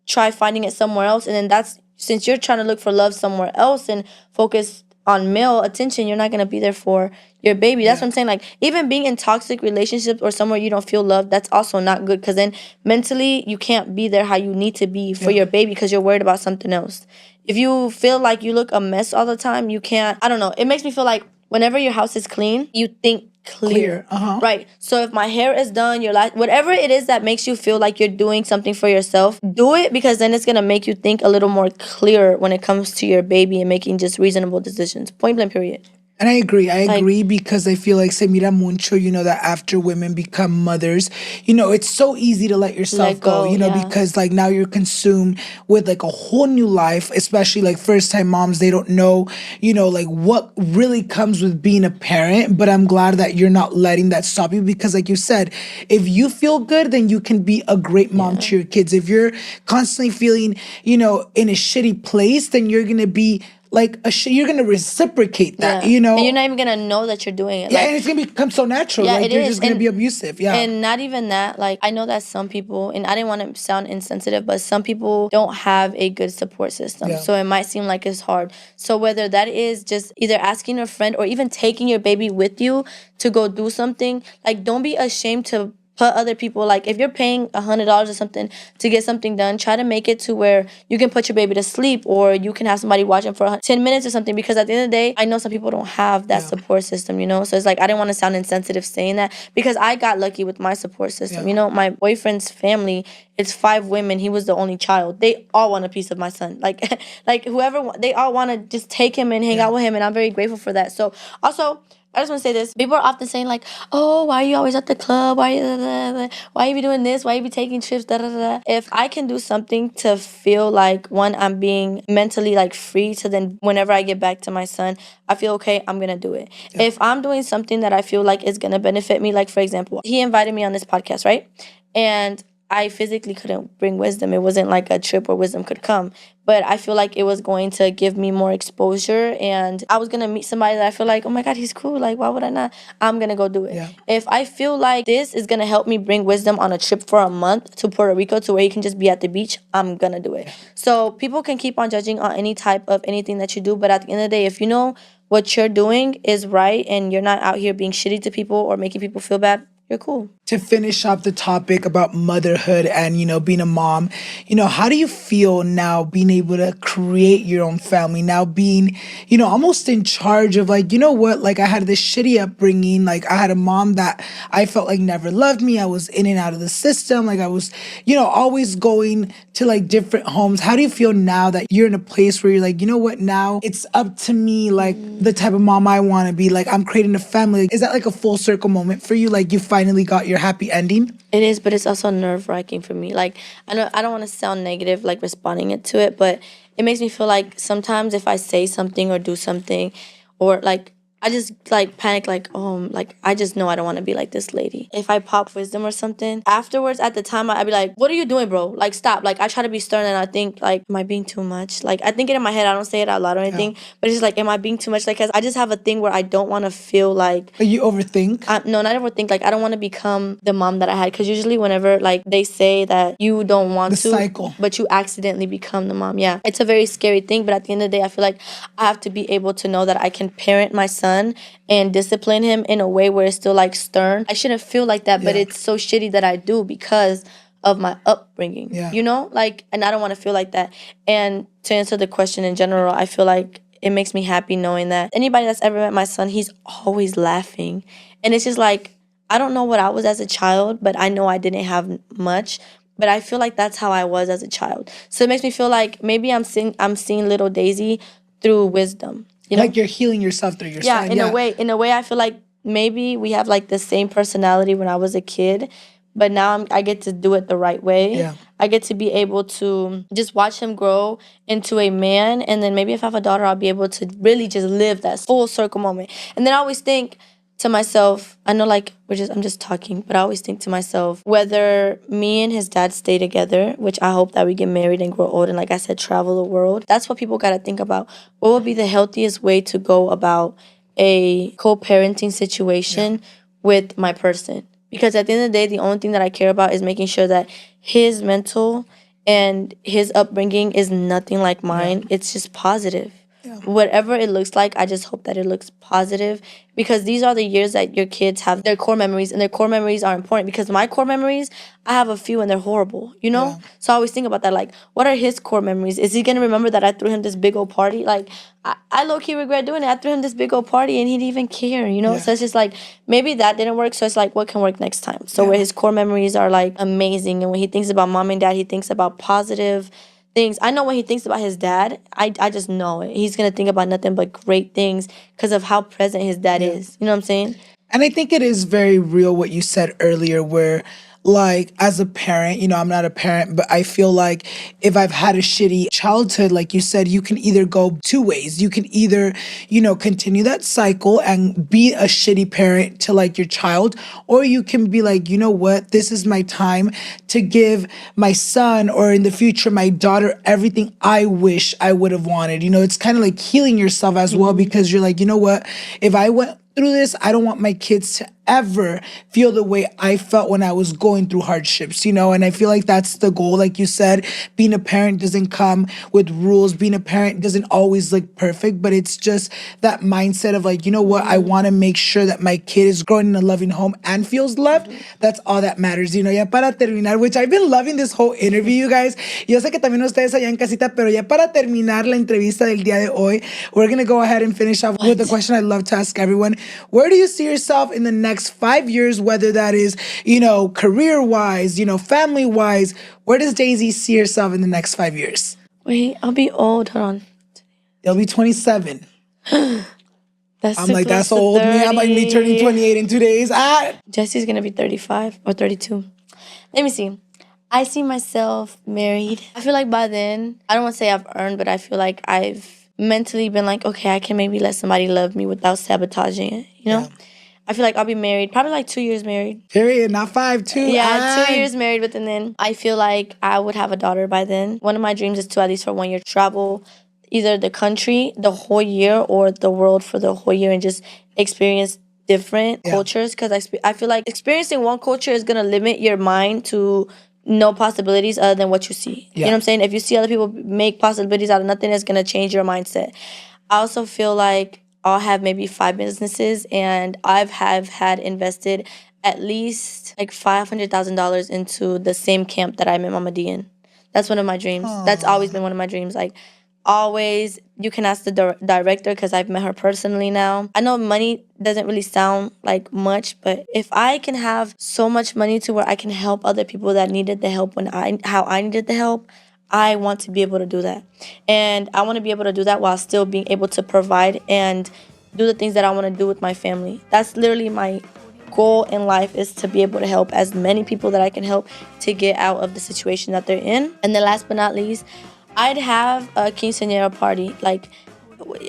try finding it somewhere else, and then that's, since you're trying to look for love somewhere else and focus on male attention, you're not going to be there for your baby. That's what I'm saying. Like, even being in toxic relationships or somewhere you don't feel loved, that's also not good, because then mentally you can't be there how you need to be for your baby because you're worried about something else. If you feel like you look a mess all the time, you can't, I don't know, it makes me feel like whenever your house is clean, you think clear. Right. So if my hair is done, your life, whatever it is that makes you feel like you're doing something for yourself, do it, because then it's going to make you think a little more clear when it comes to your baby and making just reasonable decisions. Point blank, period. And I agree because I feel like se mira mucho, you know, that after women become mothers, you know, it's so easy to let yourself Let go, you know, yeah. because like now you're consumed with like a whole new life, especially like first time moms. They don't know, you know, like what really comes with being a parent. But I'm glad that you're not letting that stop you, because like you said, if you feel good, then you can be a great mom to your kids. If you're constantly feeling, you know, in a shitty place, then you're going to be like you're gonna reciprocate that, you know, and you're not even gonna know that you're doing it. Yeah, like, and it's gonna become so natural. Yeah, like it you're is. just gonna And- be abusive. Yeah, And not even that, like, I know that some people, and I didn't want to sound insensitive, but some people don't have a good support system. Yeah. So it might seem like it's hard. So whether that is just either asking a friend or even taking your baby with you to go do something, like, don't be ashamed to put other people, like, if you're paying $100 or something to get something done, try to make it to where you can put your baby to sleep, or you can have somebody watching for 10 minutes or something, because at the end of the day, I know some people don't have that support system, you know? So it's like, I didn't want to sound insensitive saying that, because I got lucky with my support system. You know, my boyfriend's family, it's 5 women. He was the only child. They all want a piece of my son. Like, like whoever, they all want to just take him and hang out with him, and I'm very grateful for that. So also, I just want to say this. People are often saying like, oh, why are you always at the club? Why you be doing this? Why you be taking trips? Da, da, da. If I can do something to feel like, one, I'm being mentally like free, so then whenever I get back to my son, I feel okay, I'm going to do it. If I'm doing something that I feel like is going to benefit me, like for example, he invited me on this podcast, right? And I physically couldn't bring wisdom. It wasn't like a trip where wisdom could come. But I feel like it was going to give me more exposure, and I was going to meet somebody that I feel like, oh my God, he's cool. Like, why would I not? I'm going to go do it. Yeah. If I feel like this is going to help me bring wisdom on a trip for a month to Puerto Rico to where you can just be at the beach, I'm going to do it. So people can keep on judging on any type of anything that you do. But at the end of the day, if you know what you're doing is right and you're not out here being shitty to people or making people feel bad, you're cool. To finish off the topic about motherhood and, you know, being a mom, you know, how do you feel now being able to create your own family, now being, you know, almost in charge of, like, you know what, like I had this shitty upbringing. Like I had a mom that I felt like never loved me. I was in and out of the system. Like I was, you know, always going to like different homes. How do you feel now that you're in a place where you're like, you know what, now it's up to me, like the type of mom I want to be, like I'm creating a family. Is that like a full circle moment for you? Like you finally got your happy ending? It is, but it's also nerve-wracking for me. Like, I don't want to sound negative, like responding it to it, but it makes me feel like sometimes if I say something or do something, or like I just like panic, like, oh, like I just know I don't want to be like this lady. If I pop wisdom or something, afterwards at the time I'd be like, what are you doing, bro? Like, stop. Like, I try to be stern, and I think like, am I being too much? Like, I think it in my head. I don't say it out loud or anything, but it's just like, am I being too much? Like, 'cause I just have a thing where I don't want to feel like. But you overthink? No, not overthink. Like, I don't want to become the mom that I had, because usually whenever like they say that you don't want The cycle. but you accidentally become the mom. Yeah, it's a very scary thing. But at the end of the day, I feel like I have to be able to know that I can parent my son and discipline him in a way where it's still like stern. I shouldn't feel like that, but it's so shitty that I do because of my upbringing. Yeah. You know, like, and I don't want to feel like that. And to answer the question in general, I feel like it makes me happy knowing that anybody that's ever met my son, he's always laughing. And it's just like, I don't know what I was as a child, but I know I didn't have much. But I feel like that's how I was as a child. So it makes me feel like maybe I'm seeing little Daysi through wisdom. You know? Like you're healing yourself through your Yeah, son. in a way, I feel like maybe we have like the same personality when I was a kid, but now I get to do it the right way. Yeah. I get to be able to just watch him grow into a man, and then maybe if I have a daughter, I'll be able to really just live that full circle moment. And then I always think to myself, I know like I'm just talking, but I always think to myself, whether me and his dad stay together, which I hope that we get married and grow old and like I said, travel the world. That's what people gotta think about. What would be the healthiest way to go about a co-parenting situation with my person? Because at the end of the day, the only thing that I care about is making sure that his mental and his upbringing is nothing like mine. It's just positive. Whatever it looks like, I just hope that it looks positive, because these are the years that your kids have their core memories, and their core memories are important because my core memories, I have a few and they're horrible, you know? Yeah. So I always think about that, like, what are his core memories? Is he gonna remember that I threw him this big old party? Like, I low-key regret doing it. I threw him this big old party and he didn't even care, you know? Yeah. So it's just like, maybe that didn't work, so it's like, what can work next time? So where his core memories are like amazing, and when he thinks about mom and dad, he thinks about positive things. I know when he thinks about his dad, I just know it. He's gonna think about nothing but great things because of how present his dad is. You know what I'm saying? And I think it is very real what you said earlier, where, like, as a parent, you know, I'm not a parent, but I feel like if I've had a shitty childhood, like you said, you can either go two ways. You can either, you know, continue that cycle and be a shitty parent to like your child, or you can be like, you know what, this is my time to give my son, or in the future, my daughter, everything I wish I would have wanted. You know, it's kind of like healing yourself as well, because you're like, you know what, if I went through this, I don't want my kids to ever feel the way I felt when I was going through hardships, you know? And I feel like that's the goal. Like you said, being a parent doesn't come with rules. Being a parent doesn't always look perfect, but it's just that mindset of like, you know what? I want to make sure that my kid is growing in a loving home and feels loved. That's all that matters, you know? Ya para terminar, which I've been loving this whole interview, you guys. Yo sé que también ustedes allá en casita, pero ya para terminar la entrevista del día de hoy, we're going to go ahead and finish off with the question I love to ask everyone. Where do you see yourself in the next 5 years, whether that is, you know, career-wise, you know, family-wise? Where does Daysi see herself in the next 5 years? Wait, I'll be old. Hold on. You'll be 27. That's I'm like, that's old me. I'm like me turning 28 in 2 days. Jesse's gonna be 35 or 32. Let me see. I see myself married. I feel like by then, I don't want to say I've earned, but I feel like I've mentally been like, okay, I can maybe let somebody love me without sabotaging it, you know? Yeah. I feel like I'll be married, probably like 2 years married. Period, not 5, 2. Yeah, 2 years married, but then I feel like I would have a daughter by then. One of my dreams is to at least for 1 year travel either the country the whole year or the world for the whole year and just experience different cultures. Because I feel like experiencing one culture is going to limit your mind to no possibilities other than what you see. You know what I'm saying? If you see other people make possibilities out of nothing, it's going to change your mindset. I also feel like I'll have maybe 5 businesses, and have had invested at least like $500,000 into the same camp that I met Mama D in. That's one of my dreams. That's always been one of my dreams. Like, always, you can ask the director because I've met her personally now. I know money doesn't really sound like much, but if I can have so much money to where I can help other people that needed the help how I needed the help, I want to be able to do that. And I want to be able to do that while still being able to provide and do the things that I want to do with my family. That's literally my goal in life, is to be able to help as many people that I can help to get out of the situation that they're in. And then last but not least, I'd have a quinceañera party. Like,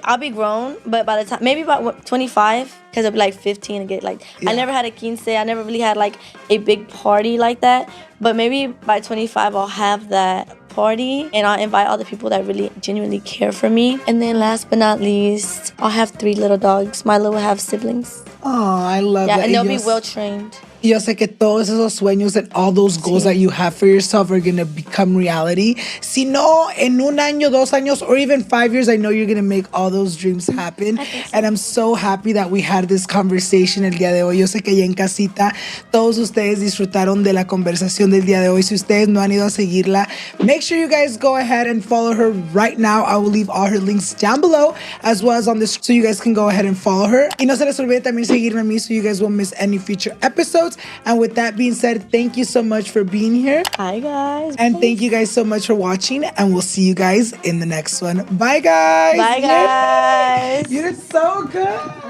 I'll be grown, but by the time, maybe about 25, because I'll be like 15 and get like, I never had a quince. I never really had like a big party like that. But maybe by 25, I'll have that party and I'll invite all the people that really genuinely care for me. And then last but not least, I'll have 3 little dogs. Milo will have siblings. Oh, I love that. Yeah, and they'll be well trained. Yo sé que todos esos sueños and all those goals that you have for yourself are going to become reality. Si no, en un año, 2 años, or even 5 years, I know you're going to make all those dreams happen. And I'm so happy that we had this conversation el día de hoy. Yo sé que ya en casita todos ustedes disfrutaron de la conversación del día de hoy. Si ustedes no han ido a seguirla, make sure you guys go ahead and follow her right now. I will leave all her links down below as well as on this, so you guys can go ahead and follow her. Y no se les olvide también seguirme a mí so you guys won't miss any future episodes. episodes. And with that being said, thank you so much for being here. Hi, guys. And thank you guys so much for watching. And we'll see you guys in the next one. Bye, guys. Bye, guys. You did so good.